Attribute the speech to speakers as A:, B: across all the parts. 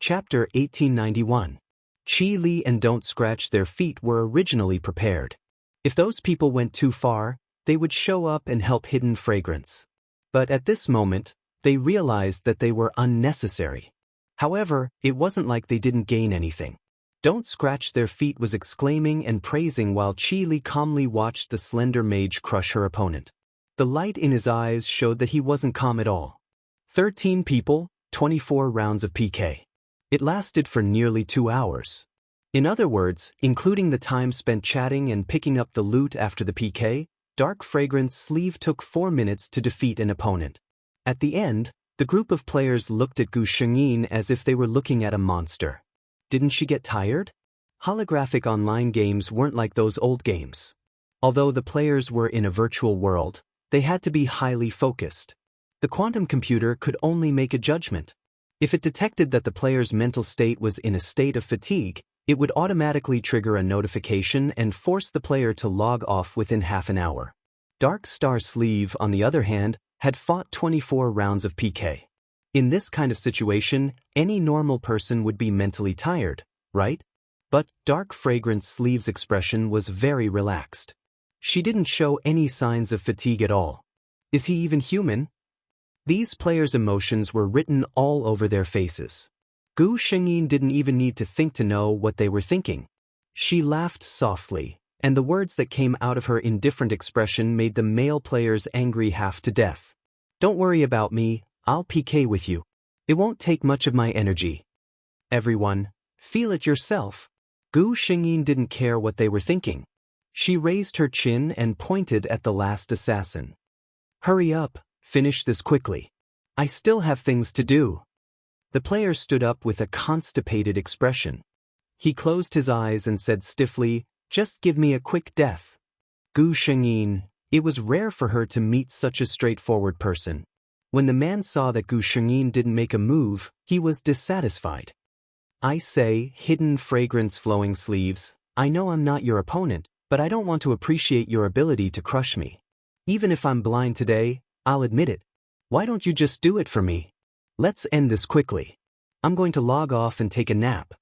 A: Chapter 1891. Chi Li and Don't Scratch Their Feet were originally prepared. If those people went too far, they would show up and help Hidden Fragrance. But at this moment, they realized that they were unnecessary. However, it wasn't like they didn't gain anything. Don't Scratch Their Feet was exclaiming and praising while Chi Li calmly watched the slender mage crush her opponent. The light in his eyes showed that he wasn't calm at all. 13 people, 24 rounds of PK. It lasted for nearly 2 hours. In other words, including the time spent chatting and picking up the loot after the PK, Dark Fragrance Sleeve took 4 minutes to defeat an opponent. At the end, the group of players looked at Gu Shengyin as if they were looking at a monster. Didn't she get tired? Holographic online games weren't like those old games. Although the players were in a virtual world, they had to be highly focused. The quantum computer could only make a judgment. If it detected that the player's mental state was in a state of fatigue, it would automatically trigger a notification and force the player to log off within half an hour. Dark Star Sleeve, on the other hand, had fought 24 rounds of PK. In this kind of situation, any normal person would be mentally tired, right? But Dark Fragrance Sleeve's expression was very relaxed. She didn't show any signs of fatigue at all. Is he even human? These players' emotions were written all over their faces. Gu Shengyin didn't even need to think to know what they were thinking. She laughed softly, and the words that came out of her indifferent expression made the male players angry half to death. Don't worry about me, I'll PK with you. It won't take much of my energy. Everyone, feel it yourself. Gu Shengyin didn't care what they were thinking. She raised her chin and pointed at the last assassin. Hurry up. Finish this quickly. I still have things to do. The player stood up with a constipated expression. He closed his eyes and said stiffly, "Just give me a quick death." Gu Shengyin, it was rare for her to meet such a straightforward person. When the man saw that Gu Shengyin didn't make a move, he was dissatisfied. I say, Hidden Fragrance Flowing Sleeves, I know I'm not your opponent, but I don't want to appreciate your ability to crush me. Even if I'm blind today, I'll admit it. Why don't you just do it for me? Let's end this quickly. I'm going to log off and take a nap.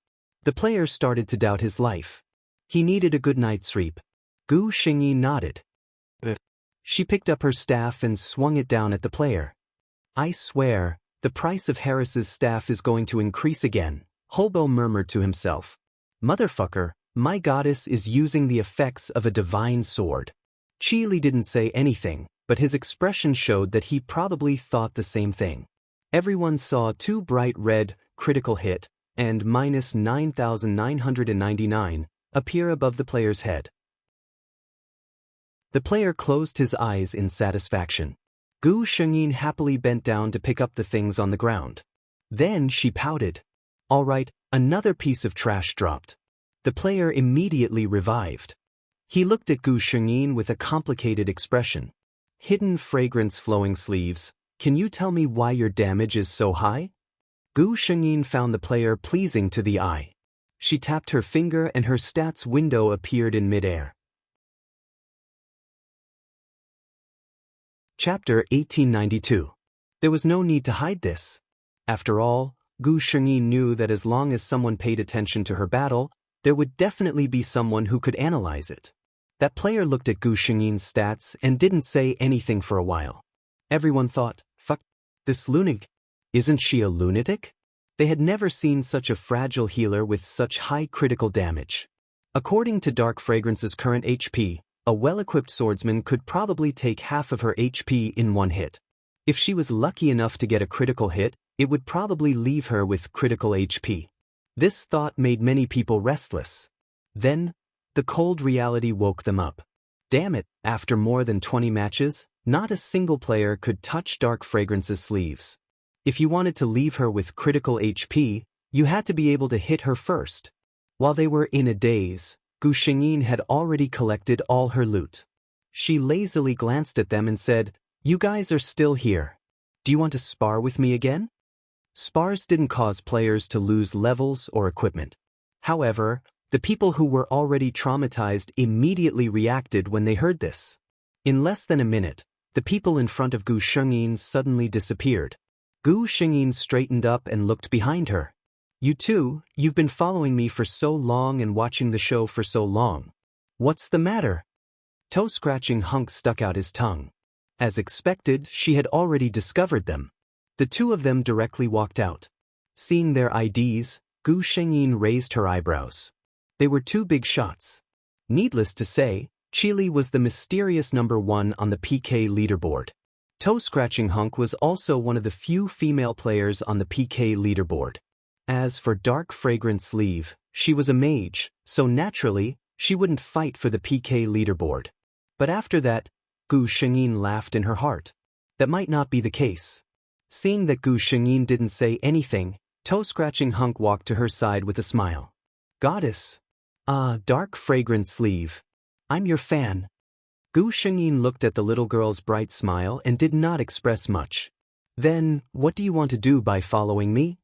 A: The player started to doubt his life. He needed a good night's sleep. Gu Shengyin nodded. She picked up her staff and swung it down at the player. I swear, the price of Harris's staff is going to increase again, Hobo murmured to himself. Motherfucker, my goddess is using the effects of a divine sword. Chi Li didn't say anything, but his expression showed that he probably thought the same thing. Everyone saw 2 bright red, critical hit, and minus 9,999 appear above the player's head. The player closed his eyes in satisfaction. Gu Shengyin happily bent down to pick up the things on the ground. Then she pouted. All right, another piece of trash dropped. The player immediately revived. He looked at Gu Shengyin with a complicated expression. Hidden Fragrance Flowing Sleeves, can you tell me why your damage is so high? Gu Shengyin found the player pleasing to the eye. She tapped her finger and her stats window appeared in midair. Chapter 1892. There was no need to hide this. After all, Gu Shengyin knew that as long as someone paid attention to her battle, there would definitely be someone who could analyze it. That player looked at Gu Shengyin's stats and didn't say anything for a while. Everyone thought, fuck, this lunatic. Isn't she a lunatic? They had never seen such a fragile healer with such high critical damage. According to Dark Fragrance's current HP, a well-equipped swordsman could probably take half of her HP in one hit. If she was lucky enough to get a critical hit, it would probably leave her with critical HP. This thought made many people restless. Then, the cold reality woke them up. Damn it, after more than 20 matches, not a single player could touch Dark Fragrance's sleeves. If you wanted to leave her with critical HP, you had to be able to hit her first. While they were in a daze, Gu Shengyin had already collected all her loot. She lazily glanced at them and said, "You guys are still here. Do you want to spar with me again?" Spars didn't cause players to lose levels or equipment. However, the people who were already traumatized immediately reacted when they heard this. In less than a minute, the people in front of Gu Shengyin suddenly disappeared. Gu Shengyin straightened up and looked behind her. You too, you've been following me for so long and watching the show for so long. What's the matter? Toe-scratching Hunk stuck out his tongue. As expected, she had already discovered them. The two of them directly walked out. Seeing their IDs, Gu Shengyin raised her eyebrows. They were two big shots. Needless to say, Qili was the mysterious #1 on the PK leaderboard. Toe-scratching Hunk was also one of the few female players on the PK leaderboard. As for Dark Fragrant Sleeve, she was a mage, so naturally, she wouldn't fight for the PK leaderboard. But after that, Gu Shengyin laughed in her heart. That might not be the case. Seeing that Gu Shengyin didn't say anything, Toe-scratching Hunk walked to her side with a smile. Goddess. Dark Fragrant Sleeve. I'm your fan. Gu Shengyin looked at the little girl's bright smile and did not express much. Then, what do you want to do by following me?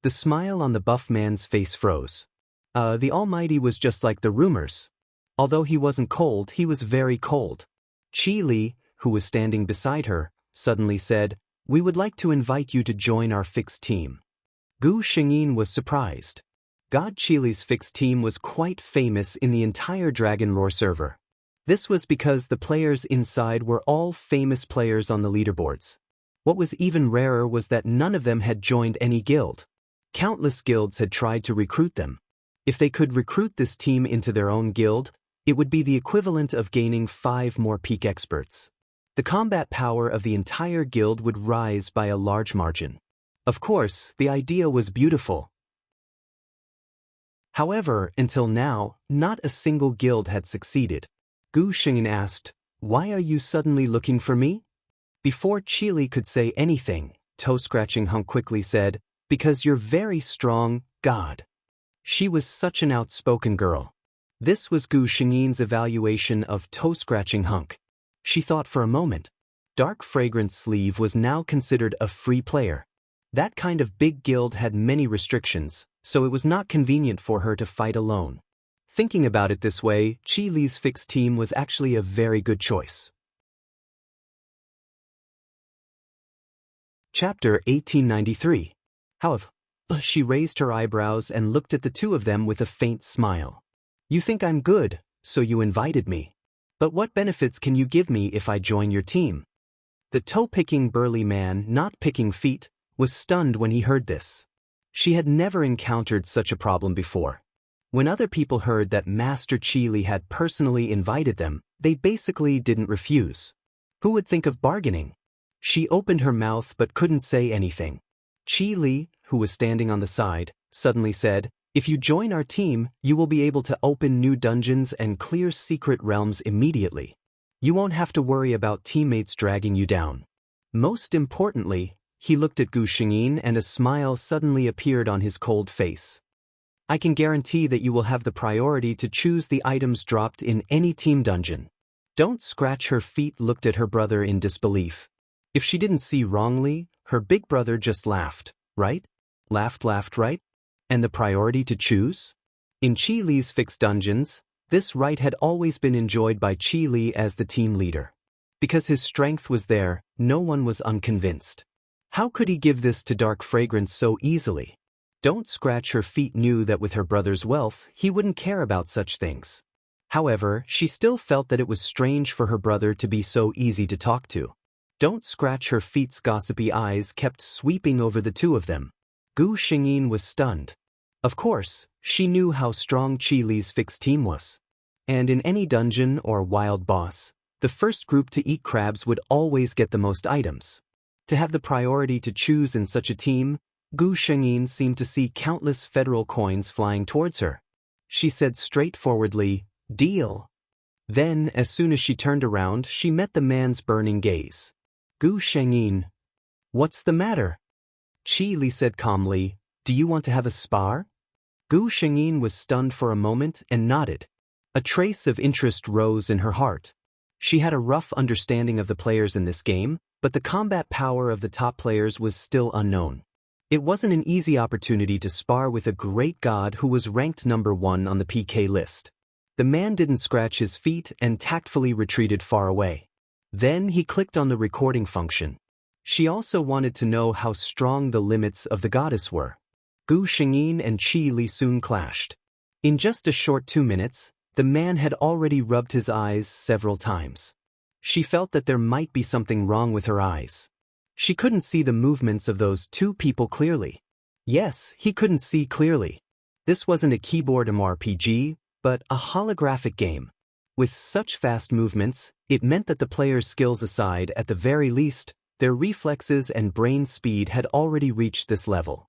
A: The smile on the buff man's face froze. The Almighty was just like the rumors. Although he wasn't cold, he was very cold. Qili, who was standing beside her, suddenly said, "We would like to invite you to join our fixed team." Gu Shengyin was surprised. God Qili's fixed team was quite famous in the entire Dragon Roar server. This was because the players inside were all famous players on the leaderboards. What was even rarer was that none of them had joined any guild. Countless guilds had tried to recruit them. If they could recruit this team into their own guild, it would be the equivalent of gaining 5 more peak experts. The combat power of the entire guild would rise by a large margin. Of course, the idea was beautiful. However, until now, not a single guild had succeeded. Gu Shengyin asked, "Why are you suddenly looking for me?" Before Qili could say anything, Toe-scratching Hunk quickly said, "Because you're very strong, God." She was such an outspoken girl. This was Gu Shengyin's evaluation of Toe-scratching Hunk. She thought for a moment. Dark Fragrant Sleeve was now considered a free player. That kind of big guild had many restrictions, so it was not convenient for her to fight alone. Thinking about it this way, Qili's fixed team was actually a very good choice. Chapter 1893. However, she raised her eyebrows and looked at the two of them with a faint smile. "You think I'm good, so you invited me. But what benefits can you give me if I join your team?" The toe-picking burly man, not picking feet, was stunned when he heard this. She had never encountered such a problem before. When other people heard that Master Qili had personally invited them, they basically didn't refuse. Who would think of bargaining? She opened her mouth but couldn't say anything. Qili, who was standing on the side, suddenly said, "If you join our team, you will be able to open new dungeons and clear secret realms immediately. You won't have to worry about teammates dragging you down. Most importantly," he looked at Gu Shengyin and a smile suddenly appeared on his cold face. "I can guarantee that you will have the priority to choose the items dropped in any team dungeon." Don't Scratch Her Feet looked at her brother in disbelief. If she didn't see wrongly, her big brother just laughed, right? Laughed, right? And the priority to choose? In Qili's fixed dungeons, this right had always been enjoyed by Qili as the team leader. Because his strength was there, no one was unconvinced. How could he give this to Dark Fragrance so easily? Don't Scratch Her Feet knew that with her brother's wealth, he wouldn't care about such things. However, she still felt that it was strange for her brother to be so easy to talk to. Don't Scratch Her Feet's gossipy eyes kept sweeping over the two of them. Gu Shengyin was stunned. Of course, she knew how strong Qili's fixed team was. And in any dungeon or wild boss, the first group to eat crabs would always get the most items. To have the priority to choose in such a team, Gu Shengyin seemed to see countless federal coins flying towards her. She said straightforwardly, "Deal." Then, as soon as she turned around, she met the man's burning gaze. Gu Shengyin. "What's the matter?" Qili said calmly, "Do you want to have a spar?" Gu Shengyin was stunned for a moment and nodded. A trace of interest rose in her heart. She had a rough understanding of the players in this game, but the combat power of the top players was still unknown. It wasn't an easy opportunity to spar with a great god who was ranked #1 on the PK list. The man didn't scratch his feet and tactfully retreated far away. Then he clicked on the recording function. She also wanted to know how strong the limits of the goddess were. Gu Shengyin and Qi Li soon clashed. In just a short 2 minutes, the man had already rubbed his eyes several times. She felt that there might be something wrong with her eyes. She couldn't see the movements of those two people clearly. Yes, he couldn't see clearly. This wasn't a keyboard MRPG, but a holographic game. With such fast movements, it meant that the player's skills aside, at the very least, their reflexes and brain speed had already reached this level.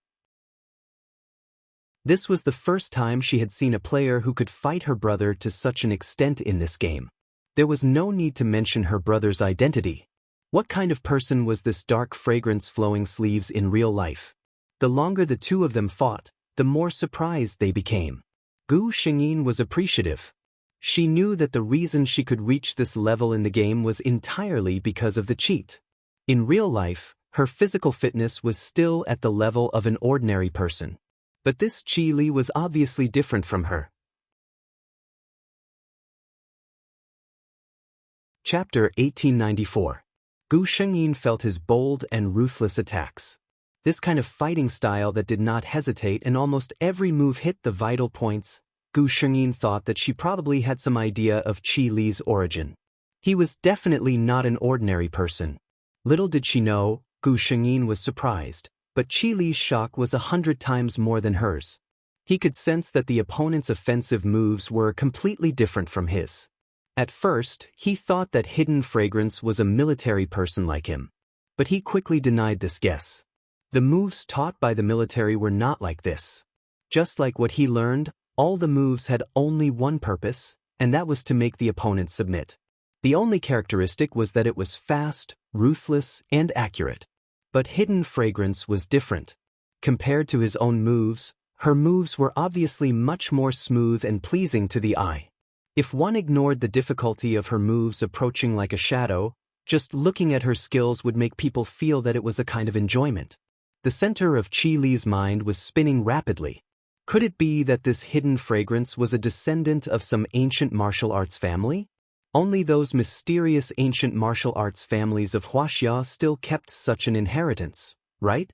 A: This was the first time she had seen a player who could fight her brother to such an extent in this game. There was no need to mention her brother's identity. What kind of person was this dark fragrance-flowing sleeves in real life? The longer the two of them fought, the more surprised they became. Gu Shengyin was appreciative. She knew that the reason she could reach this level in the game was entirely because of the cheat. In real life, her physical fitness was still at the level of an ordinary person. But this Qi Li was obviously different from her. Chapter 1894. Gu Shengyin felt his bold and ruthless attacks. This kind of fighting style that did not hesitate and almost every move hit the vital points. Gu Shengyin thought that she probably had some idea of Qi Li's origin. He was definitely not an ordinary person. Little did she know, Gu Shengyin was surprised. But Qi Li's shock was 100 times more than hers. He could sense that the opponent's offensive moves were completely different from his. At first, he thought that Hidden Fragrance was a military person like him. But he quickly denied this guess. The moves taught by the military were not like this. Just like what he learned, all the moves had only one purpose, and that was to make the opponent submit. The only characteristic was that it was fast, ruthless, and accurate. But Hidden Fragrance was different. Compared to his own moves, her moves were obviously much more smooth and pleasing to the eye. If one ignored the difficulty of her moves approaching like a shadow, just looking at her skills would make people feel that it was a kind of enjoyment. The center of Qi Li's mind was spinning rapidly. Could it be that this Hidden Fragrance was a descendant of some ancient martial arts family? Only those mysterious ancient martial arts families of Huaxia still kept such an inheritance, right?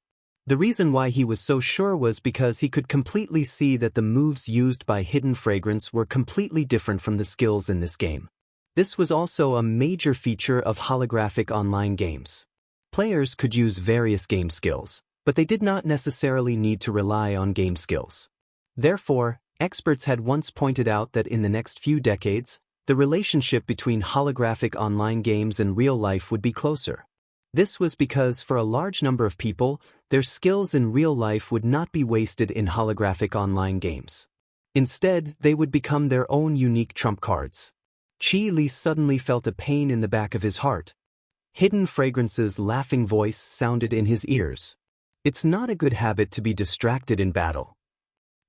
A: The reason why he was so sure was because he could completely see that the moves used by Hidden Fragrance were completely different from the skills in this game. This was also a major feature of holographic online games. Players could use various game skills, but they did not necessarily need to rely on game skills. Therefore, experts had once pointed out that in the next few decades, the relationship between holographic online games and real life would be closer. This was because for a large number of people, their skills in real life would not be wasted in holographic online games. Instead, they would become their own unique trump cards. Qi Li suddenly felt a pain in the back of his heart. Hidden Fragrance's laughing voice sounded in his ears. It's not a good habit to be distracted in battle.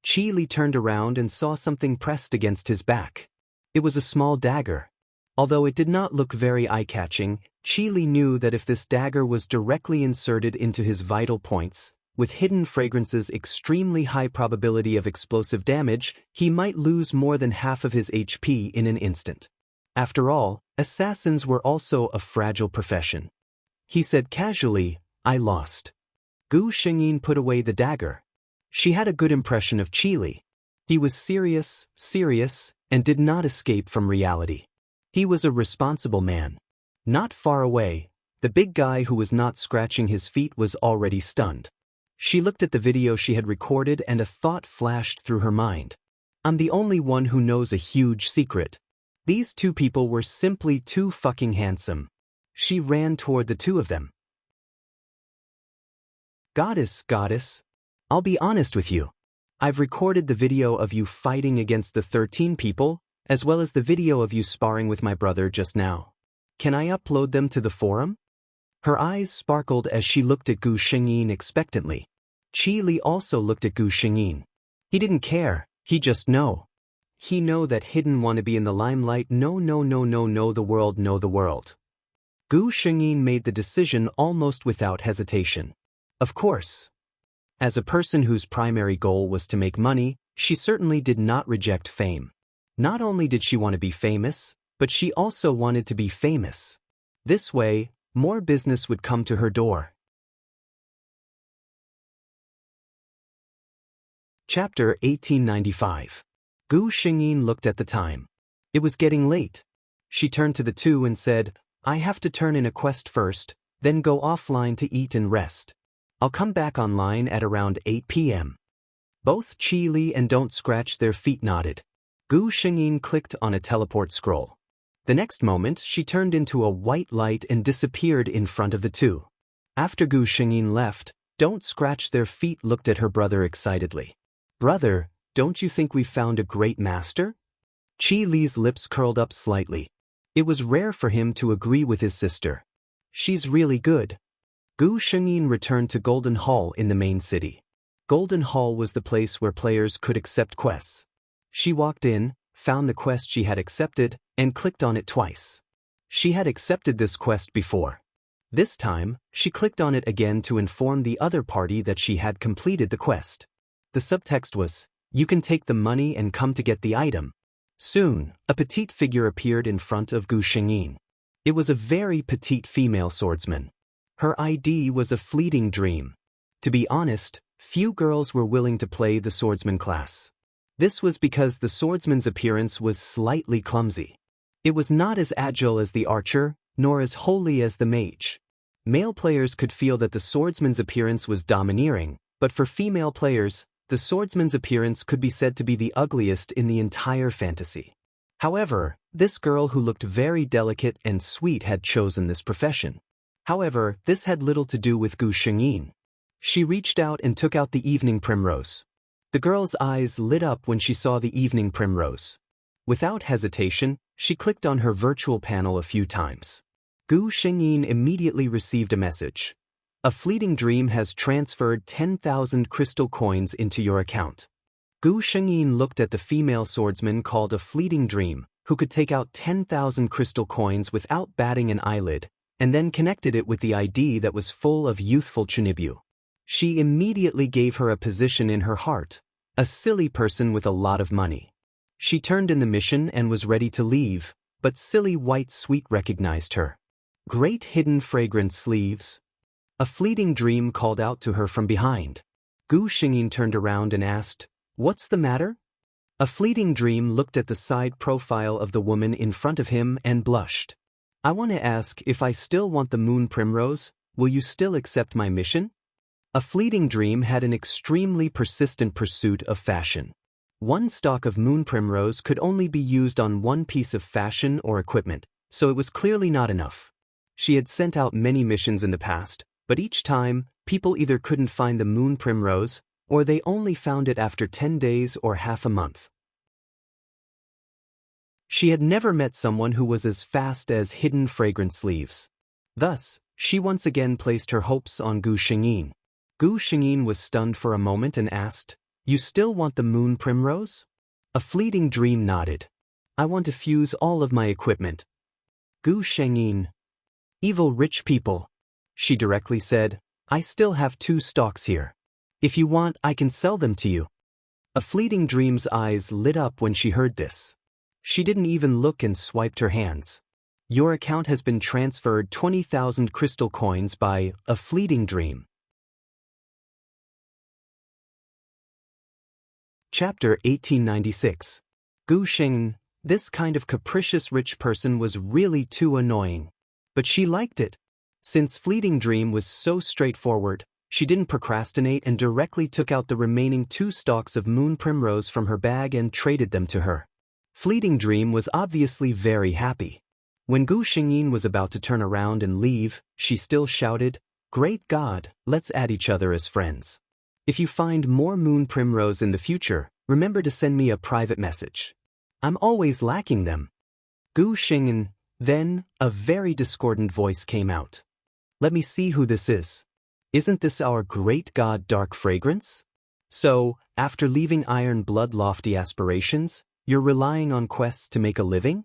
A: Qi Li turned around and saw something pressed against his back. It was a small dagger. Although it did not look very eye-catching, Qi Li knew that if this dagger was directly inserted into his vital points, with Hidden Fragrance's extremely high probability of explosive damage, he might lose more than half of his HP in an instant. After all, assassins were also a fragile profession. He said casually, "I lost." Gu Shengyin put away the dagger. She had a good impression of Qi Li. He was serious, and did not escape from reality. He was a responsible man. Not far away, the big guy who was not scratching his feet was already stunned. She looked at the video she had recorded and a thought flashed through her mind. I'm the only one who knows a huge secret. These two people were simply too fucking handsome. She ran toward the two of them. Goddess, I'll be honest with you. I've recorded the video of you fighting against the 13 people, as well as the video of you sparring with my brother just now. Can I upload them to the forum? Her eyes sparkled as she looked at Gu Shengyin expectantly. Qi Li also looked at Gu Shengyin. He didn't care, he just know. He know that Hidden wanna be in the limelight. No, the world. Gu Shengyin made the decision almost without hesitation. Of course. As a person whose primary goal was to make money, she certainly did not reject fame. Not only did she want to be famous, but she also wanted to be famous. This way, more business would come to her door. Chapter 1895. Gu Xingyin looked at the time. It was getting late. She turned to the two and said, I have to turn in a quest first, then go offline to eat and rest. I'll come back online at around 8 p.m. Both Qi Li and Don't Scratch Their Feet nodded. Gu Xingyin clicked on a teleport scroll. The next moment, she turned into a white light and disappeared in front of the two. After Gu Xingyin left, Don't Scratch Their Feet looked at her brother excitedly. Brother, don't you think we've found a great master? Qi Li's lips curled up slightly. It was rare for him to agree with his sister. She's really good. Gu Xingyin returned to Golden Hall in the main city. Golden Hall was the place where players could accept quests. She walked in, found the quest she had accepted, and clicked on it twice. She had accepted this quest before. This time, she clicked on it again to inform the other party that she had completed the quest. The subtext was, you can take the money and come to get the item. Soon, a petite figure appeared in front of Gu Xingyin. It was a very petite female swordsman. Her ID was a fleeting dream. To be honest, few girls were willing to play the swordsman class. This was because the swordsman's appearance was slightly clumsy. It was not as agile as the archer, nor as holy as the mage. Male players could feel that the swordsman's appearance was domineering, but for female players, the swordsman's appearance could be said to be the ugliest in the entire fantasy. However, this girl who looked very delicate and sweet had chosen this profession. However, this had little to do with Gu Xingyin. She reached out and took out the evening primrose. The girl's eyes lit up when she saw the evening primrose. Without hesitation, she clicked on her virtual panel a few times. Gu Xingyin immediately received a message. A fleeting dream has transferred 10,000 crystal coins into your account. Gu Xingyin looked at the female swordsman called a fleeting dream, who could take out 10,000 crystal coins without batting an eyelid, and then connected it with the ID that was full of youthful chunibu. She immediately gave her a position in her heart, a silly person with a lot of money. She turned in the mission and was ready to leave, but silly white sweet recognized her. Great hidden fragrance sleeves. A fleeting dream called out to her from behind. Gu Xingyin turned around and asked, What's the matter? A fleeting dream looked at the side profile of the woman in front of him and blushed. I want to ask if I still want the moon primrose, will you still accept my mission? A fleeting dream had an extremely persistent pursuit of fashion. One stalk of moon primrose could only be used on one piece of fashion or equipment, so it was clearly not enough. She had sent out many missions in the past, but each time, people either couldn't find the moon primrose, or they only found it after 10 days or half a month. She had never met someone who was as fast as hidden fragrance sleeves. Thus, she once again placed her hopes on Gu Xingyin. Gu Xingyin was stunned for a moment and asked, You still want the moon primrose? A fleeting dream nodded. I want to fuse all of my equipment. Gu Xingyin. Evil rich people. She directly said, I still have 2 stalks here. If you want, I can sell them to you. A fleeting dream's eyes lit up when she heard this. She didn't even look and swiped her hands. Your account has been transferred 20,000 crystal coins by a fleeting dream. Chapter 1896. Gu Xingyin, this kind of capricious rich person was really too annoying. But she liked it. Since Fleeting Dream was so straightforward, she didn't procrastinate and directly took out the remaining 2 stalks of moon primrose from her bag and traded them to her. Fleeting Dream was obviously very happy. When Gu Xingyin was about to turn around and leave, she still shouted, Great God, let's add each other as friends. If you find more moon primrose in the future, remember to send me a private message. I'm always lacking them. Gu Xingyin. Then, a very discordant voice came out. Let me see who this is. Isn't this our great god Dark Fragrance? So, after leaving Iron Blood lofty aspirations, you're relying on quests to make a living?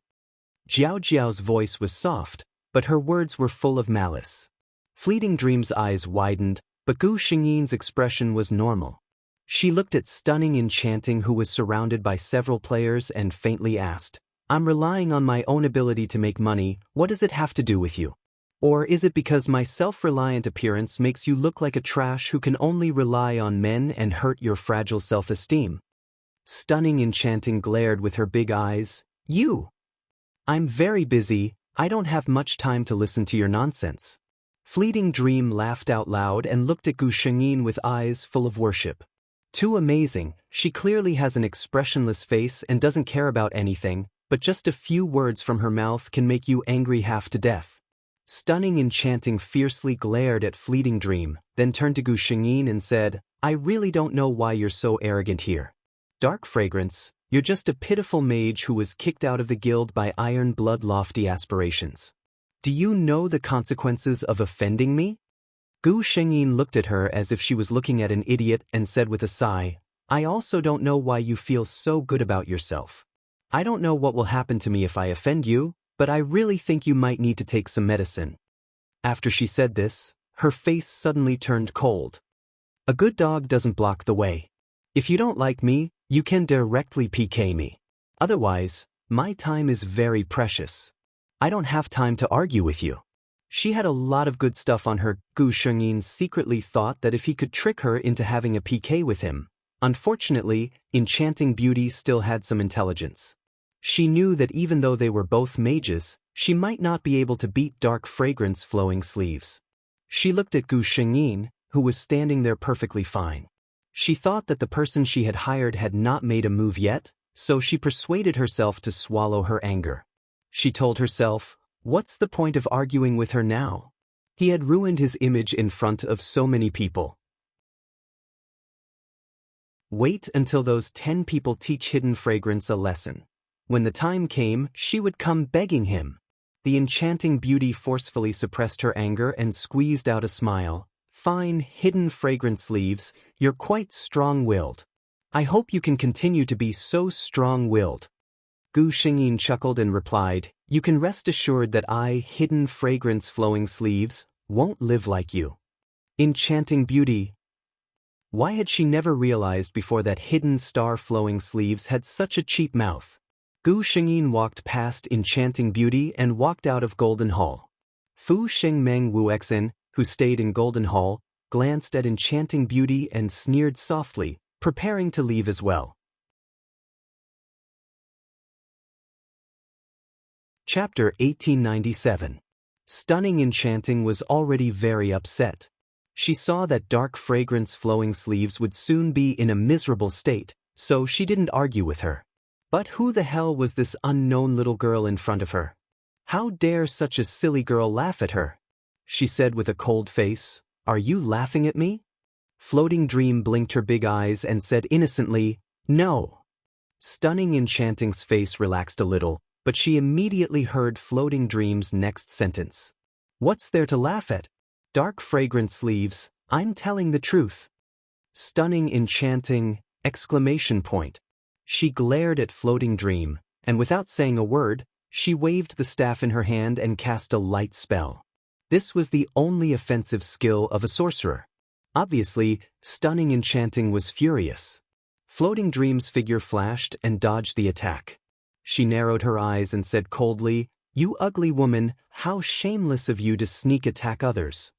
A: Jiao Jiao's voice was soft, but her words were full of malice. Fleeting Dream's eyes widened, but Gu Xingyin's expression was normal. She looked at Stunning Enchanting, who was surrounded by several players, and faintly asked, I'm relying on my own ability to make money, what does it have to do with you? Or is it because my self-reliant appearance makes you look like a trash who can only rely on men and hurt your fragile self-esteem? Stunning Enchanting glared with her big eyes. You! I'm very busy, I don't have much time to listen to your nonsense. Fleeting Dream laughed out loud and looked at Gu Shengyin with eyes full of worship. Too amazing, she clearly has an expressionless face and doesn't care about anything, but just a few words from her mouth can make you angry half to death. Stunning Enchanting fiercely glared at Fleeting Dream, then turned to Gu Shengyin and said, I really don't know why you're so arrogant here. Dark Fragrance, you're just a pitiful mage who was kicked out of the guild by Iron Blood lofty aspirations. Do you know the consequences of offending me? Gu Shengyin looked at her as if she was looking at an idiot and said with a sigh, I also don't know why you feel so good about yourself. I don't know what will happen to me if I offend you, but I really think you might need to take some medicine. After she said this, her face suddenly turned cold. A good dog doesn't block the way. If you don't like me, you can directly PK me. Otherwise, my time is very precious. I don't have time to argue with you. She had a lot of good stuff on her. Gu Shengyin secretly thought that if he could trick her into having a PK with him. Unfortunately, Enchanting Beauty still had some intelligence. She knew that even though they were both mages, she might not be able to beat Dark Fragrance Flowing Sleeves. She looked at Gu Shengyin, who was standing there perfectly fine. She thought that the person she had hired had not made a move yet, so she persuaded herself to swallow her anger. She told herself, what's the point of arguing with her now? He had ruined his image in front of so many people. Wait until those 10 people teach Hidden Fragrance a lesson. When the time came, she would come begging him. The Enchanting Beauty forcefully suppressed her anger and squeezed out a smile. Fine, Hidden Fragrance Sleeves, you're quite strong-willed. I hope you can continue to be so strong-willed. Gu Shengyin chuckled and replied, you can rest assured that I, Hidden Fragrance Flowing Sleeves, won't live like you. Enchanting Beauty. Why had she never realized before that Hidden Star Flowing Sleeves had such a cheap mouth? Gu Shengyin walked past Enchanting Beauty and walked out of Golden Hall. Fu Shengmeng Wuexen, who stayed in Golden Hall, glanced at Enchanting Beauty and sneered softly, preparing to leave as well. Chapter 1897. Stunning Enchanting was already very upset. She saw that Dark Fragrance Flowing Sleeves would soon be in a miserable state, so she didn't argue with her. But who the hell was this unknown little girl in front of her? How dare such a silly girl laugh at her? She said with a cold face, are you laughing at me? Floating Dream blinked her big eyes and said innocently, no. Stunning Enchanting's face relaxed a little, but she immediately heard Floating Dream's next sentence. What's there to laugh at? Dark Fragrance Sleeves, I'm telling the truth. Stunning Enchanting, exclamation point. She glared at Floating Dream, and without saying a word, she waved the staff in her hand and cast a light spell. This was the only offensive skill of a sorcerer. Obviously, Stunning Enchanting was furious. Floating Dream's figure flashed and dodged the attack. She narrowed her eyes and said coldly, you ugly woman, how shameless of you to sneak attack others.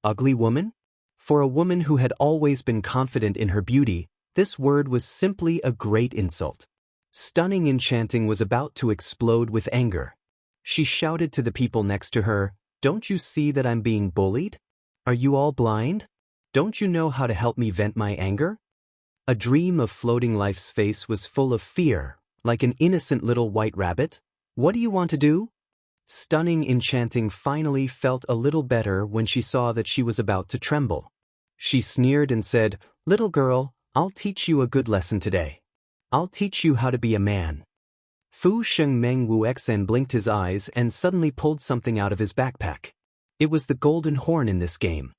A: Ugly woman? For a woman who had always been confident in her beauty, this word was simply a great insult. Stunning Enchanting was about to explode with anger. She shouted to the people next to her, don't you see that I'm being bullied? Are you all blind? Don't you know how to help me vent my anger? A dream of Floating Life's face was full of fear, like an innocent little white rabbit. What do you want to do? Stunning Enchanting finally felt a little better when she saw that she was about to tremble. She sneered and said, little girl, I'll teach you a good lesson today. I'll teach you how to be a man. Fu Shengmeng Wuexen blinked his eyes and suddenly pulled something out of his backpack. It was the golden horn in this game.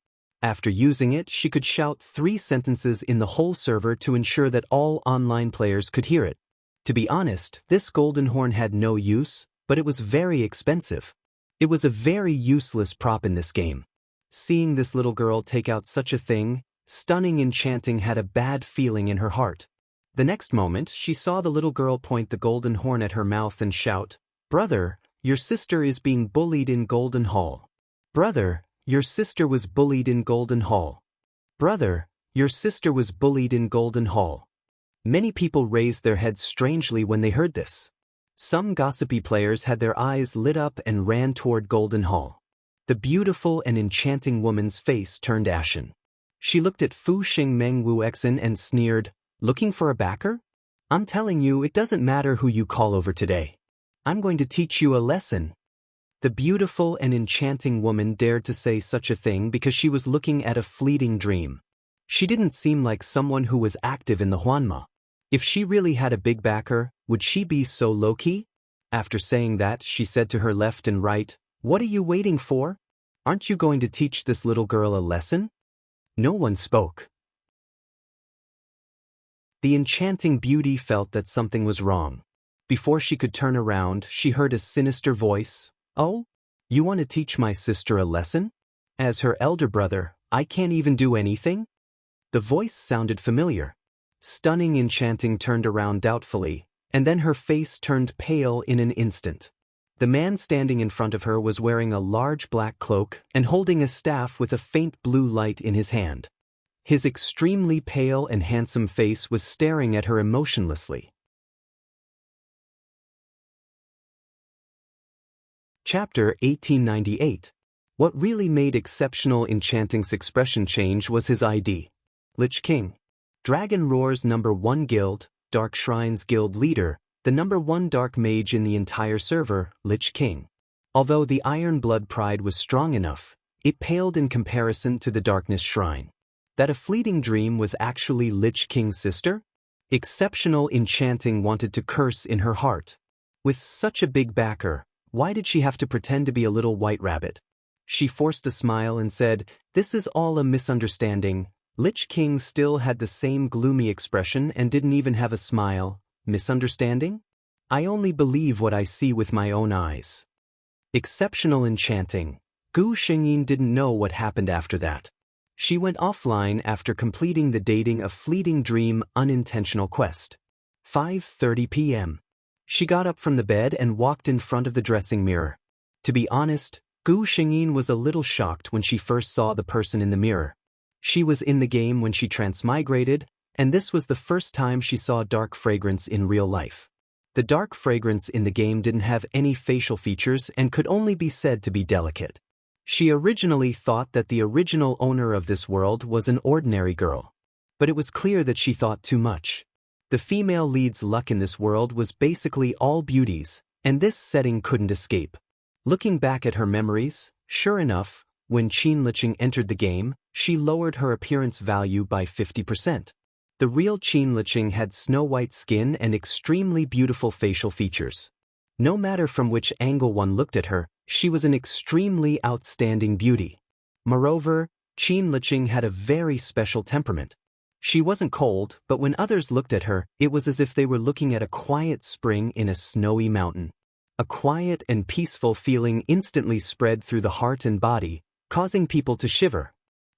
A: After using it, she could shout 3 sentences in the whole server to ensure that all online players could hear it. To be honest, this golden horn had no use, but it was very expensive. It was a very useless prop in this game. Seeing this little girl take out such a thing, Stunning Enchanting had a bad feeling in her heart. The next moment, she saw the little girl point the golden horn at her mouth and shout, brother, your sister is being bullied in Golden Hall. Brother, your sister was bullied in Golden Hall. Brother, your sister was bullied in Golden Hall. Many people raised their heads strangely when they heard this. Some gossipy players had their eyes lit up and ran toward Golden Hall. The beautiful and enchanting woman's face turned ashen. She looked at Fu Xingmeng Wuexen and sneered, "Looking for a backer? I'm telling you, it doesn't matter who you call over today. I'm going to teach you a lesson." The beautiful and enchanting woman dared to say such a thing because she was looking at a fleeting dream. She didn't seem like someone who was active in the Huanma. If she really had a big backer, would she be so low-key? After saying that, she said to her left and right, "What are you waiting for? Aren't you going to teach this little girl a lesson?" No one spoke. The enchanting beauty felt that something was wrong. Before she could turn around, she heard a sinister voice. "Oh? You want to teach my sister a lesson? As her elder brother, I can't even do anything?" The voice sounded familiar. Stunning Enchanting turned around doubtfully, and then her face turned pale in an instant. The man standing in front of her was wearing a large black cloak and holding a staff with a faint blue light in his hand. His extremely pale and handsome face was staring at her emotionlessly. Chapter 1898. What really made Exceptional Enchanting's expression change was his ID. Lich King. Dragon Roar's #1 guild, Dark Shrines Guild leader, the #1 dark mage in the entire server, Lich King. Although the Iron Blood pride was strong enough, it paled in comparison to the Darkness Shrine. That a fleeting dream was actually Lich King's sister? Exceptional Enchanting wanted to curse in her heart. With such a big backer, why did she have to pretend to be a little white rabbit? She forced a smile and said, "This is all a misunderstanding." Lich King still had the same gloomy expression and didn't even have a smile. "Misunderstanding? I only believe what I see with my own eyes." Exceptional Enchanting. Gu Xingyin didn't know what happened after that. She went offline after completing the dating a fleeting dream unintentional quest. 5:30 p.m. She got up from the bed and walked in front of the dressing mirror. To be honest, Gu Xingyin was a little shocked when she first saw the person in the mirror. She was in the game when she transmigrated, and this was the first time she saw dark fragrance in real life. The dark fragrance in the game didn't have any facial features and could only be said to be delicate. She originally thought that the original owner of this world was an ordinary girl. But it was clear that she thought too much. The female lead's luck in this world was basically all beauties, and this setting couldn't escape. Looking back at her memories, sure enough, when Qin Liqing entered the game, she lowered her appearance value by 50%. The real Qin Liqing had snow-white skin and extremely beautiful facial features. No matter from which angle one looked at her, she was an extremely outstanding beauty. Moreover, Qin Liqing had a very special temperament. She wasn't cold, but when others looked at her, it was as if they were looking at a quiet spring in a snowy mountain. A quiet and peaceful feeling instantly spread through the heart and body, causing people to shiver.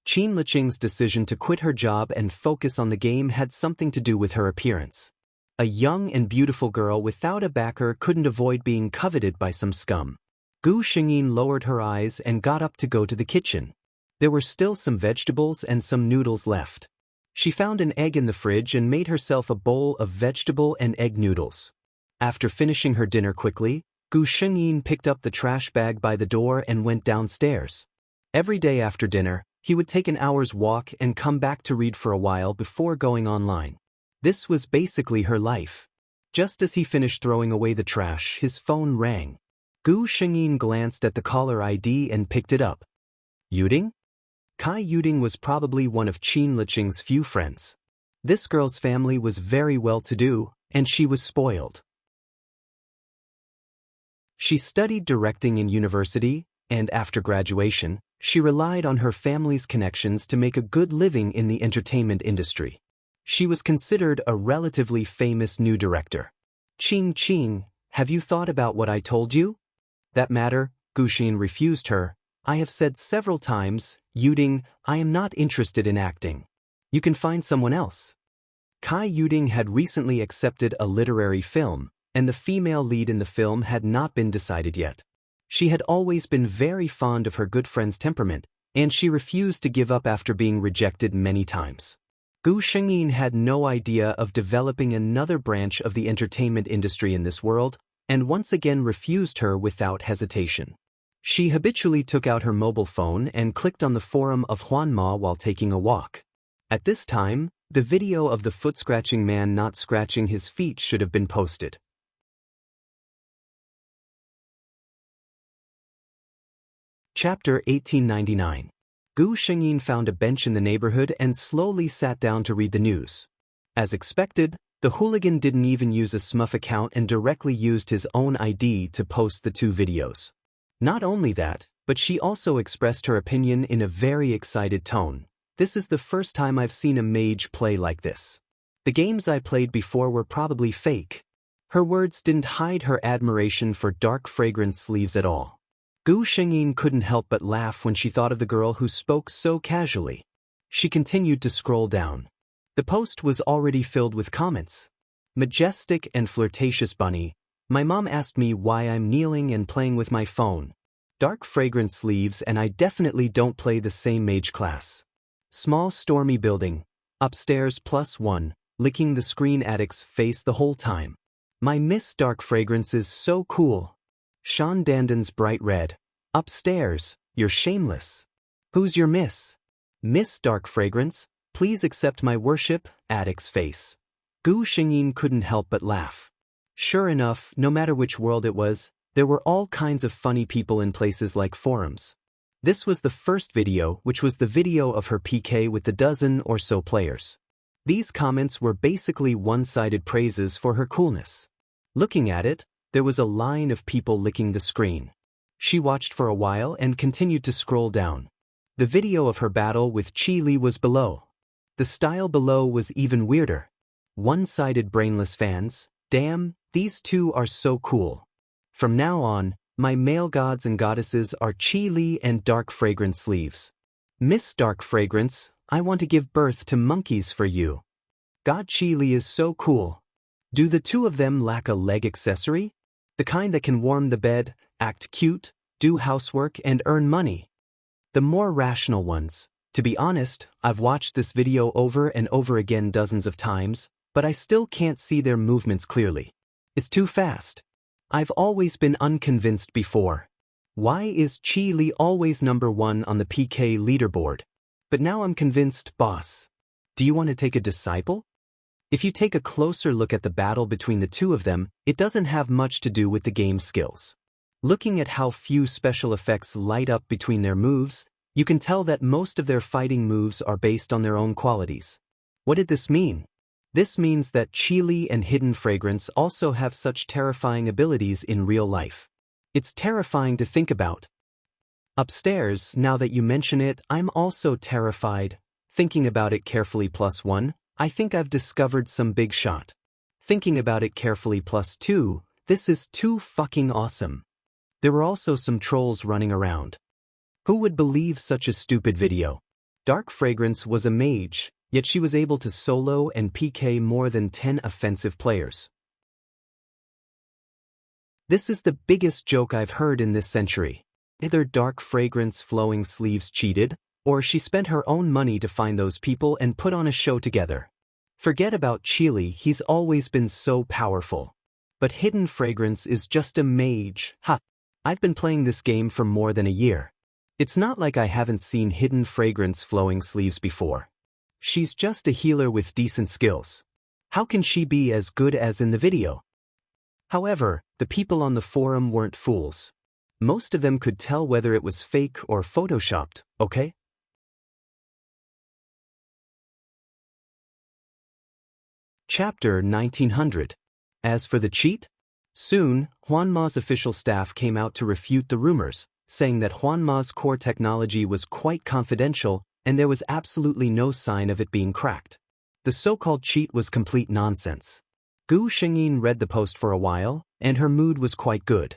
A: Qin Liqing's decision to quit her job and focus on the game had something to do with her appearance. A young and beautiful girl without a backer couldn't avoid being coveted by some scum. Gu Xingyin lowered her eyes and got up to go to the kitchen. There were still some vegetables and some noodles left. She found an egg in the fridge and made herself a bowl of vegetable and egg noodles. After finishing her dinner quickly, Gu Xingyin picked up the trash bag by the door and went downstairs. Every day after dinner, he would take an hour's walk and come back to read for a while before going online. This was basically her life. Just as he finished throwing away the trash, his phone rang. Gu Xingyin glanced at the caller ID and picked it up. Yuding? Kai Yuding was probably one of Qin Liqing's few friends. This girl's family was very well-to-do, and she was spoiled. She studied directing in university, and after graduation, she relied on her family's connections to make a good living in the entertainment industry. She was considered a relatively famous new director. Qing, have you thought about what I told you? That matter, Gu Xingyin refused her. I have said several times, Yuding, I am not interested in acting. You can find someone else. Kai Yuding had recently accepted a literary film, and the female lead in the film had not been decided yet. She had always been very fond of her good friend's temperament, and she refused to give up after being rejected many times. Gu Shengyin had no idea of developing another branch of the entertainment industry in this world, and once again refused her without hesitation. She habitually took out her mobile phone and clicked on the forum of Huanma while taking a walk. At this time, the video of the foot-scratching man not scratching his feet should have been posted. Chapter 1899. Gu Shengyin found a bench in the neighborhood and slowly sat down to read the news. As expected, the hooligan didn't even use a SMUF account and directly used his own ID to post the two videos. Not only that, but she also expressed her opinion in a very excited tone. This is the first time I've seen a mage play like this. The games I played before were probably fake. Her words didn't hide her admiration for dark fragrance sleeves at all. Gu Shengyin couldn't help but laugh when she thought of the girl who spoke so casually. She continued to scroll down. The post was already filled with comments. Majestic and flirtatious bunny. My mom asked me why I'm kneeling and playing with my phone. Dark fragrance sleeves and I definitely don't play the same mage class. Small stormy building. Upstairs +1. Licking the screen addict's face the whole time. My Miss Dark Fragrance is so cool. Sean Dandon's bright red. Upstairs, you're shameless. Who's your miss? Miss Dark Fragrance, please accept my worship, addict's face. Gu Shengyin couldn't help but laugh. Sure enough, no matter which world it was, there were all kinds of funny people in places like forums. This was the first video, which was the video of her PK with the dozen or so players. These comments were basically one-sided praises for her coolness. Looking at it, there was a line of people licking the screen. She watched for a while and continued to scroll down. The video of her battle with Qi Li was below. The style below was even weirder. One-sided brainless fans. Damn, these two are so cool. From now on, my male gods and goddesses are Qi Li and Dark Fragrance sleeves. Miss Dark Fragrance, I want to give birth to monkeys for you. God Qi Li is so cool. Do the two of them lack a leg accessory? The kind that can warm the bed, act cute, do housework and earn money. The more rational ones. To be honest, I've watched this video over and over again dozens of times, but I still can't see their movements clearly. It's too fast. I've always been unconvinced before. Why is Qi Li always #1 on the PK leaderboard? But now I'm convinced, boss. Do you want to take a disciple? If you take a closer look at the battle between the two of them, it doesn't have much to do with the game's skills. Looking at how few special effects light up between their moves, you can tell that most of their fighting moves are based on their own qualities. What did this mean? This means that Qi Li and Hidden Fragrance also have such terrifying abilities in real life. It's terrifying to think about. Upstairs, now that you mention it, I'm also terrified. Thinking about it carefully +1, I think I've discovered some big shot. Thinking about it carefully +2, this is too fucking awesome. There were also some trolls running around. Who would believe such a stupid video? Dark Fragrance was a mage, yet she was able to solo and PK more than 10 offensive players. This is the biggest joke I've heard in this century. Either Dark Fragrance flowing sleeves cheated, or she spent her own money to find those people and put on a show together. Forget about Qi Li, he's always been so powerful. But Hidden Fragrance is just a mage. Ha! I've been playing this game for more than a year. It's not like I haven't seen Hidden Fragrance flowing sleeves before. She's just a healer with decent skills. How can she be as good as in the video? However, the people on the forum weren't fools. Most of them could tell whether it was fake or photoshopped, okay? Chapter 1900. As for the cheat? Soon, Huanma's official staff came out to refute the rumors, saying that Huanma's core technology was quite confidential and there was absolutely no sign of it being cracked. The so-called cheat was complete nonsense. Gu Shengyin read the post for a while, and her mood was quite good.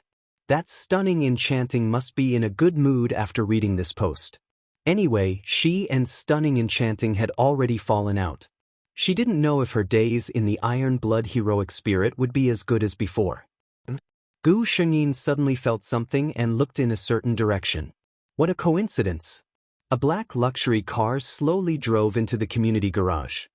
A: That stunning enchanting must be in a good mood after reading this post. Anyway, she and stunning enchanting had already fallen out. She didn't know if her days in the Iron Blood heroic spirit would be as good as before. Gu Shengyin suddenly felt something and looked in a certain direction. What a coincidence! A black luxury car slowly drove into the community garage.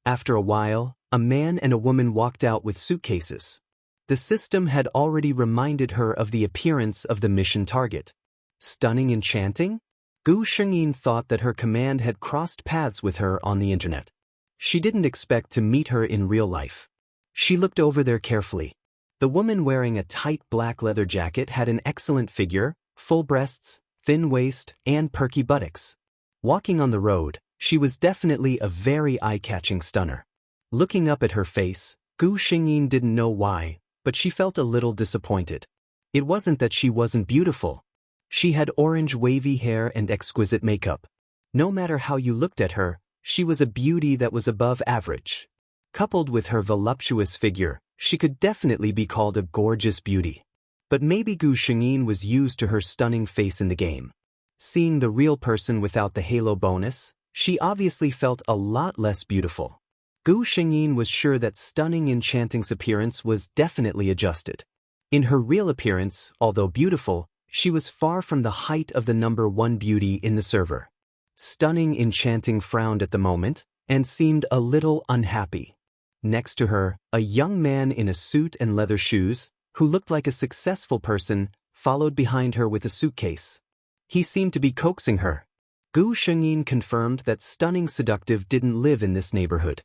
A: After a while, a man and a woman walked out with suitcases. The system had already reminded her of the appearance of the mission target. Stunning enchanting? Gu Shengyin thought that her command had crossed paths with her on the internet. She didn't expect to meet her in real life. She looked over there carefully. The woman wearing a tight black leather jacket had an excellent figure, full breasts, thin waist, and perky buttocks. Walking on the road, she was definitely a very eye-catching stunner. Looking up at her face, Gu Shengyin didn't know why, but she felt a little disappointed. It wasn't that she wasn't beautiful. She had orange wavy hair and exquisite makeup. No matter how you looked at her, she was a beauty that was above average. Coupled with her voluptuous figure, she could definitely be called a gorgeous beauty. But maybe Gu Shengyin was used to her stunning face in the game. Seeing the real person without the halo bonus, she obviously felt a lot less beautiful. Gu Shengyin was sure that stunning enchanting's appearance was definitely adjusted. In her real appearance, although beautiful, she was far from the height of the #1 beauty in the server. Stunning enchanting frowned at the moment, and seemed a little unhappy. Next to her, a young man in a suit and leather shoes, who looked like a successful person, followed behind her with a suitcase. He seemed to be coaxing her. Gu Shengyin confirmed that stunning seductive didn't live in this neighborhood.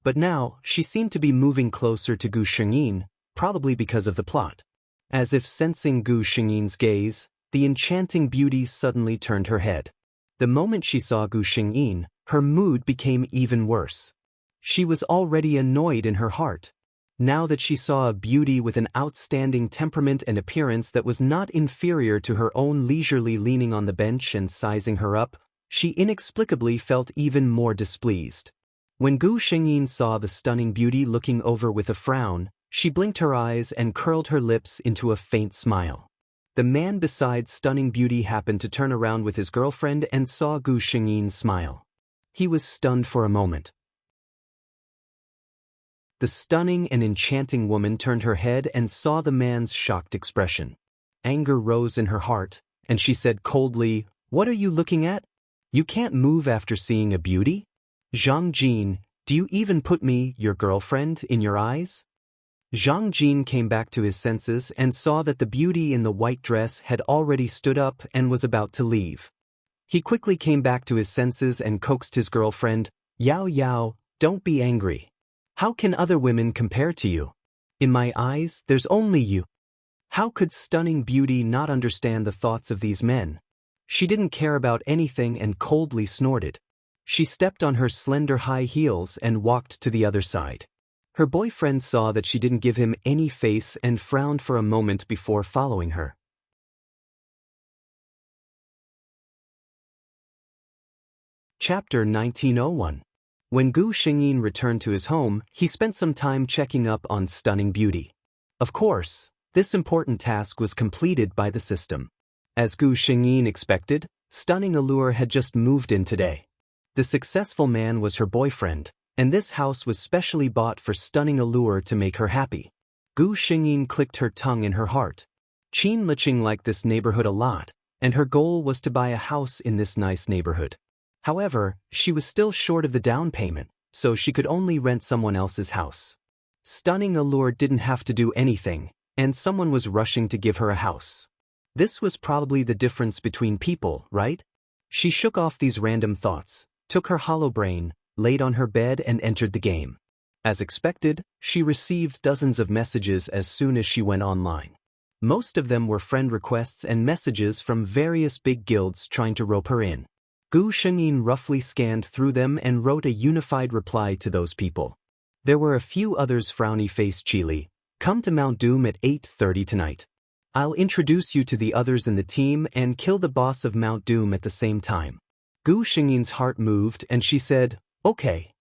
A: But now, she seemed to be moving closer to Gu Shengyin, probably because of the plot. As if sensing Gu Shengyin's gaze, the enchanting beauty suddenly turned her head. The moment she saw Gu Shengyin, her mood became even worse. She was already annoyed in her heart. Now that she saw a beauty with an outstanding temperament and appearance that was not inferior to her own leisurely leaning on the bench and sizing her up, she inexplicably felt even more displeased. When Gu Shengyin saw the stunning beauty looking over with a frown, she blinked her eyes and curled her lips into a faint smile. The man beside stunning beauty happened to turn around with his girlfriend and saw Gu Shengyin smile. He was stunned for a moment. The stunning and enchanting woman turned her head and saw the man's shocked expression. Anger rose in her heart, and she said coldly, "What are you looking at? You can't move after seeing a beauty? Zhang Jin, do you even put me, your girlfriend, in your eyes?" Zhang Jin came back to his senses and saw that the beauty in the white dress had already stood up and was about to leave. He quickly came back to his senses and coaxed his girlfriend, "Yao Yao, don't be angry. How can other women compare to you? In my eyes, there's only you." How could stunning beauty not understand the thoughts of these men? She didn't care about anything and coldly snorted. She stepped on her slender high heels and walked to the other side. Her boyfriend saw that she didn't give him any face and frowned for a moment before following her. Chapter 1901. When Gu Shengyin returned to his home, he spent some time checking up on stunning beauty. Of course, this important task was completed by the system. As Gu Shengyin expected, stunning allure had just moved in today. The successful man was her boyfriend, and this house was specially bought for stunning allure to make her happy. Gu Shengyin clicked her tongue in her heart. Qin Liqing liked this neighborhood a lot, and her goal was to buy a house in this nice neighborhood. However, she was still short of the down payment, so she could only rent someone else's house. Stunning allure didn't have to do anything, and someone was rushing to give her a house. This was probably the difference between people, right? She shook off these random thoughts, took her hollow brain, laid on her bed and entered the game. As expected, she received dozens of messages as soon as she went online. Most of them were friend requests and messages from various big guilds trying to rope her in. Gu Shengyin roughly scanned through them and wrote a unified reply to those people. There were a few others. Frowny-faced Chili, come to Mount Doom at 8:30 tonight. I'll introduce you to the others in the team and kill the boss of Mount Doom at the same time. Gu Shengyin's heart moved and she said, "Okay."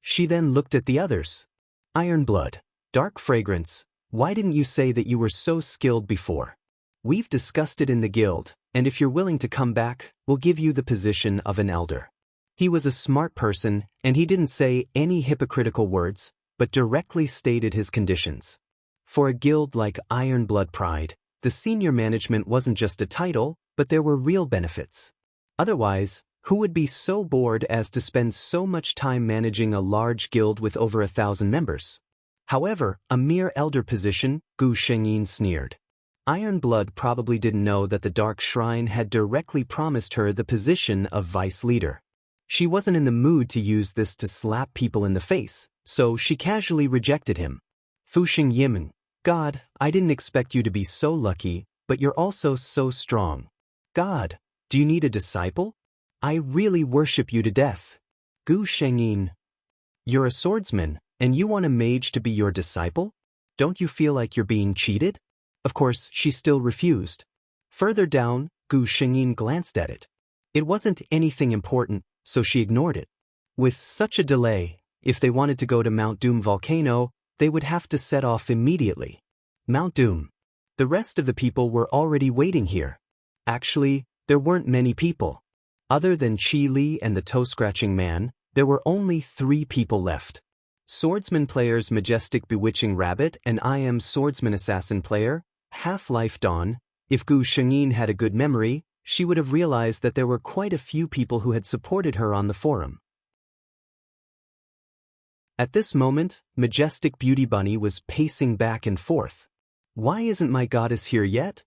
A: She then looked at the others. Iron Blood, Dark Fragrance, why didn't you say that you were so skilled before? We've discussed it in the guild, and if you're willing to come back, we'll give you the position of an elder. He was a smart person, and he didn't say any hypocritical words, but directly stated his conditions. For a guild like Ironblood Pride, the senior management wasn't just a title, but there were real benefits. Otherwise, who would be so bored as to spend so much time managing a large guild with over 1,000 members? However, a mere elder position, Gu Shengyin sneered. Ironblood probably didn't know that the Dark Shrine had directly promised her the position of vice leader. She wasn't in the mood to use this to slap people in the face, so she casually rejected him. Fuxing Yimen, God, I didn't expect you to be so lucky, but you're also so strong. God, do you need a disciple? I really worship you to death. Gu Shengyin, you're a swordsman, and you want a mage to be your disciple? Don't you feel like you're being cheated? Of course, she still refused. Further down, Gu Shengyin glanced at it. It wasn't anything important, so she ignored it. With such a delay, if they wanted to go to Mount Doom volcano, they would have to set off immediately. Mount Doom. The rest of the people were already waiting here. Actually, there weren't many people. Other than Qi Li and the toe-scratching man, there were only 3 people left. Swordsman players Majestic Bewitching Rabbit and I Am Swordsman Assassin player, Half-Life Dawn. If Gu Shengyin had a good memory, she would have realized that there were quite a few people who had supported her on the forum. At this moment, Majestic Beauty Bunny was pacing back and forth. Why isn't my goddess here yet?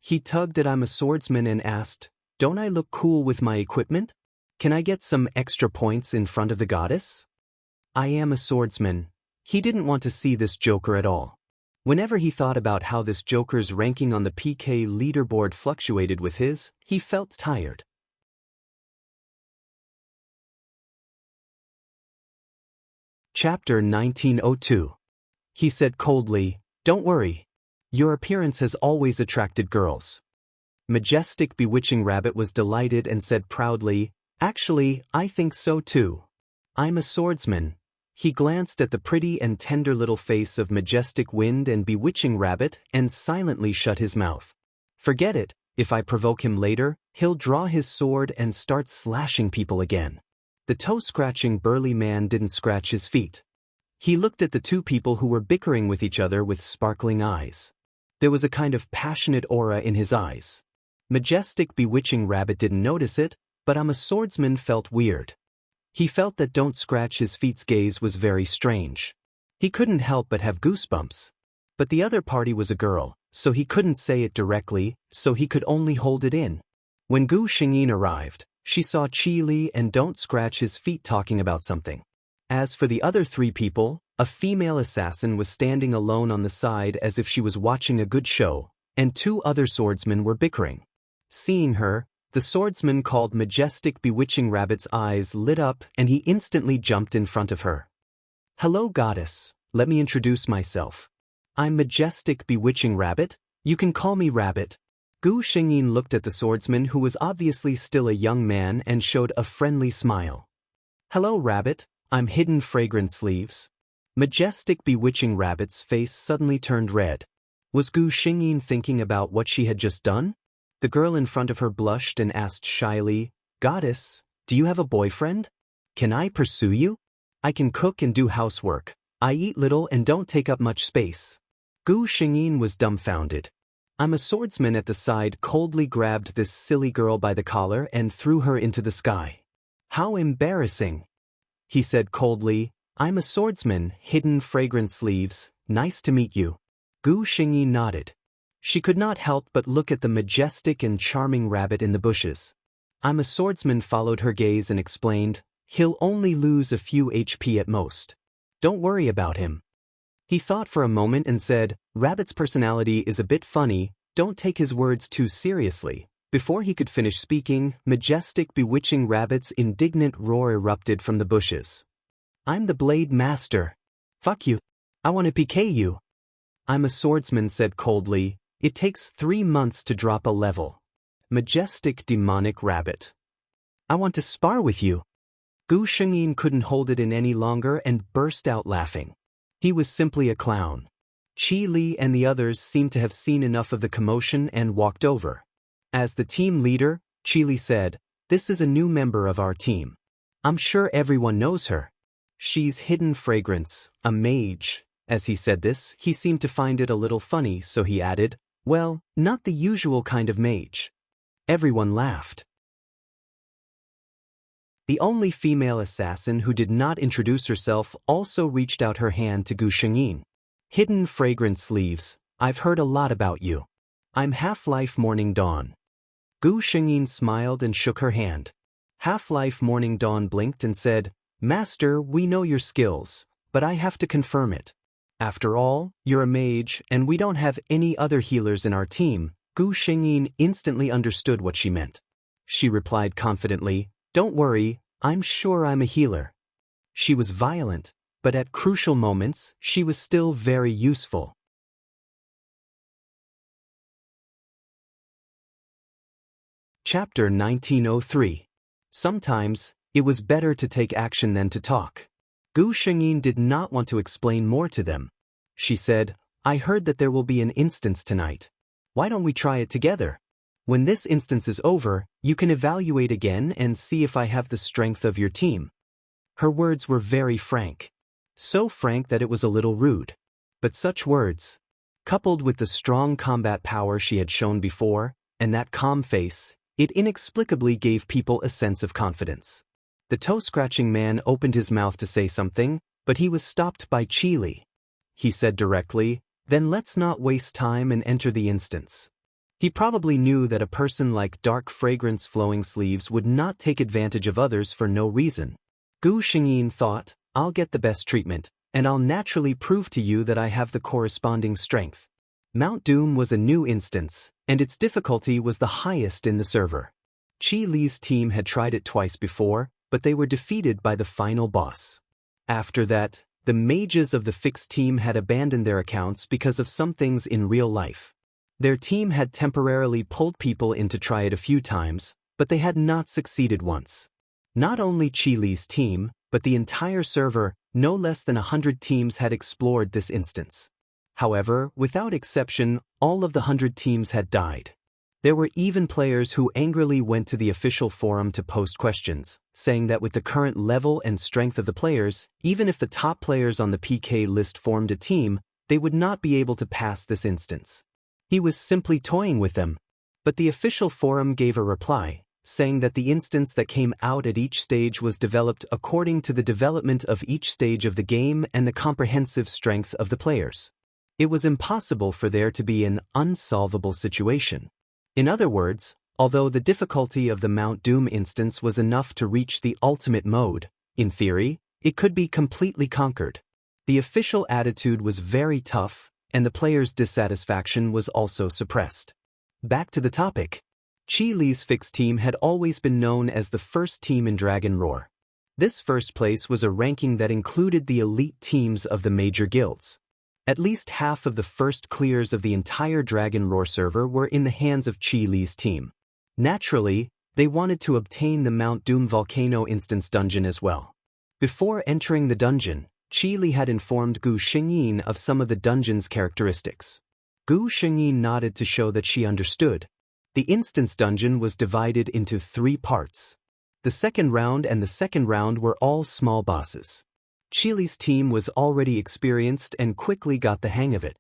A: He tugged at I'm a Swordsman and asked, don't I look cool with my equipment? Can I get some extra points in front of the goddess? I am a swordsman. He didn't want to see this joker at all. Whenever he thought about how this joker's ranking on the PK leaderboard fluctuated with his, he felt tired. Chapter 1902. He said coldly, don't worry. Your appearance has always attracted girls. Majestic Bewitching Rabbit was delighted and said proudly, actually, I think so too. I'm a swordsman. He glanced at the pretty and tender little face of Majestic Wind and Bewitching Rabbit and silently shut his mouth. Forget it, if I provoke him later, he'll draw his sword and start slashing people again. The toe-scratching burly man didn't scratch his feet. He looked at the 2 people who were bickering with each other with sparkling eyes. There was a kind of passionate aura in his eyes. Majestic Bewitching Rabbit didn't notice it, but I'm a swordsman felt weird. He felt that Don't Scratch His Feet's gaze was very strange. He couldn't help but have goosebumps. But the other party was a girl, so he couldn't say it directly, so he could only hold it in. When Gu Shengyin arrived, she saw Qi Li and Don't Scratch His Feet talking about something. As for the other 3 people, a female assassin was standing alone on the side as if she was watching a good show, and 2 other swordsmen were bickering. Seeing her, the swordsman called Majestic Bewitching Rabbit's eyes lit up and he instantly jumped in front of her. Hello goddess, let me introduce myself. I'm Majestic Bewitching Rabbit, you can call me Rabbit. Gu Shengyin looked at the swordsman who was obviously still a young man and showed a friendly smile. Hello Rabbit, I'm Hidden Fragrance Sleeves. Majestic Bewitching Rabbit's face suddenly turned red. Was Gu Shengyin thinking about what she had just done? The girl in front of her blushed and asked shyly, Goddess, do you have a boyfriend? Can I pursue you? I can cook and do housework. I eat little and don't take up much space. Gu Shengyin was dumbfounded. I'm a swordsman at the side coldly grabbed this silly girl by the collar and threw her into the sky. How embarrassing. He said coldly, I'm a swordsman, Hidden Fragrance Sleeves, nice to meet you. Gu Shengyin nodded. She could not help but look at the majestic and charming rabbit in the bushes. I'm a swordsman followed her gaze and explained, he'll only lose a few HP at most. Don't worry about him. He thought for a moment and said, Rabbit's personality is a bit funny, don't take his words too seriously. Before he could finish speaking, Majestic Bewitching Rabbit's indignant roar erupted from the bushes. I'm the Blade Master. Fuck you. I want to PK you. I'm a swordsman said coldly, it takes 3 months to drop a level. Majestic Demonic Rabbit. I want to spar with you. Gu Shengyin couldn't hold it in any longer and burst out laughing. He was simply a clown. Qi Li and the others seemed to have seen enough of the commotion and walked over. As the team leader, Qi Li said, this is a new member of our team. I'm sure everyone knows her. She's Hidden Fragrance, a mage. As he said this, he seemed to find it a little funny, so he added, "Well, not the usual kind of mage." Everyone laughed. The only female assassin who did not introduce herself also reached out her hand to Gu Shengyin. "Hidden fragrant sleeves, I've heard a lot about you. I'm Half-Life Morning Dawn." Gu Shengyin smiled and shook her hand. Half-Life Morning Dawn blinked and said, "Master, we know your skills, but I have to confirm it. After all, you're a mage and we don't have any other healers in our team." Gu Shengyin instantly understood what she meant. She replied confidently, "Don't worry, I'm sure I'm a healer." She was violent, but at crucial moments, she was still very useful. Chapter 1903. Sometimes, it was better to take action than to talk. Gu Shengyin did not want to explain more to them. She said, "I heard that there will be an instance tonight. Why don't we try it together? When this instance is over, you can evaluate again and see if I have the strength of your team." Her words were very frank. So frank that it was a little rude. But such words, coupled with the strong combat power she had shown before, and that calm face, it inexplicably gave people a sense of confidence. The toe-scratching man opened his mouth to say something, but he was stopped by Qi Li. He said directly, "Then let's not waste time and enter the instance." He probably knew that a person like dark fragrance flowing sleeves would not take advantage of others for no reason. Gu Shengyin thought, "I'll get the best treatment, and I'll naturally prove to you that I have the corresponding strength." Mount Doom was a new instance, and its difficulty was the highest in the server. Qi Li's team had tried it twice before, but they were defeated by the final boss. After that, the mages of the fixed team had abandoned their accounts because of some things in real life. Their team had temporarily pulled people in to try it a few times, but they had not succeeded once. Not only Qi Li's team, but the entire server, no less than 100 teams had explored this instance. However, without exception, all of the 100 teams had died. There were even players who angrily went to the official forum to post questions, saying that with the current level and strength of the players, even if the top players on the PK list formed a team, they would not be able to pass this instance. He was simply toying with them. But the official forum gave a reply, saying that the instance that came out at each stage was developed according to the development of each stage of the game and the comprehensive strength of the players. It was impossible for there to be an unsolvable situation. In other words, although the difficulty of the Mount Doom instance was enough to reach the ultimate mode, in theory, it could be completely conquered. The official attitude was very tough, and the players' dissatisfaction was also suppressed. Back to the topic. Qi Li's fixed team had always been known as the first team in Dragon Roar. This first place was a ranking that included the elite teams of the major guilds. At least half of the first clears of the entire Dragon Roar server were in the hands of Qi Li's team. Naturally, they wanted to obtain the Mount Doom Volcano instance dungeon as well. Before entering the dungeon, Qi Li had informed Gu Shengyin of some of the dungeon's characteristics. Gu Shengyin nodded to show that she understood. The instance dungeon was divided into 3 parts. The second round and the second round were all small bosses. Qi Li's team was already experienced and quickly got the hang of it.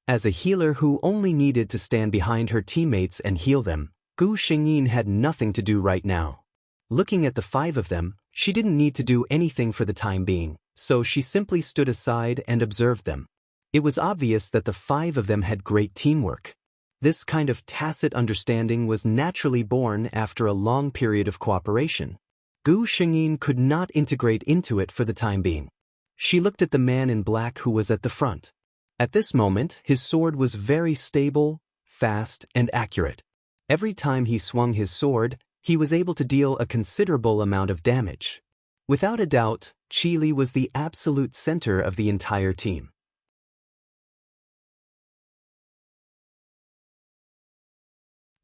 A: As a healer who only needed to stand behind her teammates and heal them, Gu Shengyin had nothing to do right now. Looking at the 5 of them, she didn't need to do anything for the time being, so she simply stood aside and observed them. It was obvious that the 5 of them had great teamwork. This kind of tacit understanding was naturally born after a long period of cooperation. Gu Shengyin could not integrate into it for the time being. She looked at the man in black who was at the front. At this moment, his sword was very stable, fast, and accurate. Every time he swung his sword, he was able to deal a considerable amount of damage. Without a doubt, Qi Li was the absolute center of the entire team.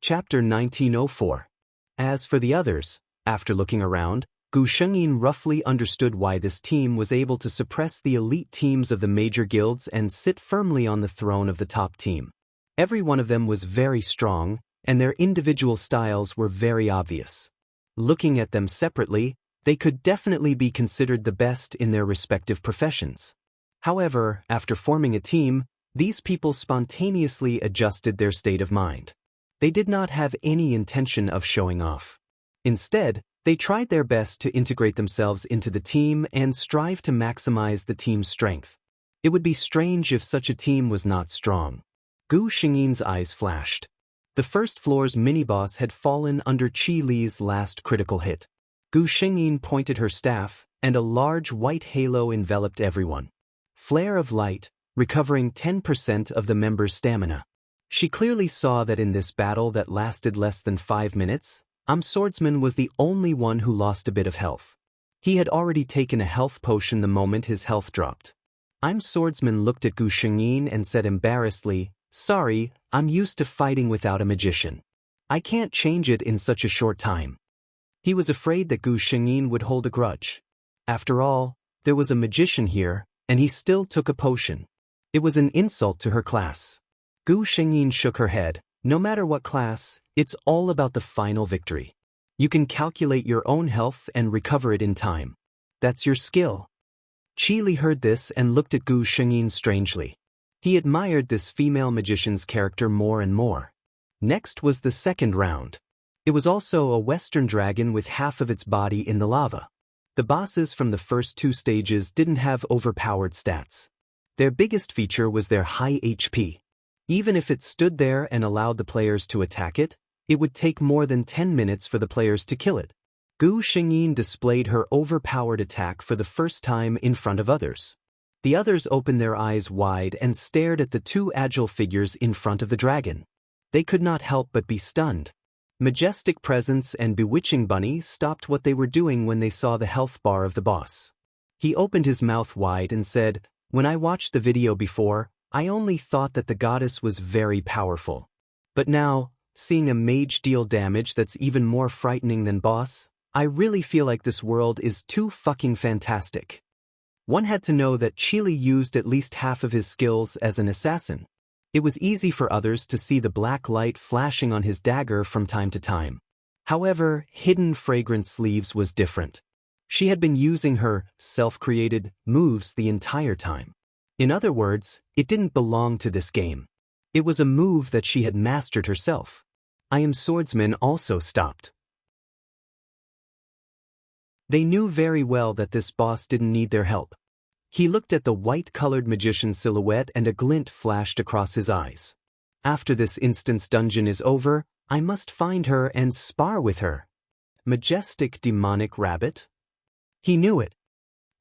A: Chapter 1904. As for the others, after looking around, Gu Shengyin roughly understood why this team was able to suppress the elite teams of the major guilds and sit firmly on the throne of the top team. Every one of them was very strong, and their individual styles were very obvious. Looking at them separately, They could definitely be considered the best in their respective professions. However, after forming a team, these people spontaneously adjusted their state of mind. They did not have any intention of showing off. Instead, they tried their best to integrate themselves into the team and strive to maximize the team's strength. It would be strange if such a team was not strong. Gu Xingyin's eyes flashed. The first floor's mini-boss had fallen under Qi Li's last critical hit. Gu Xingyin pointed her staff, and a large white halo enveloped everyone. Flare of light, recovering 10% of the members' stamina. She clearly saw that in this battle that lasted less than 5 minutes, Swordsman was the only one who lost a bit of health. He had already taken a health potion the moment his health dropped. Swordsman looked at Gu Xingyin and said embarrassedly, "Sorry, I'm used to fighting without a magician. I can't change it in such a short time." He was afraid that Gu Xingyin would hold a grudge. After all, there was a magician here, and he still took a potion. It was an insult to her class. Gu Xingyin shook her head. No matter what class, it's all about the final victory. You can calculate your own health and recover it in time. That's your skill. Qi Li heard this and looked at Gu Xingyin strangely. He admired this female magician's character more and more. Next was the second round. It was also a Western dragon with half of its body in the lava. The bosses from the first 2 stages didn't have overpowered stats. Their biggest feature was their high HP. Even if it stood there and allowed the players to attack it, it would take more than 10 minutes for the players to kill it. Gu Xingyin displayed her overpowered attack for the first time in front of others. The others opened their eyes wide and stared at the 2 agile figures in front of the dragon. They could not help but be stunned. Majestic Presence and Bewitching Bunny stopped what they were doing when they saw the health bar of the boss. He opened his mouth wide and said, "When I watched the video before, I only thought that the goddess was very powerful. But now, seeing a mage deal damage that's even more frightening than boss, I really feel like this world is too fucking fantastic." One had to know that Qi Li used at least half of his skills as an assassin. It was easy for others to see the black light flashing on his dagger from time to time. However, Hidden Fragrance Sleeves was different. She had been using her self-created moves the entire time. In other words, it didn't belong to this game. It was a move that she had mastered herself. Swordsman also stopped. They knew very well that this boss didn't need their help. He looked at the white-colored magician's silhouette and a glint flashed across his eyes. After this instant's dungeon is over, I must find her and spar with her. Majestic demonic rabbit? He knew it.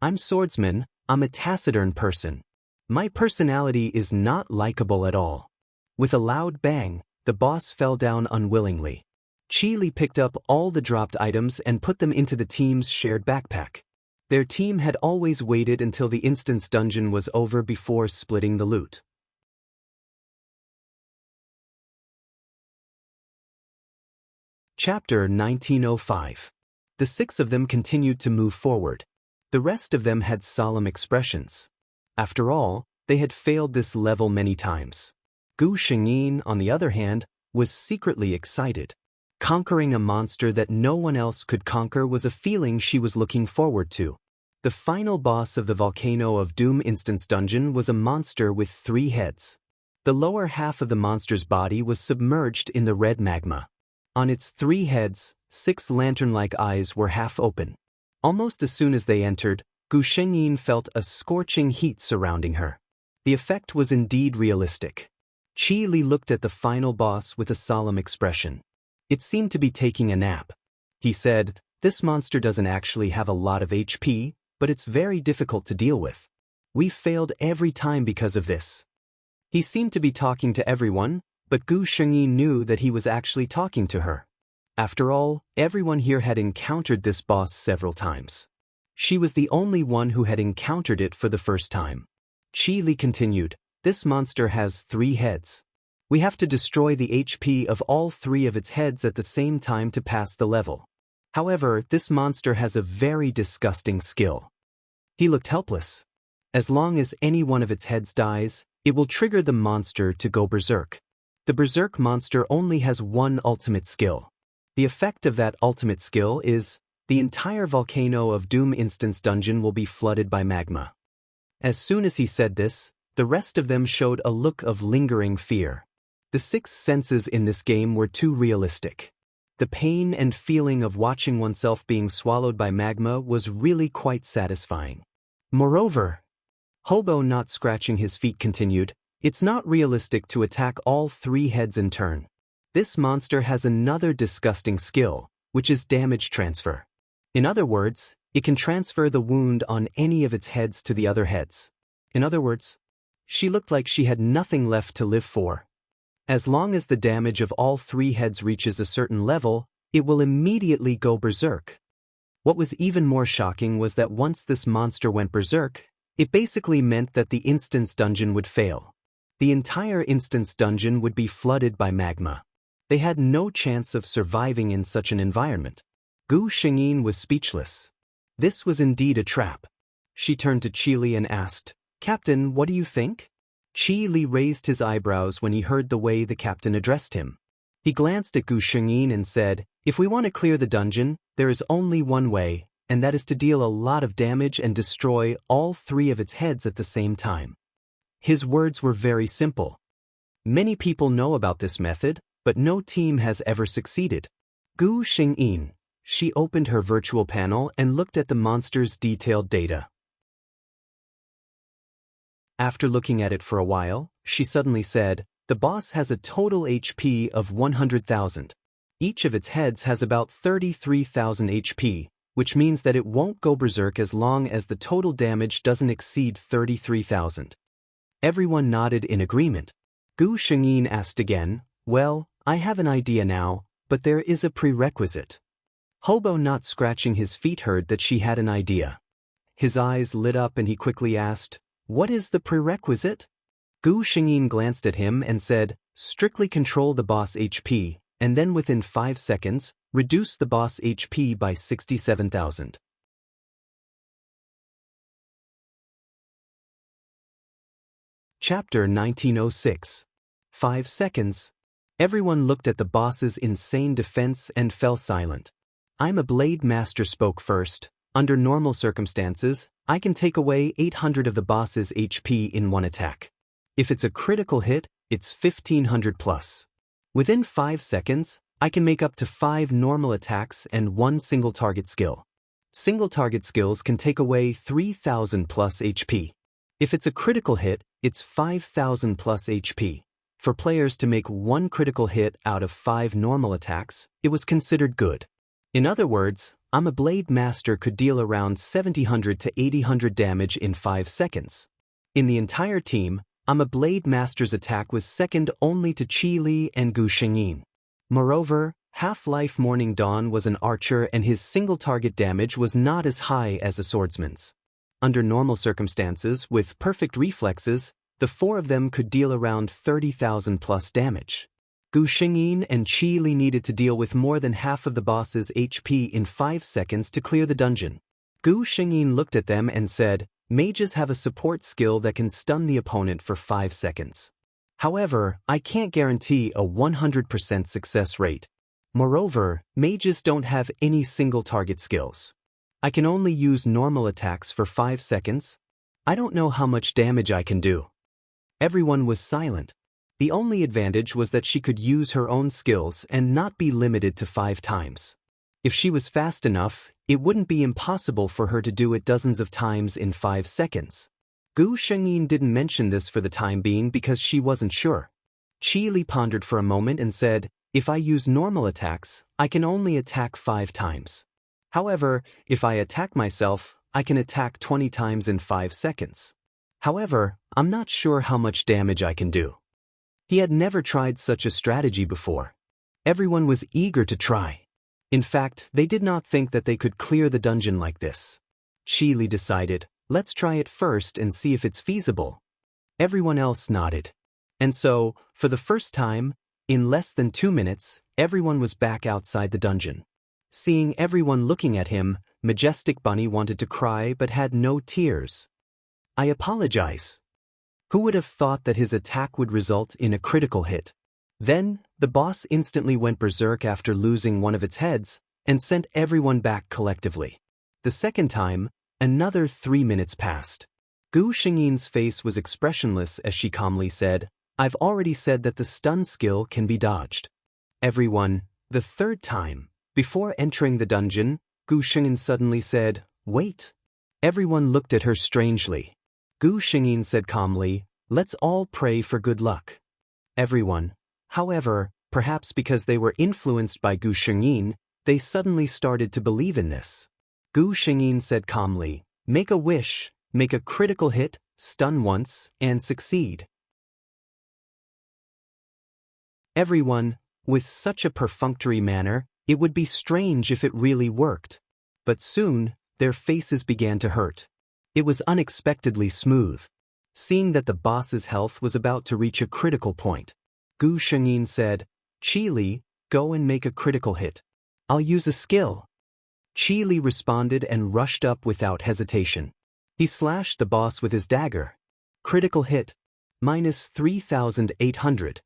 A: I'm Swordsman, I'm a taciturn person. My personality is not likable at all. With a loud bang, the boss fell down unwillingly. Qi Li picked up all the dropped items and put them into the team's shared backpack. Their team had always waited until the instant's dungeon was over before splitting the loot. Chapter 1905. The 6 of them continued to move forward. The rest of them had solemn expressions. After all, they had failed this level many times. Gu Xingyin, on the other hand, was secretly excited. Conquering a monster that no one else could conquer was a feeling she was looking forward to. The final boss of the Volcano of Doom instance dungeon was a monster with 3 heads. The lower half of the monster's body was submerged in the red magma. On its 3 heads, 6 lantern-like eyes were half open. Almost as soon as they entered, Gu Xingyin felt a scorching heat surrounding her. The effect was indeed realistic. Qi Li looked at the final boss with a solemn expression. It seemed to be taking a nap. He said, "This monster doesn't actually have a lot of HP, but it's very difficult to deal with. We've failed every time because of this." He seemed to be talking to everyone, but Gu Xingyin knew that he was actually talking to her. After all, everyone here had encountered this boss several times. She was the only one who had encountered it for the first time. Qi Li continued, "This monster has 3 heads. We have to destroy the HP of all 3 of its heads at the same time to pass the level. However, this monster has a very disgusting skill." He looked helpless. As long as any one of its heads dies, it will trigger the monster to go berserk. The berserk monster only has one ultimate skill. The effect of that ultimate skill is The entire volcano of Doom Instance Dungeon will be flooded by magma. As soon as he said this, the rest of them showed a look of lingering fear. The six senses in this game were too realistic. The pain and feeling of watching oneself being swallowed by magma was really quite satisfying. Moreover, Hobo not scratching his feet continued, it's not realistic to attack all three heads in turn. This monster has another disgusting skill, which is damage transfer. In other words, it can transfer the wound on any of its heads to the other heads. In other words, she looked like she had nothing left to live for. As long as the damage of all three heads reaches a certain level, it will immediately go berserk. What was even more shocking was that once this monster went berserk, it basically meant that the instance dungeon would fail. The entire instance dungeon would be flooded by magma. They had no chance of surviving in such an environment. Gu Xingyin was speechless. This was indeed a trap. She turned to Qi Li and asked, "Captain, what do you think?" Qi Li raised his eyebrows when he heard the way the captain addressed him. He glanced at Gu Xingyin and said, "If we want to clear the dungeon, there is only one way, and that is to deal a lot of damage and destroy all three of its heads at the same time." His words were very simple. Many people know about this method, but no team has ever succeeded. Gu Xingyin. She opened her virtual panel and looked at the monster's detailed data. After looking at it for a while, she suddenly said, "The boss has a total HP of 100,000. Each of its heads has about 33,000 HP, which means that it won't go berserk as long as the total damage doesn't exceed 33,000. Everyone nodded in agreement. Gu Xingyin asked again, "Well, I have an idea now, but there is a prerequisite." Hobo not scratching his feet heard that she had an idea. His eyes lit up and he quickly asked, "What is the prerequisite?" Gu Xingyin glanced at him and said, "Strictly control the boss HP, and then within 5 seconds, reduce the boss HP by 67,000. Chapter 1906. 5 seconds. Everyone looked at the boss's insane defense and fell silent. I'm a Blade Master spoke first. Under normal circumstances, I can take away 800 of the boss's HP in one attack. If it's a critical hit, it's 1500 plus. Within 5 seconds, I can make up to 5 normal attacks and 1 single target skill. Single target skills can take away 3000 plus HP. If it's a critical hit, it's 5000 plus HP. For players to make 1 critical hit out of 5 normal attacks, it was considered good. In other words, I'm a Blade Master could deal around 700 to 800 damage in 5 seconds. In the entire team, I'm a Blade Master's attack was second only to Qi Li and Gu Xingyin. Moreover, Half-Life Morning Dawn was an archer and his single target damage was not as high as a swordsman's. Under normal circumstances, with perfect reflexes, the 4 of them could deal around 30,000 plus damage. Gu Xingyin and Qi Li needed to deal with more than half of the boss's HP in 5 seconds to clear the dungeon. Gu Xingyin looked at them and said, "Mages have a support skill that can stun the opponent for 5 seconds. However, I can't guarantee a 100% success rate. Moreover, mages don't have any single target skills. I can only use normal attacks for 5 seconds. I don't know how much damage I can do." Everyone was silent. The only advantage was that she could use her own skills and not be limited to 5 times. If she was fast enough, it wouldn't be impossible for her to do it dozens of times in 5 seconds. Gu Xingyin didn't mention this for the time being because she wasn't sure. Qi Li pondered for a moment and said, "If I use normal attacks, I can only attack 5 times. However, if I attack myself, I can attack 20 times in 5 seconds. However, I'm not sure how much damage I can do." He had never tried such a strategy before. Everyone was eager to try. In fact, they did not think that they could clear the dungeon like this. Qi Li decided, "Let's try it first and see if it's feasible." Everyone else nodded. And so, for the first time, in less than 2 minutes, everyone was back outside the dungeon. Seeing everyone looking at him, Majestic Bunny wanted to cry but had no tears. "I apologize." Who would have thought that his attack would result in a critical hit? Then, the boss instantly went berserk after losing one of its heads, and sent everyone back collectively. The second time, another 3 minutes passed. Gu Xingyin's face was expressionless as she calmly said, "I've already said that the stun skill can be dodged." Everyone, the third time. Before entering the dungeon, Gu Xingyin suddenly said, "Wait." Everyone looked at her strangely. Gu Xingyin said calmly, "Let's all pray for good luck." Everyone, however, perhaps because they were influenced by Gu Xingyin, they suddenly started to believe in this. Gu Xingyin said calmly, "Make a wish, make a critical hit, stun once, and succeed." Everyone, with such a perfunctory manner, it would be strange if it really worked. But soon, their faces began to hurt. It was unexpectedly smooth. Seeing that the boss's health was about to reach a critical point, Gu Xingyin said, "Qi Li, go and make a critical hit. I'll use a skill." Qi Li responded and rushed up without hesitation. He slashed the boss with his dagger. Critical hit. -3,800.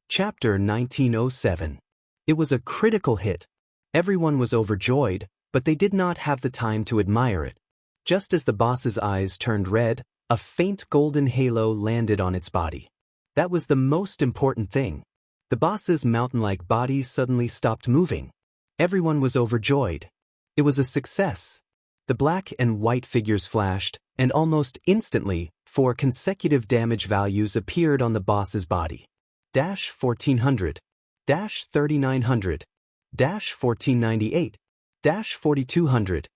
A: Chapter 1907. It was a critical hit. Everyone was overjoyed, but they did not have the time to admire it. Just as the boss's eyes turned red, a faint golden halo landed on its body. That was the most important thing. The boss's mountain-like body suddenly stopped moving. Everyone was overjoyed. It was a success. The black and white figures flashed, and almost instantly, 4 consecutive damage values appeared on the boss's body. -1400, -3900, -1498, -4200.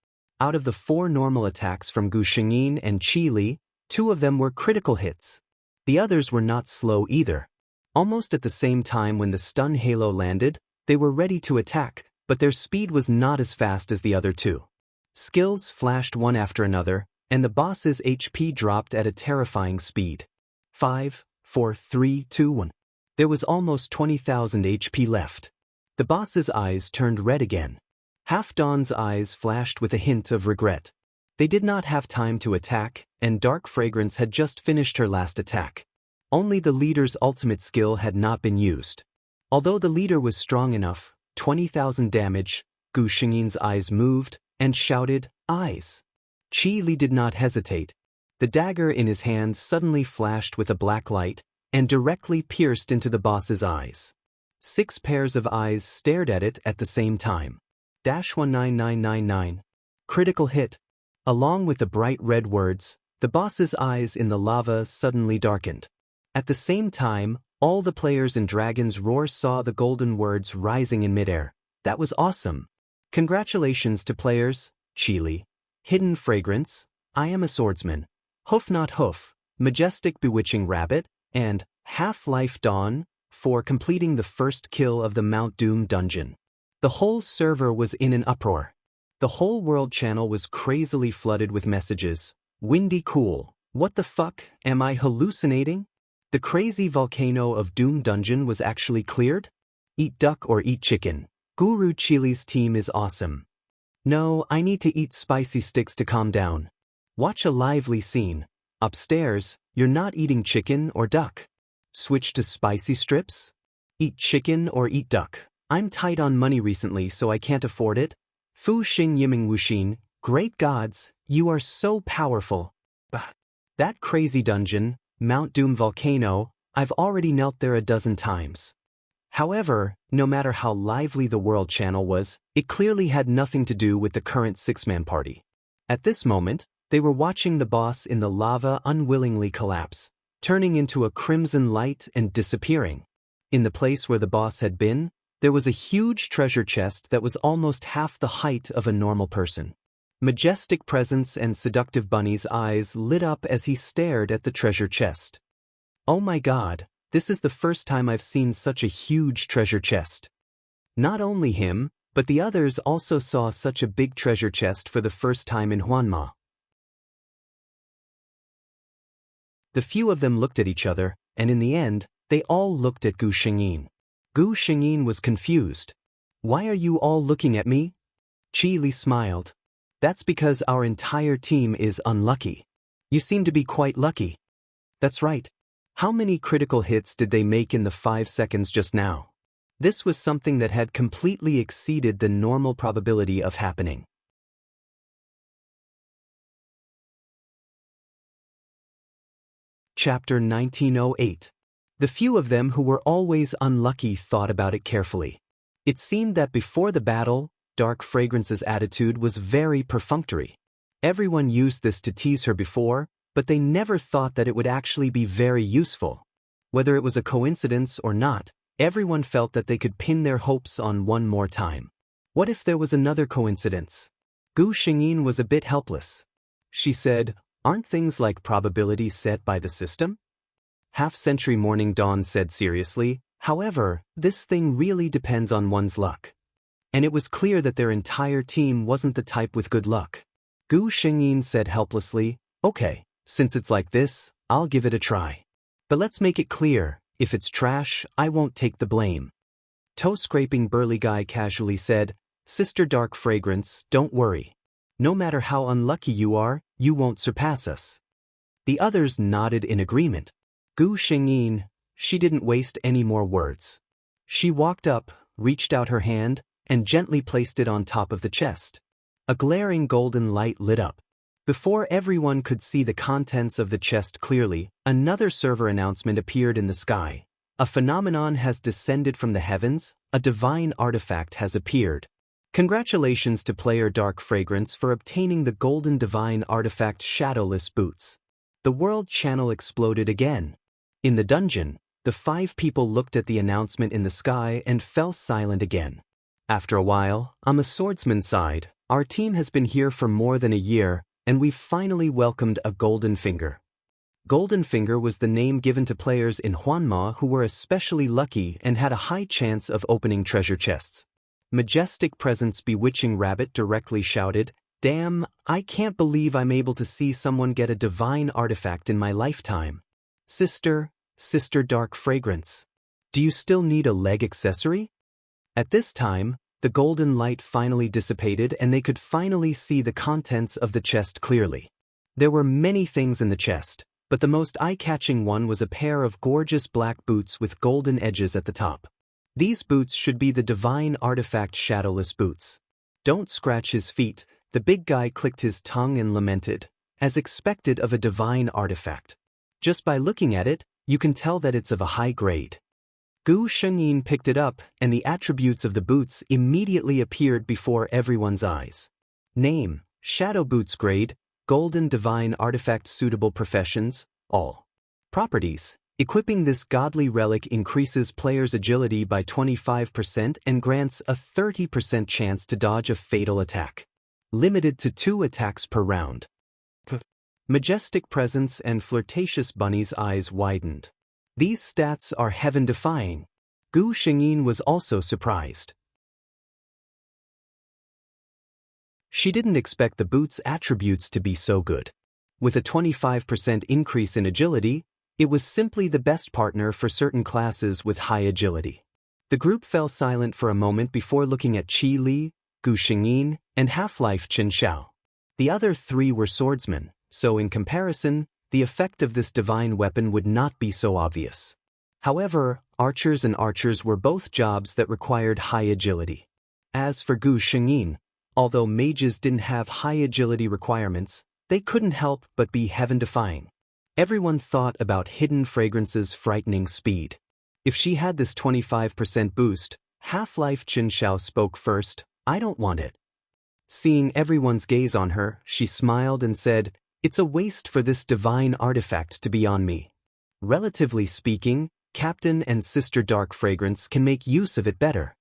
A: Out of the 4 normal attacks from Gu Xingyin and Qi Li, 2 of them were critical hits. The others were not slow either. Almost at the same time when the stun halo landed, they were ready to attack, but their speed was not as fast as the other 2. Skills flashed one after another, and the boss's HP dropped at a terrifying speed. 5, 4, 3, 2, 1. There was almost 20,000 HP left. The boss's eyes turned red again. Half Dawn's eyes flashed with a hint of regret. They did not have time to attack, and Dark Fragrance had just finished her last attack. Only the leader's ultimate skill had not been used. Although the leader was strong enough, 20,000 damage, Gu Xingyin's eyes moved, and shouted, "Eyes!" Qi Li did not hesitate. The dagger in his hand suddenly flashed with a black light, and directly pierced into the boss's eyes. 6 pairs of eyes stared at it at the same time. -19999. Critical hit. Along with the bright red words, the boss's eyes in the lava suddenly darkened. At the same time, all the players in Dragon's Roar saw the golden words rising in midair. That was awesome. Congratulations to players, Qi Li, Hidden Fragrance, I Am a Swordsman, Hoof Not Hoof, Majestic Bewitching Rabbit, and Half-Life Dawn for completing the first kill of the Mount Doom dungeon. The whole server was in an uproar. The whole world channel was crazily flooded with messages. Windy cool. What the fuck, am I hallucinating? The crazy volcano of Doom dungeon was actually cleared? Eat duck or eat chicken. Guru Chili's team is awesome. No, I need to eat spicy sticks to calm down. Watch a lively scene. Upstairs, you're not eating chicken or duck. Switch to spicy strips? Eat chicken or eat duck. I'm tight on money recently so I can't afford it. Fu Xing Yiming Wuxin, great gods, you are so powerful. Bah. That crazy dungeon, Mount Doom volcano, I've already knelt there a dozen times. However, no matter how lively the world channel was, it clearly had nothing to do with the current 6-man party. At this moment, they were watching the boss in the lava unwillingly collapse, turning into a crimson light and disappearing. In the place where the boss had been, there was a huge treasure chest that was almost half the height of a normal person. Majestic presence and seductive Bunny's eyes lit up as he stared at the treasure chest. Oh my god, this is the first time I've seen such a huge treasure chest. Not only him, but the others also saw such a big treasure chest for the first time in Huanma. The few of them looked at each other, and in the end, they all looked at Gu Xingyin. Gu Xingyin was confused. Why are you all looking at me? Qi Li smiled. That's because our entire team is unlucky. You seem to be quite lucky. That's right. How many critical hits did they make in the 5 seconds just now? This was something that had completely exceeded the normal probability of happening. Chapter 1908. The few of them who were always unlucky thought about it carefully. It seemed that before the battle, Dark Fragrance's attitude was very perfunctory. Everyone used this to tease her before, but they never thought that it would actually be very useful. Whether it was a coincidence or not, everyone felt that they could pin their hopes on one more time. What if there was another coincidence? Gu Xingyin was a bit helpless. She said, "Aren't things like probabilities set by the system?" Half-Century Morning Dawn said seriously, "However, this thing really depends on one's luck." And it was clear that their entire team wasn't the type with good luck. Gu Xingyin said helplessly, "Okay, since it's like this, I'll give it a try. But let's make it clear, if it's trash, I won't take the blame." Toe-scraping burly guy casually said, "Sister Dark Fragrance, don't worry. No matter how unlucky you are, you won't surpass us." The others nodded in agreement. Gu Xingyin, she didn't waste any more words. She walked up, reached out her hand, and gently placed it on top of the chest. A glaring golden light lit up. Before everyone could see the contents of the chest clearly, another server announcement appeared in the sky. "A phenomenon has descended from the heavens, a divine artifact has appeared. Congratulations to player Dark Fragrance for obtaining the golden divine artifact Shadowless Boots." The world channel exploded again. In the dungeon, the 5 people looked at the announcement in the sky and fell silent again. After a while, a swordsman sighed, "Our team has been here for more than a year, and we've finally welcomed a Golden Finger." Golden Finger was the name given to players in Huanma who were especially lucky and had a high chance of opening treasure chests. Majestic Presence Bewitching Rabbit directly shouted, "Damn, I can't believe I'm able to see someone get a divine artifact in my lifetime. Sister Dark Fragrance, do you still need a leg accessory?" At this time, the golden light finally dissipated and they could finally see the contents of the chest clearly. There were many things in the chest, but the most eye-catching one was a pair of gorgeous black boots with golden edges at the top. These boots should be the divine artifact Shadowless Boots. "Don't scratch his feet," the big guy clicked his tongue and lamented, "as expected of a divine artifact. Just by looking at it, you can tell that it's of a high grade." Gu Shengyin picked it up, and the attributes of the boots immediately appeared before everyone's eyes. Name, Shadow Boots Grade, Golden Divine Artifact Suitable Professions, all. Properties, equipping this godly relic increases players' agility by 25% and grants a 30% chance to dodge a fatal attack. Limited to 2 attacks per round. Majestic Presence and Flirtatious Bunny's eyes widened. These stats are heaven-defying. Gu Xingyin was also surprised. She didn't expect the boots' attributes to be so good. With a 25% increase in agility, it was simply the best partner for certain classes with high agility. The group fell silent for a moment before looking at Qi Li, Gu Xingyin, and Half-Life Chen Xiao. The other 3 were swordsmen, so in comparison, the effect of this divine weapon would not be so obvious. However, archers and archers were both jobs that required high agility. As for Gu Xingyin, although mages didn't have high agility requirements, they couldn't help but be heaven-defying. Everyone thought about Hidden Fragrance's frightening speed. If she had this 25% boost, Half-Life Chen Xiao spoke first, "I don't want it." Seeing everyone's gaze on her, she smiled and said, "It's a waste for this divine artifact to be on me. Relatively speaking, Captain and Sister Dark Fragrance can make use of it better."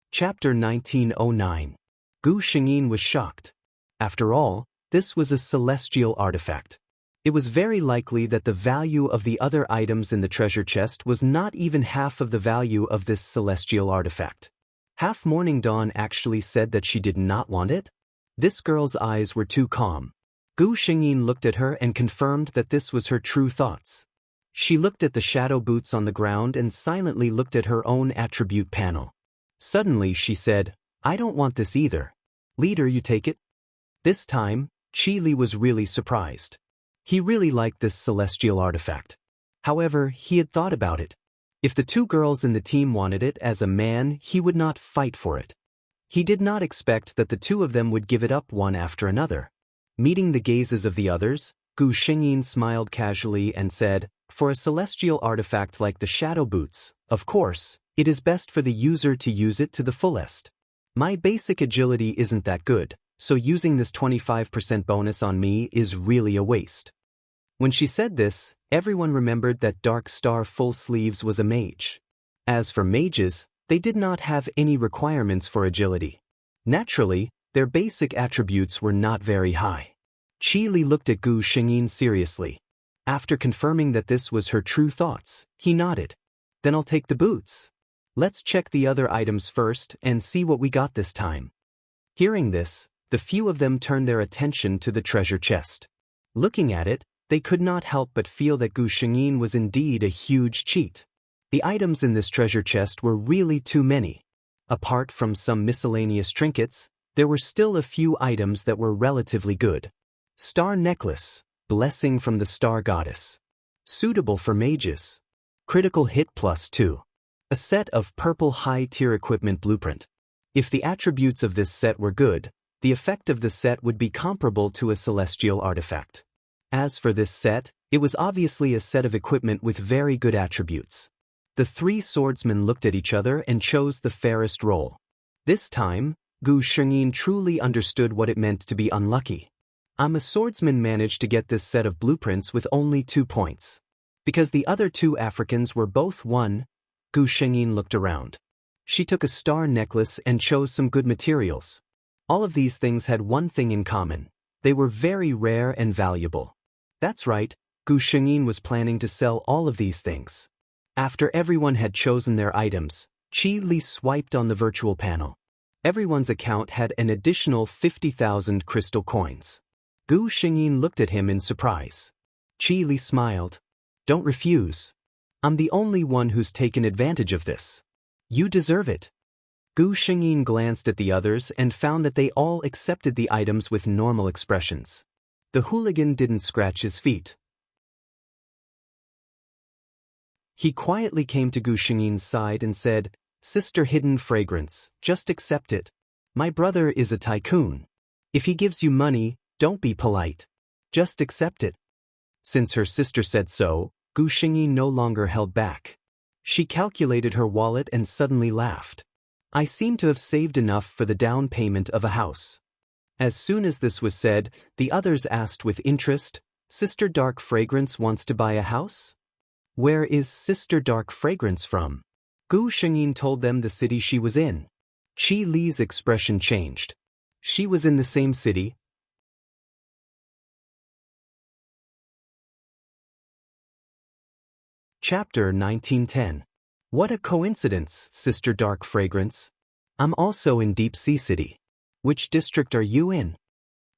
A: Chapter 1909. Gu Xingyin was shocked. After all, this was a celestial artifact. It was very likely that the value of the other items in the treasure chest was not even half of the value of this celestial artifact. Half Morning Dawn actually said that she did not want it? This girl's eyes were too calm. Gu Xingyin looked at her and confirmed that this was her true thoughts. She looked at the shadow boots on the ground and silently looked at her own attribute panel. Suddenly she said, "I don't want this either. Leader, you take it." This time, Qi Li was really surprised. He really liked this celestial artifact. However, he had thought about it. If the two girls in the team wanted it as a man, he would not fight for it. He did not expect that the two of them would give it up one after another. Meeting the gazes of the others, Gu Xingyin smiled casually and said, "For a celestial artifact like the shadow boots, of course, it is best for the user to use it to the fullest. My basic agility isn't that good, so using this 25% bonus on me is really a waste." When she said this, everyone remembered that Dark Star Full Sleeves was a mage. As for mages, they did not have any requirements for agility. Naturally, their basic attributes were not very high. Qi Li looked at Gu Xingyin seriously. After confirming that this was her true thoughts, he nodded. "Then I'll take the boots. Let's check the other items first and see what we got this time." Hearing this, the few of them turned their attention to the treasure chest. Looking at it, they could not help but feel that Gu Xingyin was indeed a huge cheat. The items in this treasure chest were really too many. Apart from some miscellaneous trinkets, there were still a few items that were relatively good. Star necklace, blessing from the star goddess. Suitable for mages. Critical hit +2. A set of purple high-tier equipment blueprint. If the attributes of this set were good, the effect of the set would be comparable to a celestial artifact. As for this set, it was obviously a set of equipment with very good attributes. The three swordsmen looked at each other and chose the fairest role. This time, Gu Xingyin truly understood what it meant to be unlucky. A swordsman managed to get this set of blueprints with only 2 points. Because the other two Africans were both 1, Gu Xingyin looked around. She took a star necklace and chose some good materials. All of these things had one thing in common. They were very rare and valuable. That's right, Gu Xingyin was planning to sell all of these things. After everyone had chosen their items, Qi Li swiped on the virtual panel. Everyone's account had an additional 50,000 crystal coins. Gu Xingyin looked at him in surprise. Qi Li smiled. "Don't refuse. I'm the only one who's taken advantage of this. You deserve it." Gu Xingyin glanced at the others and found that they all accepted the items with normal expressions. The hooligan didn't scratch his feet. He quietly came to Gu Xingyin's side and said, "Sister Hidden Fragrance, just accept it. My brother is a tycoon. If he gives you money, don't be polite. Just accept it." Since her sister said so, Gu Xingyin no longer held back. She calculated her wallet and suddenly laughed. "I seem to have saved enough for the down payment of a house." As soon as this was said, the others asked with interest, "Sister Dark Fragrance wants to buy a house? Where is Sister Dark Fragrance from?" Gu Xingyin told them the city she was in. Qi Li's expression changed. She was in the same city. Chapter 1910. What a coincidence, Sister Dark Fragrance. I'm also in Deep Sea City. Which district are you in?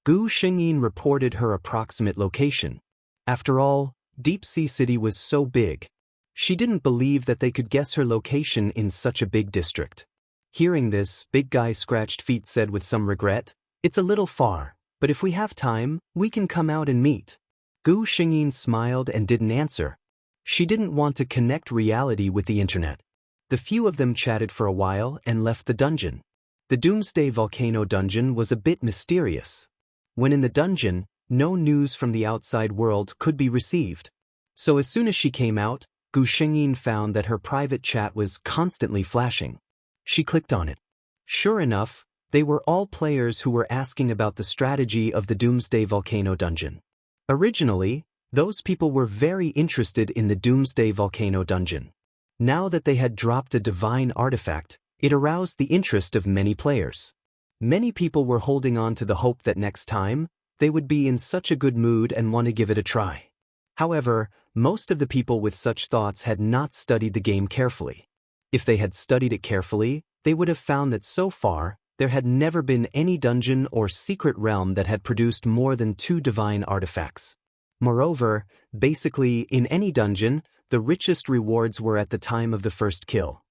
A: Gu Xingyin reported her approximate location. After all, Deep Sea City was so big. She didn't believe that they could guess her location in such a big district. Hearing this, Big Guy Scratched Feet said with some regret, "It's a little far, but if we have time, we can come out and meet." Gu Xingyin smiled and didn't answer. She didn't want to connect reality with the internet. The few of them chatted for a while and left the dungeon. The Doomsday Volcano dungeon was a bit mysterious. When in the dungeon, no news from the outside world could be received. So as soon as she came out, Gu Xingyin found that her private chat was constantly flashing. She clicked on it. Sure enough, they were all players who were asking about the strategy of the Doomsday Volcano dungeon. Originally, those people were very interested in the Doomsday Volcano dungeon. Now that they had dropped a divine artifact, it aroused the interest of many players. Many people were holding on to the hope that next time, they would be in such a good mood and want to give it a try. However, most of the people with such thoughts had not studied the game carefully. If they had studied it carefully, they would have found that so far, there had never been any dungeon or secret realm that had produced more than 2 divine artifacts. Moreover, basically, in any dungeon, the richest rewards were at the time of the first kill.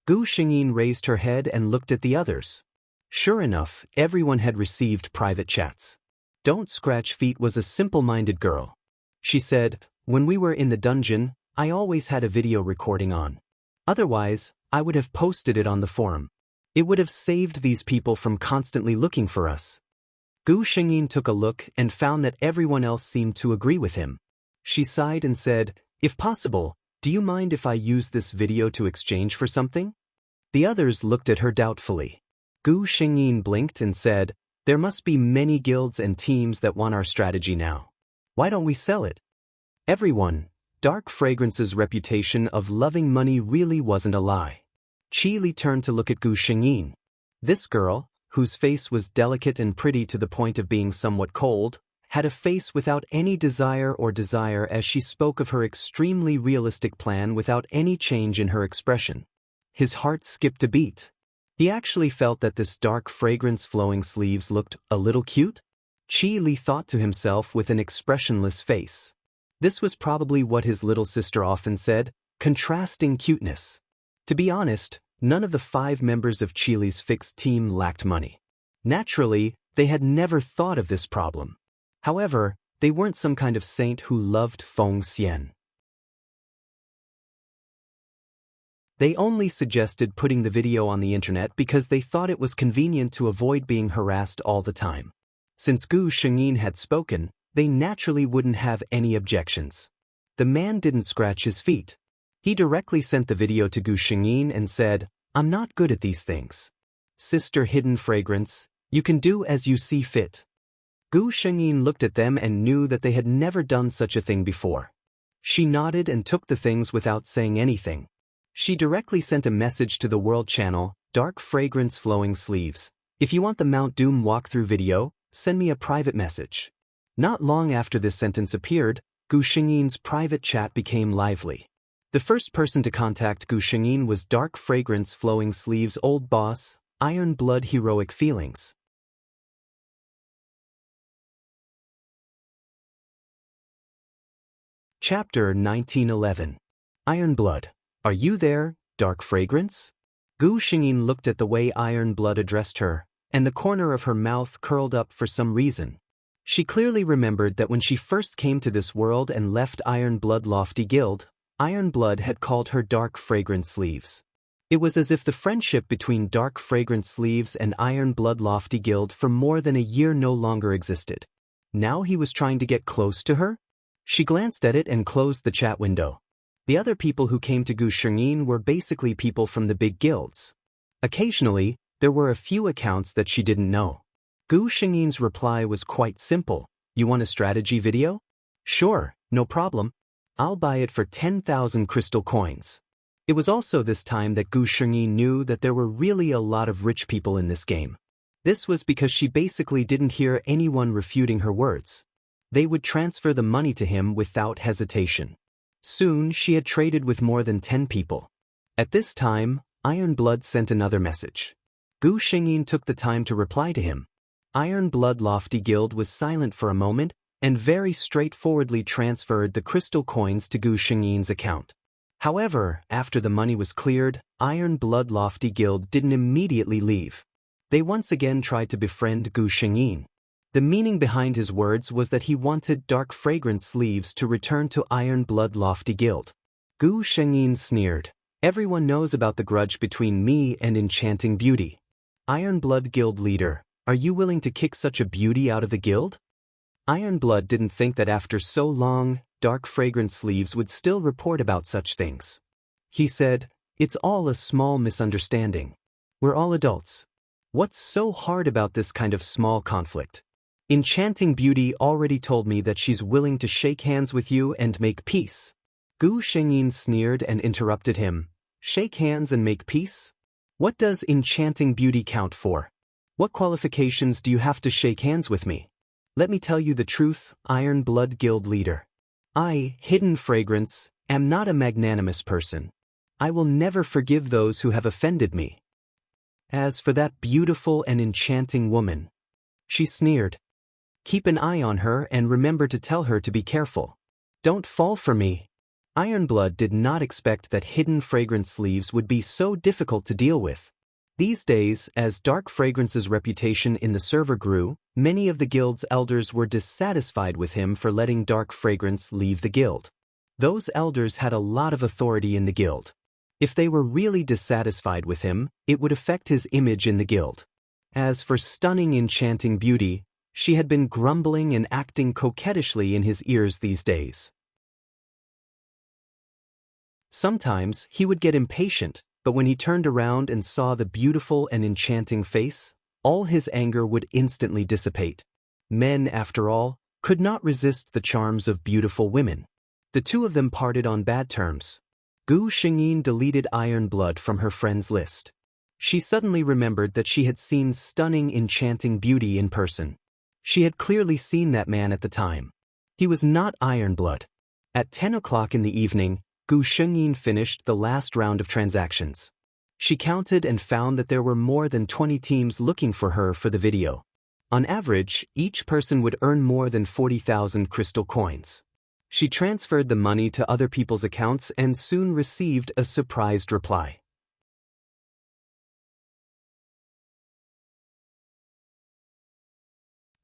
A: Gu Xingyin raised her head and looked at the others. Sure enough, everyone had received private chats. Don't Scratch Feet was a simple-minded girl. She said, "When we were in the dungeon, I always had a video recording on. Otherwise, I would have posted it on the forum. It would have saved these people from constantly looking for us." Gu Shengyin took a look and found that everyone else seemed to agree with him. She sighed and said, "If possible, do you mind if I use this video to exchange for something?" The others looked at her doubtfully. Gu Shengyin blinked and said, "There must be many guilds and teams that want our strategy now. Why don't we sell it?" Everyone, Dark Fragrance's reputation of loving money really wasn't a lie. Qi Li turned to look at Gu Shengyin. This girl, whose face was delicate and pretty to the point of being somewhat cold, had a face without any desire as she spoke of her extremely realistic plan without any change in her expression. His heart skipped a beat. He actually felt that this dark fragrance flowing sleeves looked a little cute. Qi Li thought to himself with an expressionless face. This was probably what his little sister often said, contrasting cuteness. To be honest, none of the 5 members of Qi Li's fixed team lacked money. Naturally, they had never thought of this problem. However, they weren't some kind of saint who loved Feng Xian. They only suggested putting the video on the internet because they thought it was convenient to avoid being harassed all the time. Since Gu Shengyin had spoken, they naturally wouldn't have any objections. The man didn't scratch his feet. He directly sent the video to Gu Shengyin and said, "I'm not good at these things. Sister Hidden Fragrance, you can do as you see fit." Gu Shengyin looked at them and knew that they had never done such a thing before. She nodded and took the things without saying anything. She directly sent a message to the World Channel, "Dark Fragrance Flowing Sleeves. If you want the Mount Doom walkthrough video, send me a private message." Not long after this sentence appeared, Gu Shengyin's private chat became lively. The first person to contact Gu Shengyin was Dark Fragrance Flowing Sleeves' old boss, Iron Blood Heroic Feelings. Chapter 1911. Iron Blood. "Are you there, Dark Fragrance?" Gu Shengyin looked at the way Iron Blood addressed her, and the corner of her mouth curled up for some reason. She clearly remembered that when she first came to this world and left Iron Blood Lofty Guild, Iron Blood had called her Dark Fragrance Sleeves. It was as if the friendship between Dark Fragrance Sleeves and Iron Blood Lofty Guild for more than a year no longer existed. Now he was trying to get close to her? She glanced at it and closed the chat window. The other people who came to Gu Shengyin were basically people from the big guilds. Occasionally, there were a few accounts that she didn't know. Gu Shengyin's reply was quite simple. "You want a strategy video? Sure, no problem. I'll buy it for 10,000 crystal coins." It was also this time that Gu Shengyin knew that there were really a lot of rich people in this game. This was because she basically didn't hear anyone refuting her words. They would transfer the money to him without hesitation. Soon, she had traded with more than 10 people. At this time, Iron Blood sent another message. Gu Shengyin took the time to reply to him. Iron Blood Lofty Guild was silent for a moment and very straightforwardly transferred the crystal coins to Gu Shengyin's account. However, after the money was cleared, Iron Blood Lofty Guild didn't immediately leave. They once again tried to befriend Gu Shengyin. The meaning behind his words was that he wanted Dark Fragrance Sleeves to return to Iron Blood Lofty Guild. Gu Shengyin sneered. "Everyone knows about the grudge between me and Enchanting Beauty. Iron Blood Guild leader, are you willing to kick such a beauty out of the guild?" Iron Blood didn't think that after so long, Dark Fragrance Sleeves would still report about such things. He said, "It's all a small misunderstanding. We're all adults. What's so hard about this kind of small conflict? Enchanting Beauty already told me that she's willing to shake hands with you and make peace." Gu Shengyin sneered and interrupted him. "Shake hands and make peace? What does Enchanting Beauty count for? What qualifications do you have to shake hands with me? Let me tell you the truth, Iron Blood Guild leader. I, Hidden Fragrance, am not a magnanimous person. I will never forgive those who have offended me. As for that beautiful and enchanting woman," she sneered, "keep an eye on her and remember to tell her to be careful. Don't fall for me." Iron Blood did not expect that Hidden Fragrance Sleeves would be so difficult to deal with. These days, as Dark Fragrance's reputation in the server grew, many of the guild's elders were dissatisfied with him for letting Dark Fragrance leave the guild. Those elders had a lot of authority in the guild. If they were really dissatisfied with him, it would affect his image in the guild. As for stunning, enchanting beauty, she had been grumbling and acting coquettishly in his ears these days. Sometimes he would get impatient, but when he turned around and saw the beautiful and enchanting face, all his anger would instantly dissipate. Men, after all, could not resist the charms of beautiful women. The two of them parted on bad terms. Gu Xingyin deleted Iron Blood from her friends list. She suddenly remembered that she had seen stunning, enchanting beauty in person. She had clearly seen that man at the time. He was not Iron Blood. At 10 o'clock in the evening, Gu Xingyin finished the last round of transactions. She counted and found that there were more than 20 teams looking for her for the video. On average, each person would earn more than 40,000 crystal coins. She transferred the money to other people's accounts and soon received a surprised reply.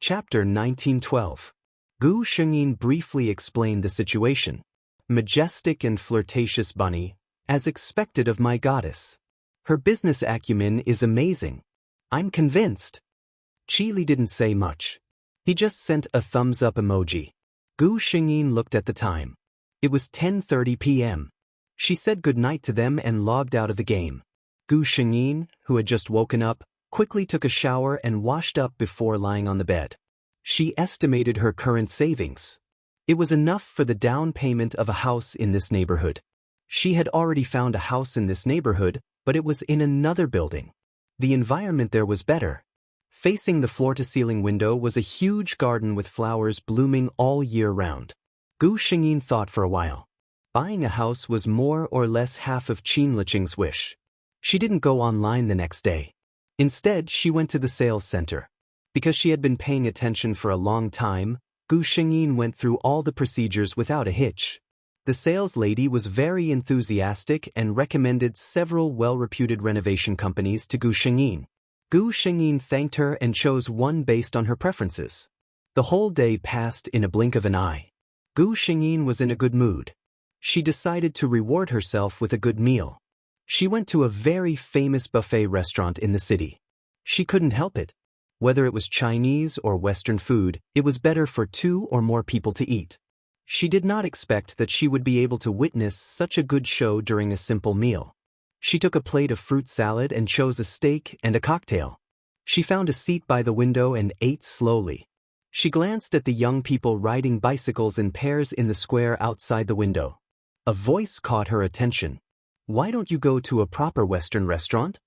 A: Chapter 1912. Gu Xingyin briefly explained the situation. Majestic and flirtatious bunny, as expected of my goddess. Her business acumen is amazing. I'm convinced. Qili didn't say much. He just sent a thumbs-up emoji. Gu Xingyin looked at the time. It was 10:30 p.m. She said goodnight to them and logged out of the game. Gu Xingyin, who had just woken up, quickly took a shower and washed up before lying on the bed. She estimated her current savings. It was enough for the down payment of a house in this neighborhood. She had already found a house in this neighborhood, but it was in another building. The environment there was better. Facing the floor-to-ceiling window was a huge garden with flowers blooming all year round. Gu Xingyin thought for a while. Buying a house was more or less half of Qin Liqing's wish. She didn't go online the next day. Instead, she went to the sales center. Because she had been paying attention for a long time, Gu Xingyin went through all the procedures without a hitch. The sales lady was very enthusiastic and recommended several well-reputed renovation companies to Gu Xingyin. Gu Xingyin thanked her and chose one based on her preferences. The whole day passed in a blink of an eye. Gu Xingyin was in a good mood. She decided to reward herself with a good meal. She went to a very famous buffet restaurant in the city. She couldn't help it. Whether it was Chinese or Western food, it was better for 2 or more people to eat. She did not expect that she would be able to witness such a good show during a simple meal. She took a plate of fruit salad and chose a steak and a cocktail. She found a seat by the window and ate slowly. She glanced at the young people riding bicycles in pairs in the square outside the window. A voice caught her attention. "Why don't you go to a proper Western restaurant?"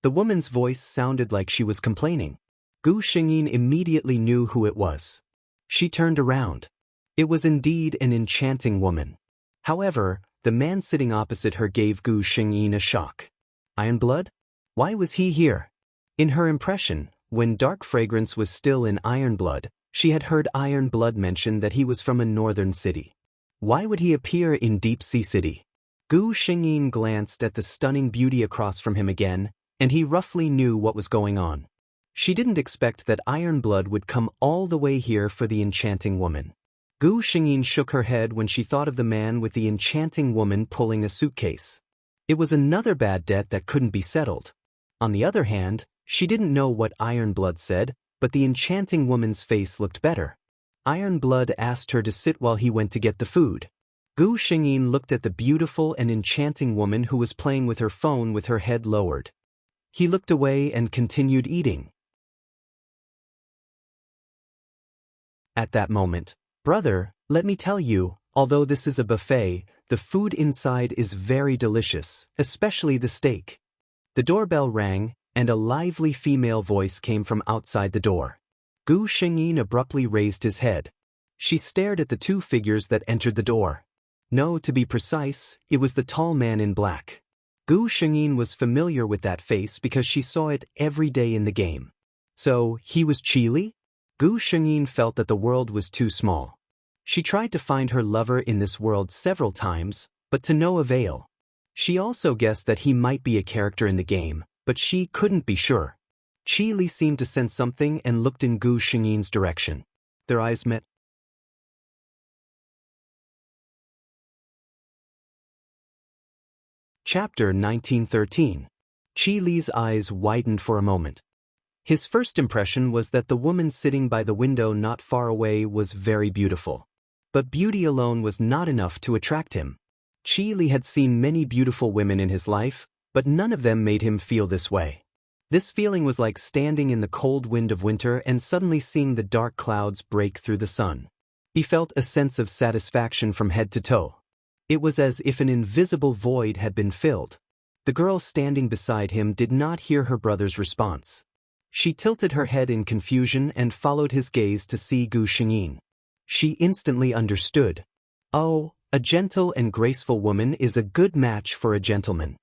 A: The woman's voice sounded like she was complaining. Gu Xingyin immediately knew who it was. She turned around. It was indeed an enchanting woman. However, the man sitting opposite her gave Gu Xingyin a shock. Iron Blood? Why was he here? In her impression, when Dark Fragrance was still in Iron Blood, she had heard Iron Blood mention that he was from a northern city. Why would he appear in Deep Sea City? Gu Xingyin glanced at the stunning beauty across from him again, and he roughly knew what was going on. She didn't expect that Iron Blood would come all the way here for the enchanting woman. Gu Xingyin shook her head when she thought of the man with the enchanting woman pulling a suitcase. It was another bad debt that couldn't be settled. On the other hand, she didn't know what Iron Blood said, but the enchanting woman's face looked better. Iron Blood asked her to sit while he went to get the food. Gu Xingyin looked at the beautiful and enchanting woman who was playing with her phone with her head lowered. He looked away and continued eating. At that moment, "Brother, let me tell you, although this is a buffet, the food inside is very delicious, especially the steak." The doorbell rang, and a lively female voice came from outside the door. Gu Xingyin abruptly raised his head. She stared at the two figures that entered the door. No, to be precise, it was the tall man in black. Gu Xingyin was familiar with that face because she saw it every day in the game. So, he was Qili? Gu Xingyin felt that the world was too small. She tried to find her lover in this world several times, but to no avail. She also guessed that he might be a character in the game, but she couldn't be sure. Qi Li seemed to sense something and looked in Gu Xingyin's direction. Their eyes met. Chapter 1913. Qi Li's eyes widened for a moment. His first impression was that the woman sitting by the window not far away was very beautiful. But beauty alone was not enough to attract him. Qi Li had seen many beautiful women in his life, but none of them made him feel this way. This feeling was like standing in the cold wind of winter and suddenly seeing the dark clouds break through the sun. He felt a sense of satisfaction from head to toe. It was as if an invisible void had been filled. The girl standing beside him did not hear her brother's response. She tilted her head in confusion and followed his gaze to see Gu Xingyin. She instantly understood. Oh, a gentle and graceful woman is a good match for a gentleman.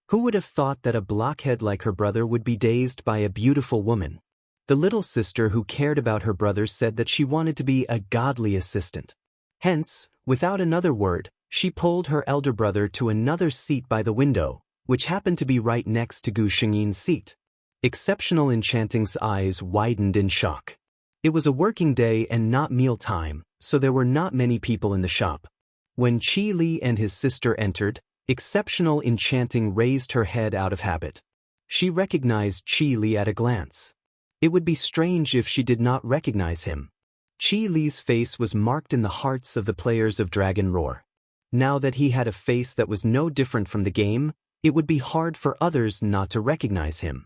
A: Who would have thought that a blockhead like her brother would be dazed by a beautiful woman? The little sister who cared about her brother said that she wanted to be a godly assistant. Hence, without another word, she pulled her elder brother to another seat by the window, which happened to be right next to Gu Xingyin's seat. Exceptional Enchanting's eyes widened in shock. It was a working day and not meal time, so there were not many people in the shop. When Qi Li and his sister entered, Exceptional Enchanting raised her head out of habit. She recognized Qi Li at a glance. It would be strange if she did not recognize him. Qi Li's face was marked in the hearts of the players of Dragon Roar. Now that he had a face that was no different from the game, it would be hard for others not to recognize him.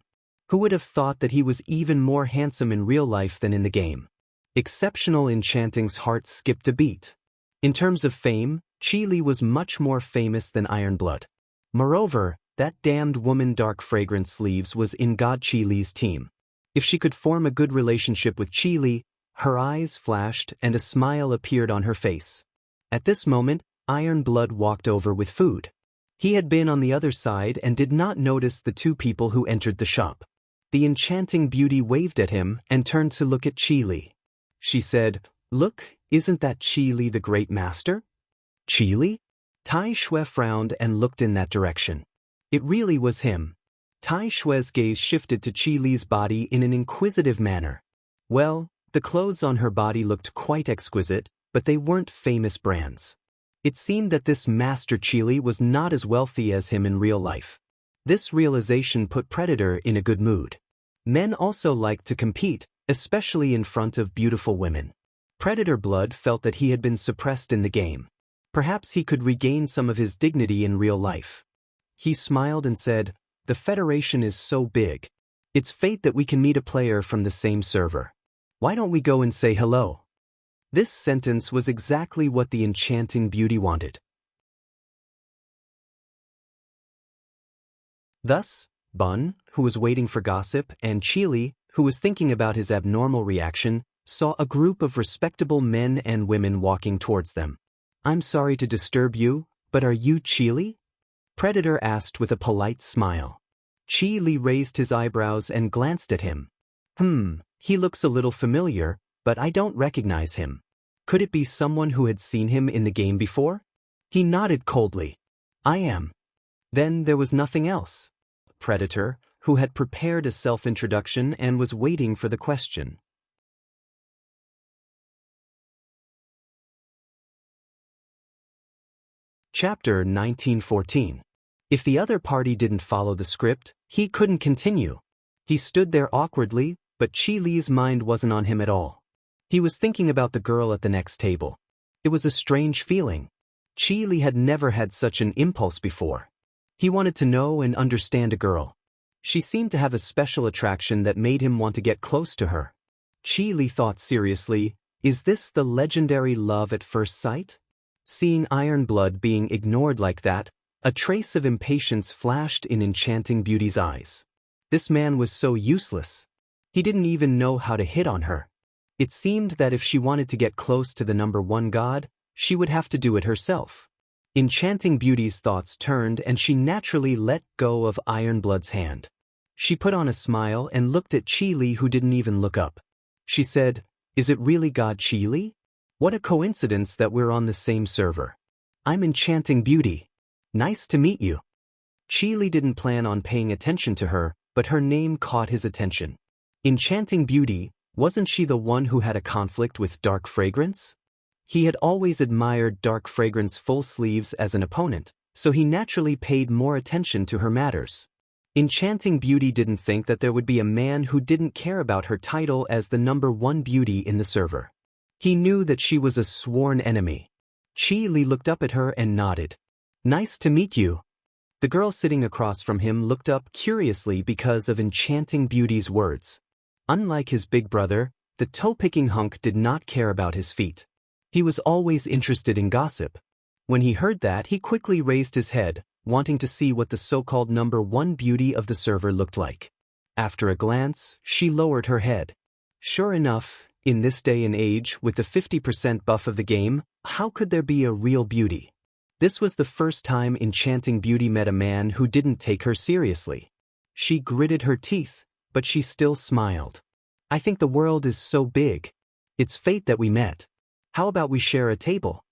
A: Who would have thought that he was even more handsome in real life than in the game? Exceptional Enchanting's heart skipped a beat. In terms of fame, Qi Li was much more famous than Ironblood. Moreover, that damned woman Dark Fragrance Sleeves was in God Qi Li's team. If she could form a good relationship with Qi Li, her eyes flashed and a smile appeared on her face. At this moment, Ironblood walked over with food. He had been on the other side and did not notice the two people who entered the shop. The enchanting beauty waved at him and turned to look at Qi Li. She said, "Look, isn't that Qi Li the great master?" Qi Li? Tai Shui frowned and looked in that direction. It really was him. Tai Shui's gaze shifted to Qi Li's body in an inquisitive manner. Well, the clothes on her body looked quite exquisite, but they weren't famous brands. It seemed that this Master Qi Li was not as wealthy as him in real life. This realization put Predator in a good mood. Men also liked to compete, especially in front of beautiful women. Predator Blood felt that he had been suppressed in the game. Perhaps he could regain some of his dignity in real life. He smiled and said, "The Federation is so big. It's fate that we can meet a player from the same server. Why don't we go and say hello?" This sentence was exactly what the enchanting beauty wanted. Thus, Bun, who was waiting for gossip, and Qi Li, who was thinking about his abnormal reaction, saw a group of respectable men and women walking towards them. "I'm sorry to disturb you, but are you Qi Li?" Predator asked with a polite smile. Qi Li raised his eyebrows and glanced at him. He looks a little familiar, but I don't recognize him. Could it be someone who had seen him in the game before? He nodded coldly. "I am." Then there was nothing else. Predator, who had prepared a self-introduction and was waiting for the question. Chapter 1914. If the other party didn't follow the script, he couldn't continue. He stood there awkwardly, but Qi Li's mind wasn't on him at all. He was thinking about the girl at the next table. It was a strange feeling. Qi Li had never had such an impulse before. He wanted to know and understand a girl. She seemed to have a special attraction that made him want to get close to her. Qi Li thought seriously, is this the legendary love at first sight? Seeing Ironblood being ignored like that, a trace of impatience flashed in Enchanting Beauty's eyes. This man was so useless. He didn't even know how to hit on her. It seemed that if she wanted to get close to the number one god, she would have to do it herself. Enchanting Beauty's thoughts turned and she naturally let go of Ironblood's hand. She put on a smile and looked at Qi Li, who didn't even look up. She said, "Is it really God Qi Li? What a coincidence that we're on the same server. I'm Enchanting Beauty. Nice to meet you." Qi Li didn't plan on paying attention to her, but her name caught his attention. Enchanting Beauty, wasn't she the one who had a conflict with Dark Fragrance? He had always admired Dark Fragrance full sleeves as an opponent, so he naturally paid more attention to her matters. Enchanting Beauty didn't think that there would be a man who didn't care about her title as the #1 beauty in the server. He knew that she was a sworn enemy. Chi Li looked up at her and nodded. "Nice to meet you." The girl sitting across from him looked up curiously because of Enchanting Beauty's words. Unlike his big brother, the toe-picking hunk did not care about his feet. He was always interested in gossip. When he heard that, he quickly raised his head, wanting to see what the so-called #1 beauty of the server looked like. After a glance, she lowered her head. Sure enough, in this day and age, with the 50% buff of the game, how could there be a real beauty? This was the first time Enchanting Beauty met a man who didn't take her seriously. She gritted her teeth, but she still smiled. "I think the world is so big. It's fate that we met. How about we share a table?"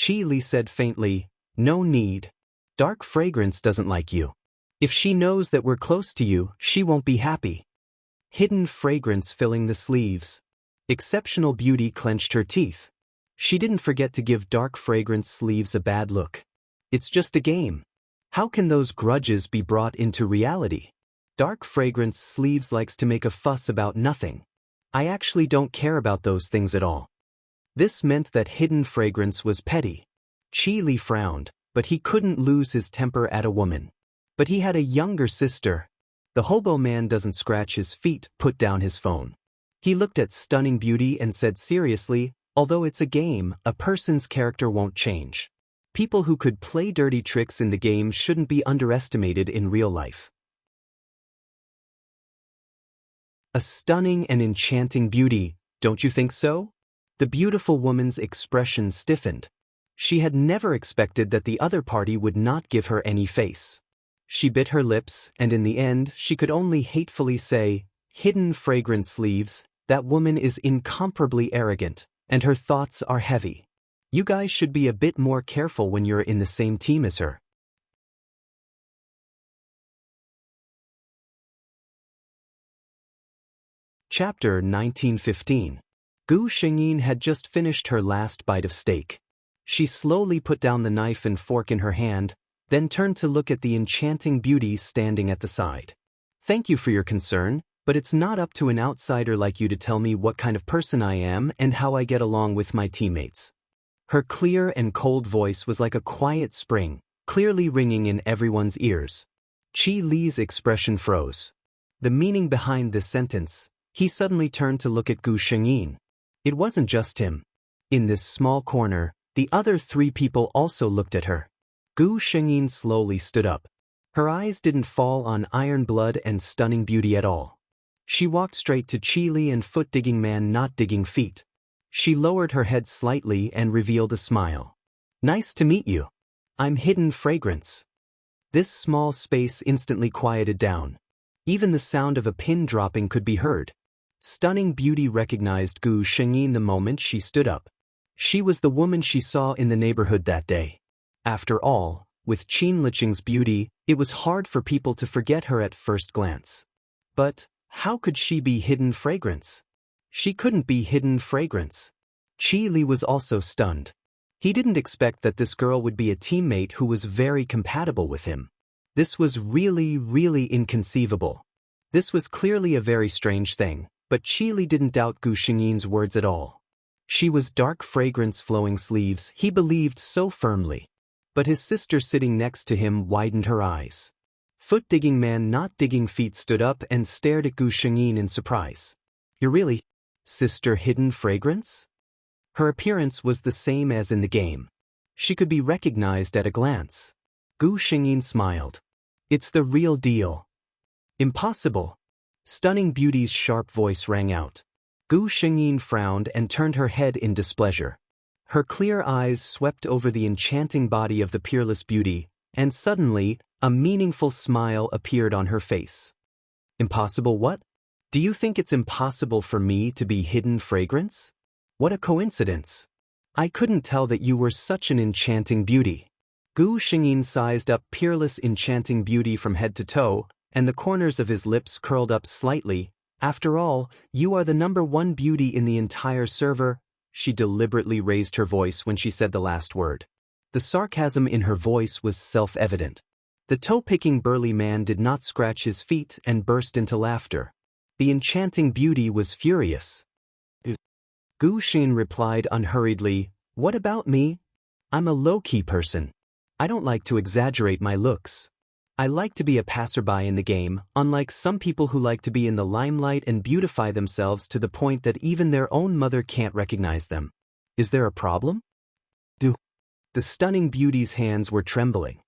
A: Chi Li said faintly, "No need. Dark Fragrance doesn't like you. If she knows that we're close to you, she won't be happy." Hidden Fragrance filling the sleeves. Exceptional Beauty clenched her teeth. She didn't forget to give Dark Fragrance sleeves a bad look. It's just a game. How can those grudges be brought into reality? Dark Fragrance sleeves likes to make a fuss about nothing. I actually don't care about those things at all. This meant that Hidden Fragrance was petty. Chi Li frowned, but he couldn't lose his temper at a woman. But he had a younger sister. The hobo man doesn't scratch his feet, put down his phone. He looked at Stunning Beauty and said seriously, "Although it's a game, a person's character won't change. People who could play dirty tricks in the game shouldn't be underestimated in real life." A stunning and enchanting beauty, don't you think so? The beautiful woman's expression stiffened. She had never expected that the other party would not give her any face. She bit her lips, and in the end, she could only hatefully say, "Hidden Fragrance sleeves, that woman is incomparably arrogant, and her thoughts are heavy. You guys should be a bit more careful when you're in the same team as her." Chapter 1915. Gu Shengyin had just finished her last bite of steak. She slowly put down the knife and fork in her hand, then turned to look at the enchanting beauty standing at the side. "Thank you for your concern, but it's not up to an outsider like you to tell me what kind of person I am and how I get along with my teammates." Her clear and cold voice was like a quiet spring, clearly ringing in everyone's ears. Chi Li's expression froze. The meaning behind this sentence, he suddenly turned to look at Gu Shengyin. It wasn't just him. In this small corner, the other 3 people also looked at her. Gu Shengyin slowly stood up. Her eyes didn't fall on Iron Blood and Stunning Beauty at all. She walked straight to Chi Li and Foot-Digging Man Not Digging Feet. She lowered her head slightly and revealed a smile. "Nice to meet you. I'm Hidden Fragrance." This small space instantly quieted down. Even the sound of a pin dropping could be heard. Stunning Beauty recognized Gu Shengyin the moment she stood up. She was the woman she saw in the neighborhood that day. After all, with Qin Liqing's beauty, it was hard for people to forget her at first glance. But how could she be Hidden Fragrance? She couldn't be Hidden Fragrance. Chi Li was also stunned. He didn't expect that this girl would be a teammate who was very compatible with him. This was really inconceivable. This was clearly a very strange thing, but Chi Li didn't doubt Gu Shengyin's words at all. She was Dark Fragrance flowing sleeves, he believed so firmly. But his sister sitting next to him widened her eyes. Foot-Digging Man Not Digging Feet stood up and stared at Gu Shengyin in surprise. "You're really Sister Hidden Fragrance?" Her appearance was the same as in the game. She could be recognized at a glance. Gu Shengyin smiled. "It's the real deal." "Impossible." Stunning Beauty's sharp voice rang out. Gu Shengyin frowned and turned her head in displeasure. Her clear eyes swept over the enchanting body of the peerless beauty, and suddenly, a meaningful smile appeared on her face. "Impossible what? Do you think it's impossible for me to be Hidden Fragrance? What a coincidence. I couldn't tell that you were such an enchanting beauty." Gu Shengyin sized up peerless enchanting beauty from head to toe, and the corners of his lips curled up slightly. After all, you are the #1 beauty in the entire server. She deliberately raised her voice when she said the last word. The sarcasm in her voice was self-evident. The toe-picking burly man did not scratch his feet and burst into laughter. The enchanting beauty was furious. Gu Xin replied unhurriedly, "What about me? I'm a low-key person. I don't like to exaggerate my looks. I like to be a passerby in the game, unlike some people who like to be in the limelight and beautify themselves to the point that even their own mother can't recognize them. Is there a problem?" The stunning beauty's hands were trembling.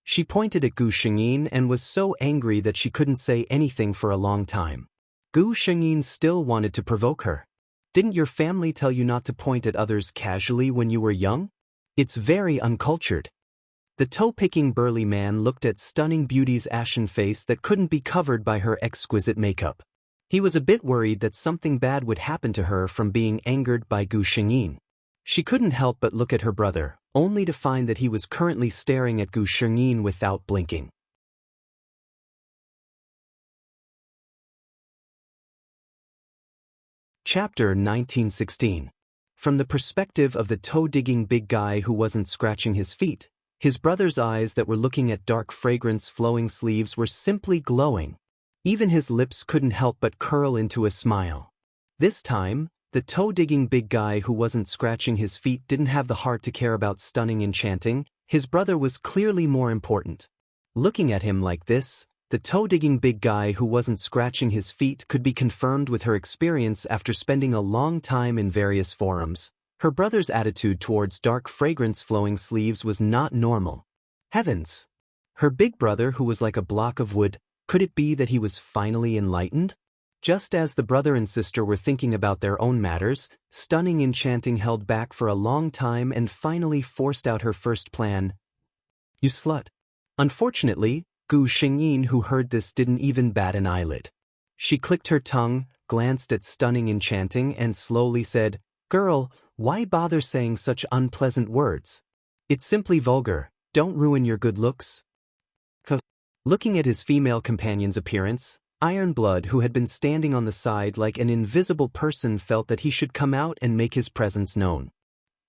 A: She pointed at Gu Shengyin and was so angry that she couldn't say anything for a long time. Gu Shengyin still wanted to provoke her. "Didn't your family tell you not to point at others casually when you were young? It's very uncultured." The toe-picking burly man looked at stunning beauty's ashen face that couldn't be covered by her exquisite makeup. He was a bit worried that something bad would happen to her from being angered by Gu Shengyin. She couldn't help but look at her brother, only to find that he was currently staring at Gu Shengyin without blinking. Chapter 1916. From the perspective of the toe-digging big guy who wasn't scratching his feet, his brother's eyes that were looking at dark fragrance-flowing sleeves were simply glowing. Even his lips couldn't help but curl into a smile. This time, the toe-digging big guy who wasn't scratching his feet didn't have the heart to care about stunning enchanting. His brother was clearly more important. Looking at him like this, the toe-digging big guy who wasn't scratching his feet could be confirmed with her experience after spending a long time in various forums. Her brother's attitude towards dark fragrance-flowing sleeves was not normal. Heavens! Her big brother who was like a block of wood, could it be that he was finally enlightened? Just as the brother and sister were thinking about their own matters, stunning enchanting held back for a long time and finally forced out her first plan. "You slut." Unfortunately, Gu Shengyin who heard this didn't even bat an eyelid. She clicked her tongue, glanced at stunning enchanting and slowly said, "Girl, why bother saying such unpleasant words? It's simply vulgar. Don't ruin your good looks." Looking at his female companion's appearance, Ironblood who had been standing on the side like an invisible person felt that he should come out and make his presence known.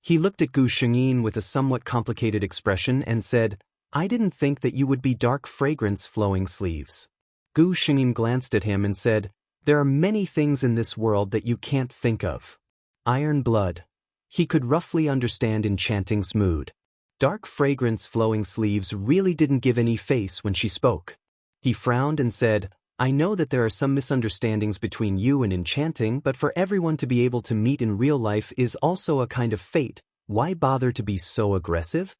A: He looked at Gu Shengyin with a somewhat complicated expression and said, "I didn't think that you would be dark fragrance-flowing sleeves." Gu Shengyin glanced at him and said, "There are many things in this world that you can't think of." Ironblood. He could roughly understand Enchanting's mood. Dark fragrance-flowing sleeves really didn't give any face when she spoke. He frowned and said, "I know that there are some misunderstandings between you and Enchanting, but for everyone to be able to meet in real life is also a kind of fate. Why bother to be so aggressive?"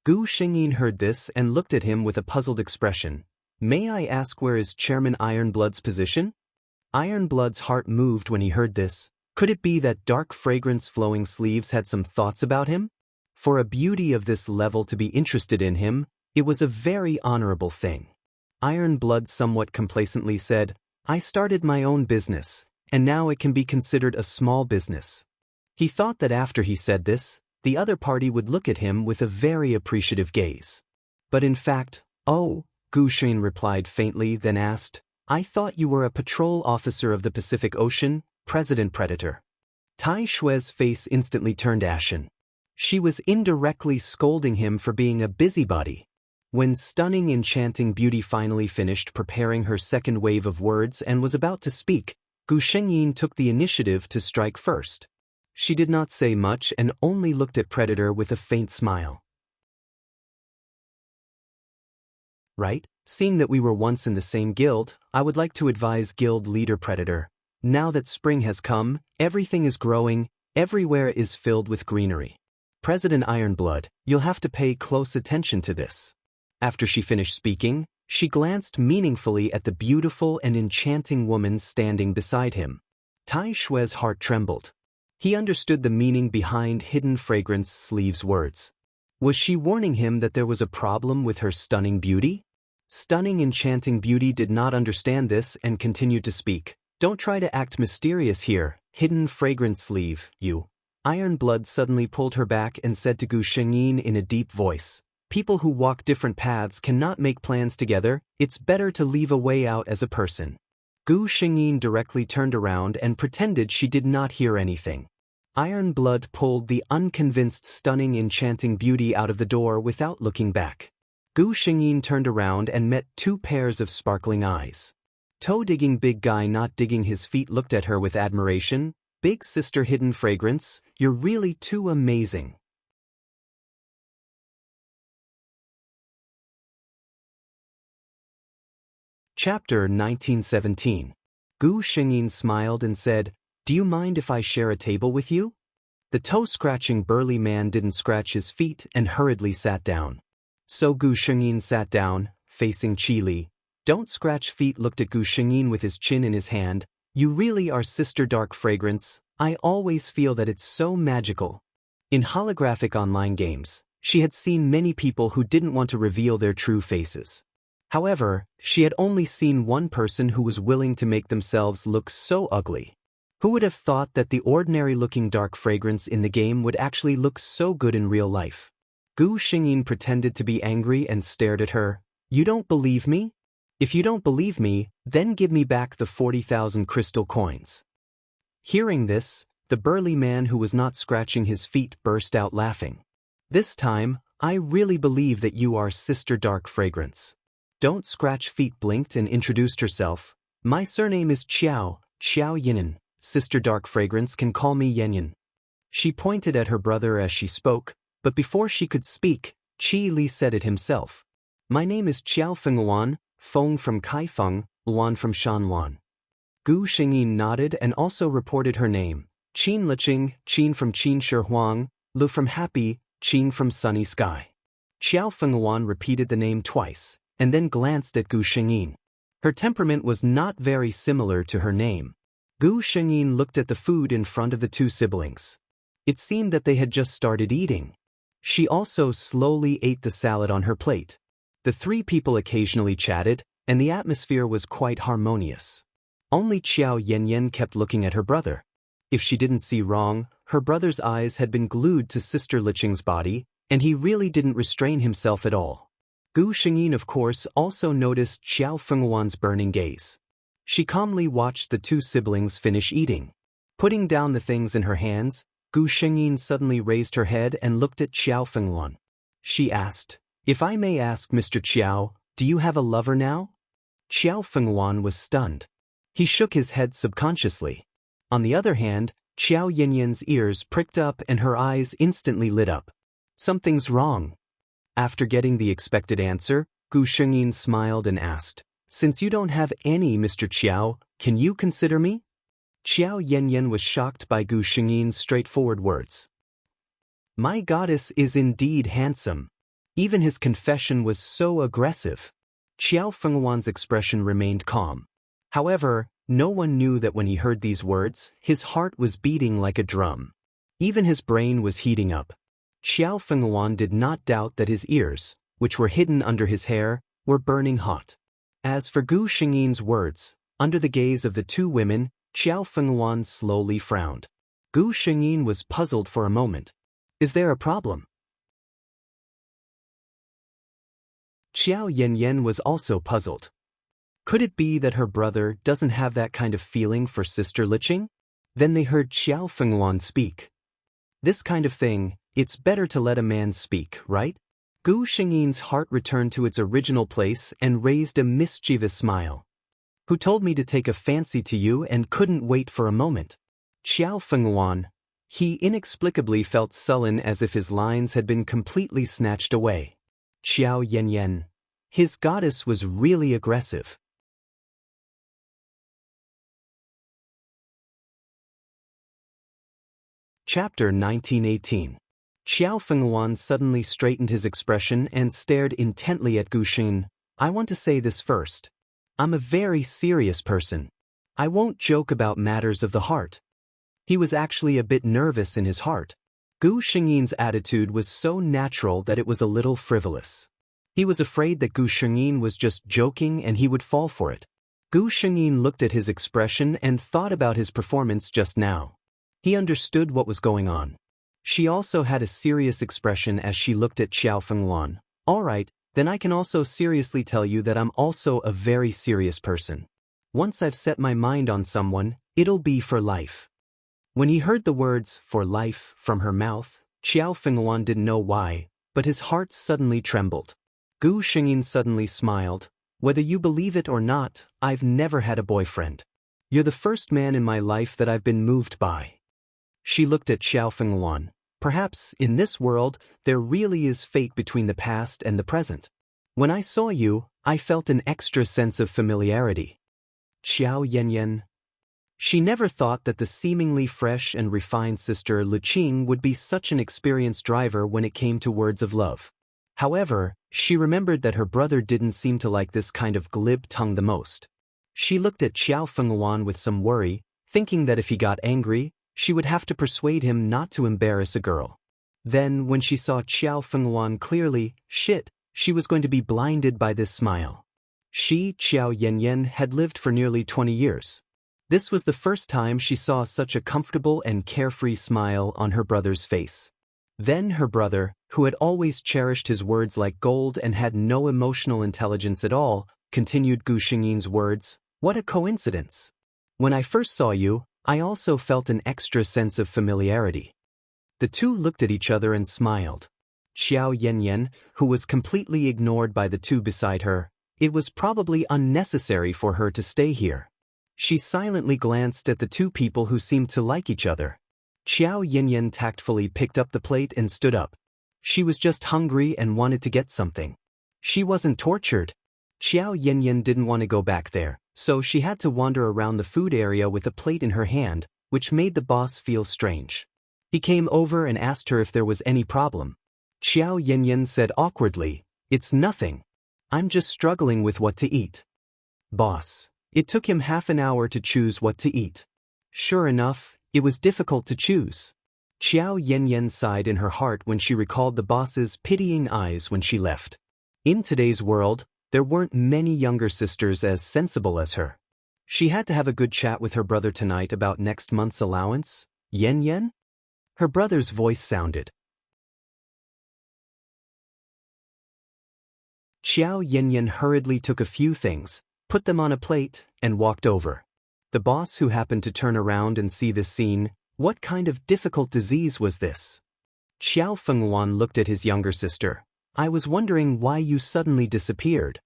A: Gu Shengyin heard this and looked at him with a puzzled expression. "May I ask where is Chairman Ironblood's position?" Ironblood's heart moved when he heard this. Could it be that dark fragrance-flowing sleeves had some thoughts about him? For a beauty of this level to be interested in him, it was a very honorable thing. Ironblood somewhat complacently said, "I started my own business, and now it can be considered a small business." He thought that after he said this, the other party would look at him with a very appreciative gaze. But in fact, "Oh," Gu Shengyin replied faintly, then asked, "I thought you were a patrol officer of the Pacific Ocean, President Predator." Tai Shue's face instantly turned ashen. She was indirectly scolding him for being a busybody. When stunning enchanting beauty finally finished preparing her second wave of words and was about to speak, Gu Shengyin took the initiative to strike first. She did not say much and only looked at Predator with a faint smile. "Right, seeing that we were once in the same guild, I would like to advise Guild Leader Predator. Now that spring has come, everything is growing, everywhere is filled with greenery. President Ironblood, you'll have to pay close attention to this." After she finished speaking, she glanced meaningfully at the beautiful and enchanting woman standing beside him. Tai Shue's heart trembled. He understood the meaning behind Hidden Fragrance Sleeve's words. Was she warning him that there was a problem with her stunning beauty? Stunning enchanting beauty did not understand this and continued to speak. "Don't try to act mysterious here, Hidden Fragrance Sleeve, you." Ironblood suddenly pulled her back and said to Gu Shengyin in a deep voice, People who walk different paths cannot make plans together. It's better to leave a way out as a person. Gu Xingyin directly turned around and pretended she did not hear anything. Iron Blood pulled the unconvinced stunning enchanting beauty out of the door without looking back. Gu Xingyin turned around and met two pairs of sparkling eyes. Toe-digging big guy not digging his feet looked at her with admiration. Big sister hidden fragrance, you're really too amazing. Chapter 1917. Gu Xingyin smiled and said, "Do you mind if I share a table with you?" The toe-scratching burly man didn't scratch his feet and hurriedly sat down. So Gu Xingyin sat down, facing Qi Li. Don't Scratch Feet looked at Gu Xingyin with his chin in his hand. You really are Sister Dark Fragrance. I always feel that it's so magical. In holographic online games, she had seen many people who didn't want to reveal their true faces. However, she had only seen one person who was willing to make themselves look so ugly. Who would have thought that the ordinary-looking dark fragrance in the game would actually look so good in real life? Gu Xingyin pretended to be angry and stared at her. You don't believe me? If you don't believe me, then give me back the 40,000 crystal coins. Hearing this, the burly man who was not scratching his feet burst out laughing. This time, I really believe that you are Sister Dark Fragrance. Don't Scratch Feet blinked and introduced herself. My surname is Qiao Yinan. Sister Dark Fragrance can call me Yanyan. She pointed at her brother as she spoke, but before she could speak, Qi Li said it himself. My name is Qiao Fengluan, Feng from Kaifeng, Luan from Shanluan. Gu Xingyin nodded and also reported her name. Qin Liqing, Qin from Qin Shi, Lu from Happy, Qin from Sunny Sky. Qiao Fengluan repeated the name twice, and then glanced at Gu Xingyin. Her temperament was not very similar to her name. Gu Xingyin looked at the food in front of the two siblings. It seemed that they had just started eating. She also slowly ate the salad on her plate. The three people occasionally chatted, and the atmosphere was quite harmonious. Only Qiao Yanyan kept looking at her brother. If she didn't see wrong, her brother's eyes had been glued to Sister Liqing's body, and he really didn't restrain himself at all. Gu Xingyin, of course, also noticed Qiao Fengluan's burning gaze. She calmly watched the two siblings finish eating. Putting down the things in her hands, Gu Xingyin suddenly raised her head and looked at Qiao Fengluan. She asked, "If I may ask, Mr. Qiao, do you have a lover now?" Qiao Fengluan was stunned. He shook his head subconsciously. On the other hand, Qiao Yanyan's ears pricked up and her eyes instantly lit up. Something's wrong. After getting the expected answer, Gu Xingyin smiled and asked, "Since you don't have any, Mr. Qiao, can you consider me?" Qiao Yanyan was shocked by Gu Xingyin's straightforward words. My goddess is indeed handsome. Even his confession was so aggressive. Qiao Fengluan's expression remained calm. However, no one knew that when he heard these words, his heart was beating like a drum. Even his brain was heating up. Qiao Fengluan did not doubt that his ears, which were hidden under his hair, were burning hot. As for Gu Xingyin's words, under the gaze of the two women, Qiao Fengluan slowly frowned. Gu Xingyin was puzzled for a moment. Is there a problem? Qiao Yanyan was also puzzled. Could it be that her brother doesn't have that kind of feeling for Sister Liqing? Then they heard Qiao Fengluan speak. This kind of thing, it's better to let a man speak, right? Gu Xingyin's heart returned to its original place and raised a mischievous smile. Who told me to take a fancy to you and couldn't wait for a moment? Qiao Fengluan. He inexplicably felt sullen as if his lines had been completely snatched away. Qiao Yanyan. His goddess was really aggressive. Chapter 1918. Qiao Fengluan suddenly straightened his expression and stared intently at Gu Xingyin. I want to say this first. I'm a very serious person. I won't joke about matters of the heart. He was actually a bit nervous in his heart. Gu Xingyin's attitude was so natural that it was a little frivolous. He was afraid that Gu Xingyin was just joking and he would fall for it. Gu Xingyin looked at his expression and thought about his performance just now. He understood what was going on. She also had a serious expression as she looked at Qiao Fengluan. Alright, then I can also seriously tell you that I'm also a very serious person. Once I've set my mind on someone, it'll be for life. When he heard the words, for life, from her mouth, Xiao Fengluan didn't know why, but his heart suddenly trembled. Gu Shengyin suddenly smiled. Whether you believe it or not, I've never had a boyfriend. You're the first man in my life that I've been moved by. She looked at Xiao Fengluan. Perhaps, in this world, there really is fate between the past and the present. When I saw you, I felt an extra sense of familiarity. Xiao Yanyan. She never thought that the seemingly fresh and refined sister Luqing would be such an experienced driver when it came to words of love. However, she remembered that her brother didn't seem to like this kind of glib tongue the most. She looked at Xiao Fengluan with some worry, thinking that if he got angry, she would have to persuade him not to embarrass a girl. Then, when she saw Xiao Fengluan clearly, she was going to be blinded by this smile. She, Xiao Yanyan, had lived for nearly 20 years. This was the first time she saw such a comfortable and carefree smile on her brother's face. Then her brother, who had always cherished his words like gold and had no emotional intelligence at all, continued Gu Shengyin's words, "What a coincidence. When I first saw you, I also felt an extra sense of familiarity." The two looked at each other and smiled. Xiao Yanyan, who was completely ignored by the two beside her, it was probably unnecessary for her to stay here. She silently glanced at the two people who seemed to like each other. Xiao Yanyan tactfully picked up the plate and stood up. She was just hungry and wanted to get something. She wasn't tortured. Xiao Yanyan didn't want to go back there, so she had to wander around the food area with a plate in her hand, which made the boss feel strange. He came over and asked her if there was any problem. Xiao Yanyan said awkwardly, "It's nothing. I'm just struggling with what to eat." Boss. It took him half an hour to choose what to eat. Sure enough, it was difficult to choose. Xiao Yanyan sighed in her heart when she recalled the boss's pitying eyes when she left. In today's world, there weren't many younger sisters as sensible as her. She had to have a good chat with her brother tonight about next month's allowance. Yanyan? Her brother's voice sounded. Xiao Yanyan hurriedly took a few things, put them on a plate, and walked over. The boss, who happened to turn around and see this scene, what kind of difficult disease was this? Xiao Fengluan looked at his younger sister. "I was wondering why you suddenly disappeared."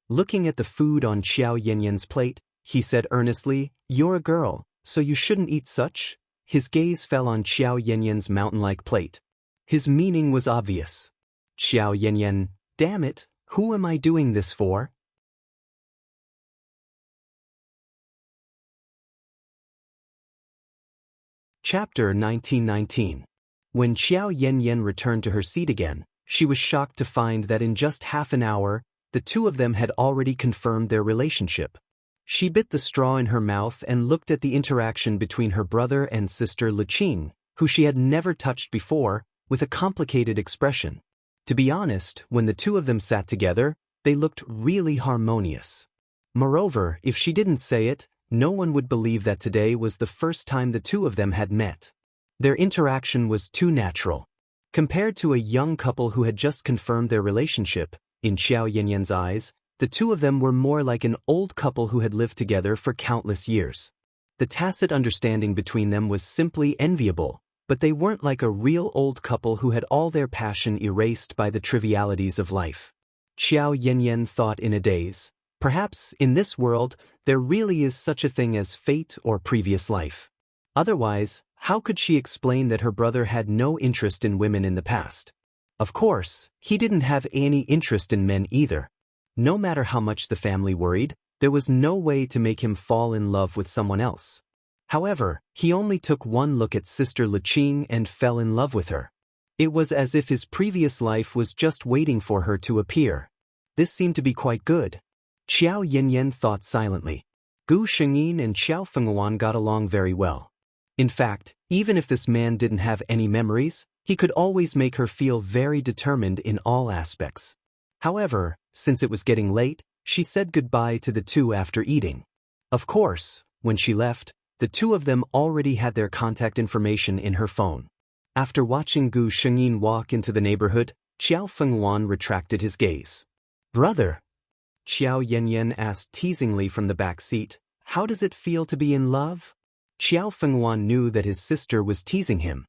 A: Looking at the food on Xiao Yanyan's plate, he said earnestly, "You're a girl, so you shouldn't eat such." His gaze fell on Xiao Yanyan's mountain-like plate. His meaning was obvious. Xiao Yanyan, damn it, who am I doing this for? Chapter 1919. When Xiao Yanyan returned to her seat again, she was shocked to find that in just half an hour, the two of them had already confirmed their relationship. She bit the straw in her mouth and looked at the interaction between her brother and sister Luqing, who she had never touched before, with a complicated expression. To be honest, when the two of them sat together, they looked really harmonious. Moreover, if she didn't say it, no one would believe that today was the first time the two of them had met. Their interaction was too natural. Compared to a young couple who had just confirmed their relationship, in Xiao Yanyan's eyes, the two of them were more like an old couple who had lived together for countless years. The tacit understanding between them was simply enviable, but they weren't like a real old couple who had all their passion erased by the trivialities of life. Xiao Yanyan thought in a daze. Perhaps, in this world, there really is such a thing as fate or previous life. Otherwise, how could she explain that her brother had no interest in women in the past? Of course, he didn't have any interest in men either. No matter how much the family worried, there was no way to make him fall in love with someone else. However, he only took one look at Sister Luqing and fell in love with her. It was as if his previous life was just waiting for her to appear. This seemed to be quite good. Xiao Yanyan thought silently. Gu Shengyin and Xiao Fengluan got along very well. In fact, even if this man didn't have any memories, he could always make her feel very determined in all aspects. However, since it was getting late, she said goodbye to the two after eating. Of course, when she left, the two of them already had their contact information in her phone. After watching Gu Shengyin walk into the neighborhood, Xiao Fenghuan retracted his gaze. Brother? Xiao Yanyan asked teasingly from the back seat, how does it feel to be in love? Xiao Fenghuan knew that his sister was teasing him.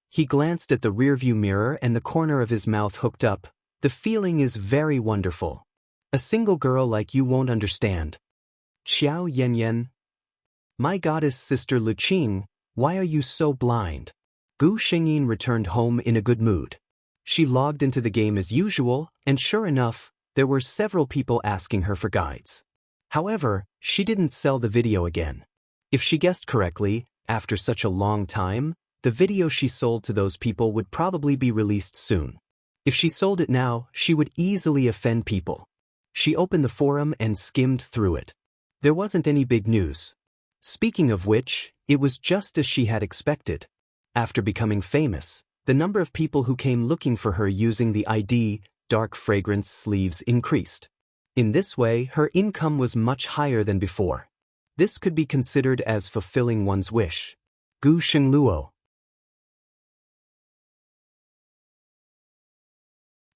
A: He glanced at the rearview mirror and the corner of his mouth hooked up. The feeling is very wonderful. A single girl like you won't understand. Xiao Yanyan. My goddess sister Luqing, why are you so blind? Gu Xingyin returned home in a good mood. She logged into the game as usual, and sure enough, there were several people asking her for guides. However, she didn't sell the video again. If she guessed correctly, after such a long time, the video she sold to those people would probably be released soon. If she sold it now, she would easily offend people. She opened the forum and skimmed through it. There wasn't any big news. Speaking of which, it was just as she had expected. After becoming famous, the number of people who came looking for her using the ID Dark Fragrance sleeves increased. In this way, her income was much higher than before. This could be considered as fulfilling one's wish. Gu Xingluo.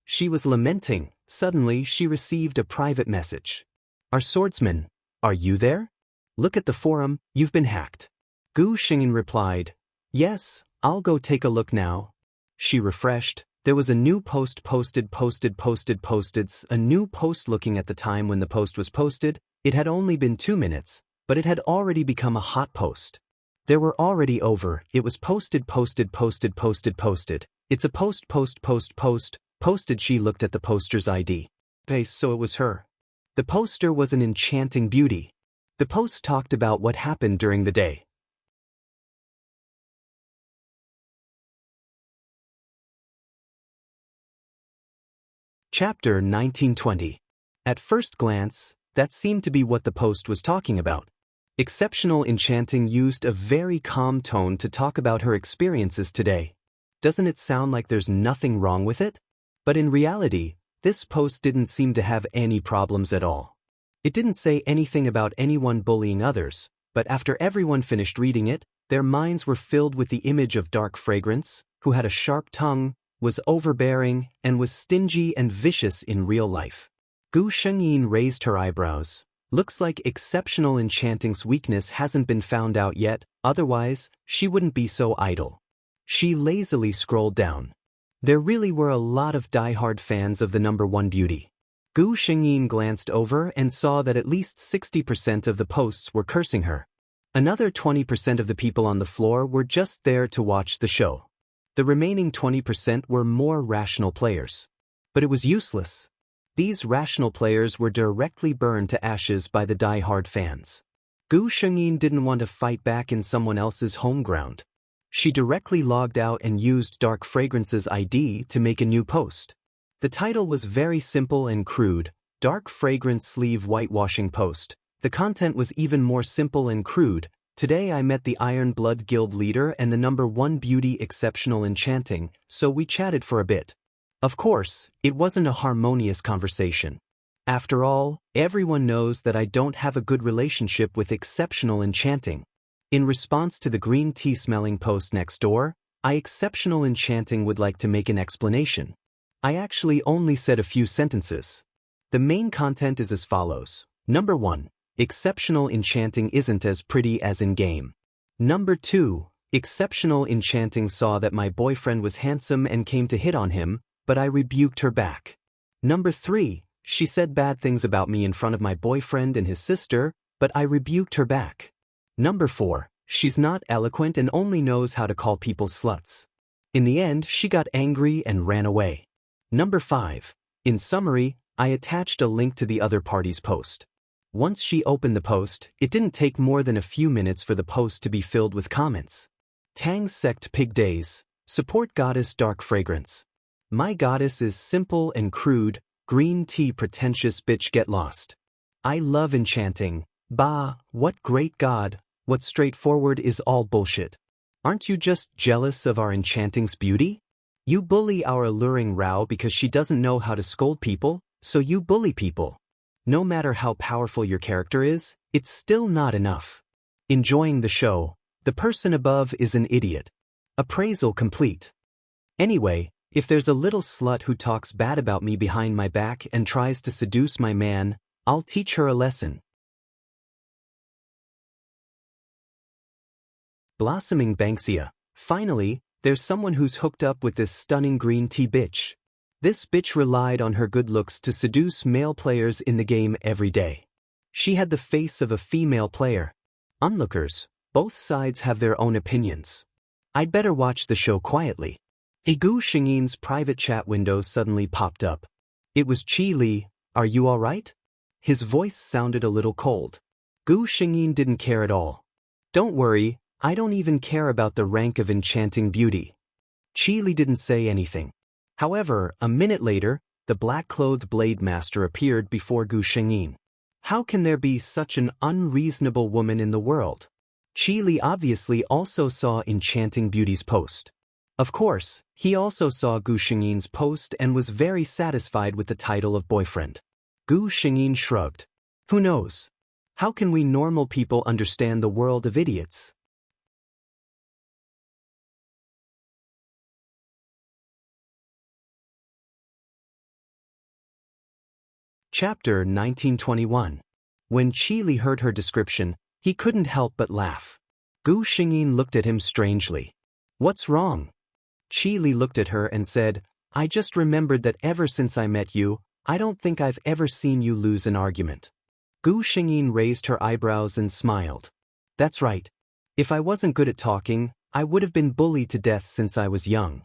A: She was lamenting. Suddenly she received a private message. Our swordsman, are you there? Look at the forum, you've been hacked. Gu Xingyin replied, yes, I'll go take a look now. She refreshed. There was a new post posted. A new post looking at the time when the post was posted. It had only been 2 minutes, but it had already become a hot post. There were already over. It was posted. It's a post. Posted. She looked at the poster's ID. So it was her. The poster was an enchanting beauty. The post talked about what happened during the day. Chapter 1920. At first glance, that seemed to be what the post was talking about. Exceptional Enchanting used a very calm tone to talk about her experiences today. Doesn't it sound like there's nothing wrong with it? But in reality, this post didn't seem to have any problems at all. It didn't say anything about anyone bullying others, but after everyone finished reading it, their minds were filled with the image of Dark Fragrance, who had a sharp tongue, was overbearing, and was stingy and vicious in real life. Gu Shengyin raised her eyebrows. Looks like Exceptional Enchanting's weakness hasn't been found out yet, otherwise, she wouldn't be so idle. She lazily scrolled down. There really were a lot of die-hard fans of the number one beauty. Gu Xingyin glanced over and saw that at least 60% of the posts were cursing her. Another 20% of the people on the floor were just there to watch the show. The remaining 20% were more rational players. But it was useless. These rational players were directly burned to ashes by the die-hard fans. Gu Shengyin didn't want to fight back in someone else's home ground. She directly logged out and used Dark Fragrance's ID to make a new post. The title was very simple and crude, Dark Fragrance Sleeve Whitewashing Post. The content was even more simple and crude. Today I met the Iron Blood Guild leader and the number one beauty Exceptional Enchanting, so we chatted for a bit. Of course, it wasn't a harmonious conversation. After all, everyone knows that I don't have a good relationship with Exceptional Enchanting. In response to the green tea smelling post next door, Exceptional Enchanting would like to make an explanation. I actually only said a few sentences. The main content is as follows. Number 1. Exceptional Enchanting isn't as pretty as in-game. Number 2. Exceptional Enchanting saw that my boyfriend was handsome and came to hit on him, but I rebuked her back. Number 3. She said bad things about me in front of my boyfriend and his sister, but I rebuked her back. Number 4. She's not eloquent and only knows how to call people sluts. In the end, she got angry and ran away. Number 5. In summary, I attached a link to the other party's post. Once she opened the post, it didn't take more than a few minutes for the post to be filled with comments. Tang Sect Pig Days. Support Goddess Dark Fragrance. My goddess is simple and crude, green tea pretentious bitch get lost. I love enchanting. Bah, what great god, what straightforward is all bullshit. Aren't you just jealous of our enchanting's beauty? You bully our alluring Rao because she doesn't know how to scold people, so you bully people. No matter how powerful your character is, it's still not enough. Enjoying the show, the person above is an idiot. Appraisal complete. Anyway, If there's a little slut who talks bad about me behind my back and tries to seduce my man, I'll teach her a lesson. Blossoming Banksia. Finally, there's someone who's hooked up with this stunning green tea bitch. This bitch relied on her good looks to seduce male players in the game every day. She had the face of a female player. Onlookers, both sides have their own opinions. I'd better watch the show quietly. Gu Xingyin's private chat window suddenly popped up. It was Qi Li. Are you all right? His voice sounded a little cold. Gu Xingyin didn't care at all. Don't worry, I don't even care about the rank of enchanting beauty. Qi Li didn't say anything. However, a minute later, the black-clothed blade master appeared before Gu Xingyin. How can there be such an unreasonable woman in the world? Qi Li obviously also saw Enchanting Beauty's post. Of course, he also saw Gu Xingyin's post and was very satisfied with the title of boyfriend. Gu Xingyin shrugged. Who knows? How can we normal people understand the world of idiots? Chapter 1921. When Qi Li heard her description, he couldn't help but laugh. Gu Xingyin looked at him strangely. What's wrong? Qi Li looked at her and said, I just remembered that ever since I met you, I don't think I've ever seen you lose an argument. Gu Xingyin raised her eyebrows and smiled. That's right. If I wasn't good at talking, I would have been bullied to death since I was young.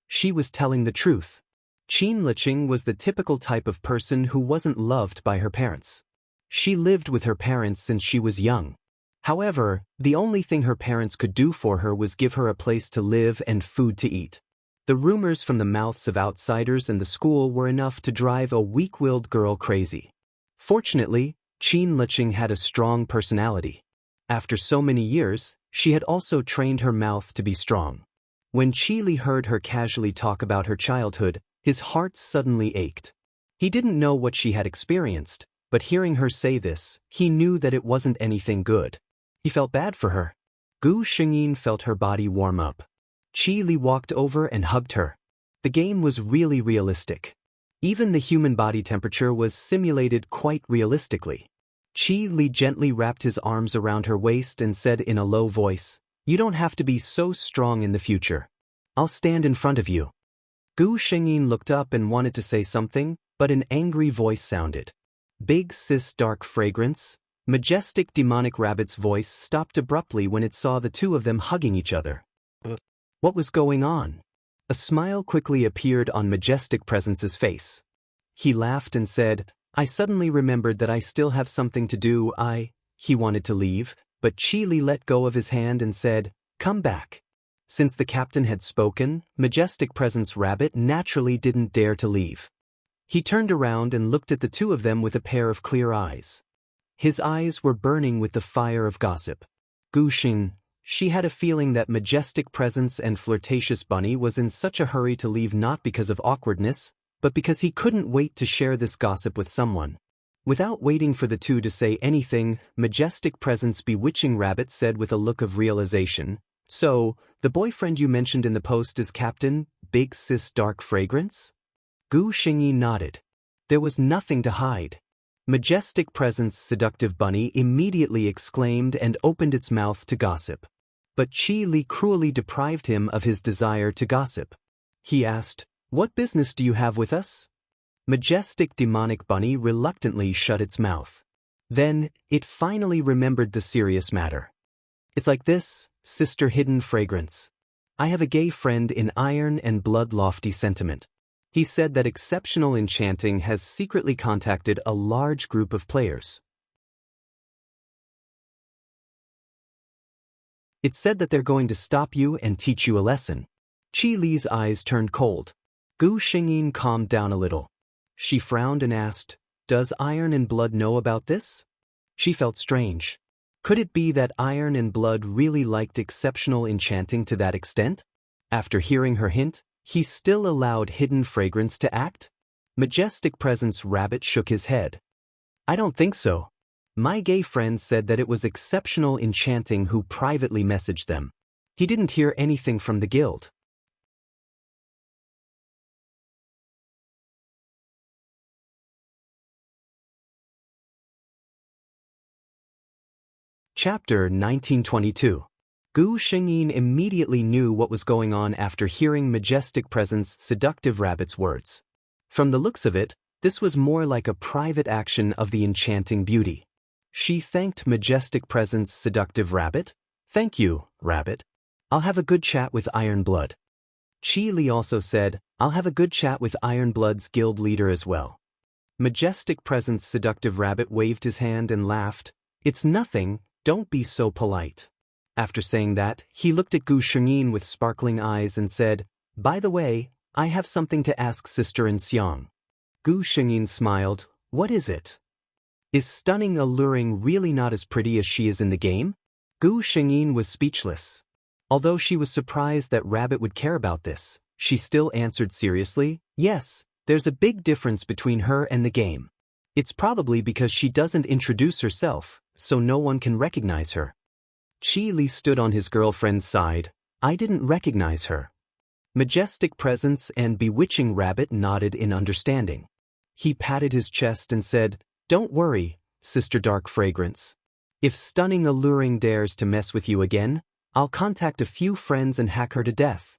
A: She was telling the truth. Qin Liqing was the typical type of person who wasn't loved by her parents. She lived with her parents since she was young. However, the only thing her parents could do for her was give her a place to live and food to eat. The rumors from the mouths of outsiders in the school were enough to drive a weak-willed girl crazy. Fortunately, Qin Liqing had a strong personality. After so many years, she had also trained her mouth to be strong. When Qi Li heard her casually talk about her childhood, his heart suddenly ached. He didn't know what she had experienced, but hearing her say this, he knew that it wasn't anything good. He felt bad for her. Gu Xingyin felt her body warm up. Qi Li walked over and hugged her. The game was really realistic. Even the human body temperature was simulated quite realistically. Qi Li gently wrapped his arms around her waist and said in a low voice, You don't have to be so strong in the future. I'll stand in front of you. Gu Xingyin looked up and wanted to say something, but an angry voice sounded. Big sis dark fragrance. Majestic demonic rabbit's voice stopped abruptly when it saw the two of them hugging each other. What was going on? A smile quickly appeared on Majestic Presence's face. He laughed and said, I suddenly remembered that I still have something to do. He wanted to leave, but Qi Li let go of his hand and said, Come back. Since the captain had spoken, Majestic Presence Rabbit naturally didn't dare to leave. He turned around and looked at the two of them with a pair of clear eyes. His eyes were burning with the fire of gossip. Gu Xing, she had a feeling that Majestic Presence and Flirtatious Bunny was in such a hurry to leave not because of awkwardness, but because he couldn't wait to share this gossip with someone. Without waiting for the two to say anything, Majestic Presence Bewitching Rabbit said with a look of realization, So, the boyfriend you mentioned in the post is Captain Big Sis Dark Fragrance? Gu Xingyi nodded. There was nothing to hide. Majestic Presence Seductive Bunny immediately exclaimed and opened its mouth to gossip. But Qi Li cruelly deprived him of his desire to gossip. He asked, What business do you have with us? Majestic Demonic Bunny reluctantly shut its mouth. Then, it finally remembered the serious matter. It's like this, Sister Hidden Fragrance. I have a gay friend in Iron and Blood Lofty Sentiment. He said that Exceptional Enchanting has secretly contacted a large group of players. It said that they're going to stop you and teach you a lesson. Qi Li's eyes turned cold. Gu Xingyin calmed down a little. She frowned and asked, Does Iron and Blood know about this? She felt strange. Could it be that Iron and Blood really liked Exceptional Enchanting to that extent? After hearing her hint, he still allowed Hidden Fragrance to act? Majestic Presence Rabbit shook his head. I don't think so. My gay friend said that it was Exceptional Enchanting who privately messaged them. He didn't hear anything from the guild. Chapter 1922. Gu Shengyin immediately knew what was going on after hearing Majestic Presence Seductive Rabbit's words. From the looks of it, this was more like a private action of the enchanting beauty. She thanked Majestic Presence Seductive Rabbit. "Thank you, Rabbit. I'll have a good chat with Ironblood." Qi Li also said, "I'll have a good chat with Ironblood's guild leader as well." Majestic Presence Seductive Rabbit waved his hand and laughed. "It's nothing, don't be so polite." After saying that, he looked at Gu Shengyin with sparkling eyes and said, "By the way, I have something to ask Sister in Xiang." Gu Shengyin smiled. "What is it? Is stunning alluring really not as pretty as she is in the game?" Gu Shengyin was speechless. Although she was surprised that Rabbit would care about this, she still answered seriously, "Yes, there's a big difference between her and the game. It's probably because she doesn't introduce herself, so no one can recognize her." Qi Li stood on his girlfriend's side. "I didn't recognize her." Majestic Presence and Bewitching Rabbit nodded in understanding. He patted his chest and said, "Don't worry, Sister Dark Fragrance. If stunning alluring dares to mess with you again, I'll contact a few friends and hack her to death."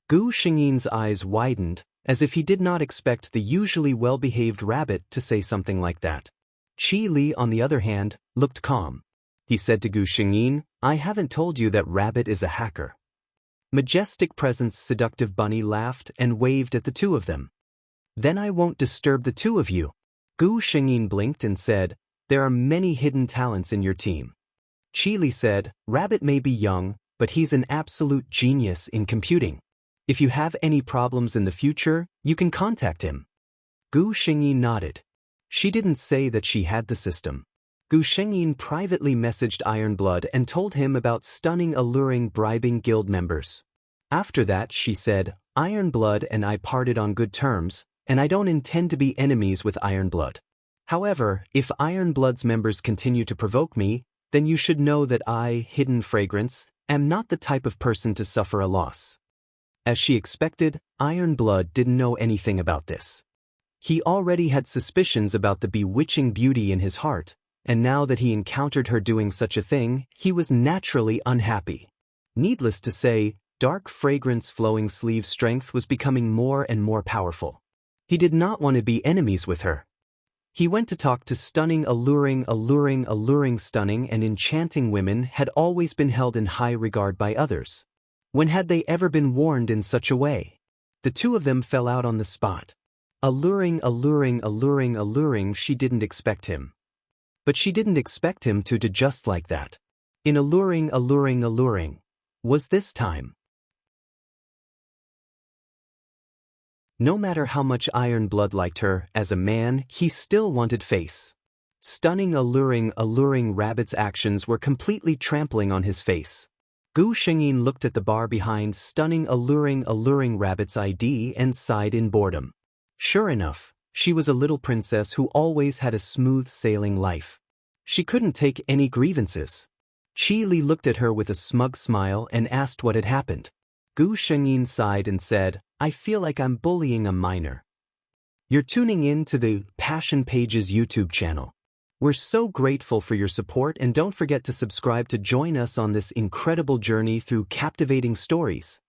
A: Gu Shengyin's eyes widened, as if he did not expect the usually well-behaved rabbit to say something like that. Qi Li, on the other hand, looked calm. He said to Gu Shengyin, "I haven't told you that Rabbit is a hacker." Majestic Presence Seductive Bunny laughed and waved at the two of them. "Then I won't disturb the two of you." Gu Shengyin blinked and said, "There are many hidden talents in your team." Qi Li said, "Rabbit may be young, but he's an absolute genius in computing. If you have any problems in the future, you can contact him." Gu Shengyin nodded. She didn't say that she had the system. Gu Shengyin privately messaged Ironblood and told him about stunning alluring bribing guild members. After that, she said, "Ironblood and I parted on good terms, and I don't intend to be enemies with Ironblood. However, if Ironblood's members continue to provoke me, then you should know that I, Hidden Fragrance, am not the type of person to suffer a loss." As she expected, Ironblood didn't know anything about this. He already had suspicions about the bewitching beauty in his heart, and now that he encountered her doing such a thing, he was naturally unhappy. Needless to say, Dark Fragrance Flowing Sleeve's strength was becoming more and more powerful. He did not want to be enemies with her. He went to talk to stunning alluring stunning and enchanting women had always been held in high regard by others. When had they ever been warned in such a way? The two of them fell out on the spot. Alluring, she didn't expect him. But she didn't expect him to do just like that. In alluring, was this time. No matter how much Ironblood liked her, as a man, he still wanted face. Stunning alluring Rabbit's actions were completely trampling on his face. Gu Shengyin looked at the bar behind stunning alluring Rabbit's ID and sighed in boredom. Sure enough, she was a little princess who always had a smooth-sailing life. She couldn't take any grievances. Qi Li looked at her with a smug smile and asked what had happened. Gu Shengyin sighed and said, "I feel like I'm bullying a minor." You're tuning in to the Passion Pages YouTube channel. We're so grateful for your support, and don't forget to subscribe to join us on this incredible journey through captivating stories.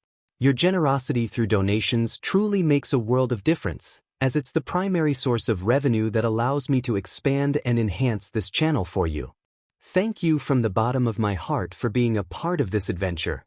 A: Your generosity through donations truly makes a world of difference, as it's the primary source of revenue that allows me to expand and enhance this channel for you. Thank you from the bottom of my heart for being a part of this adventure.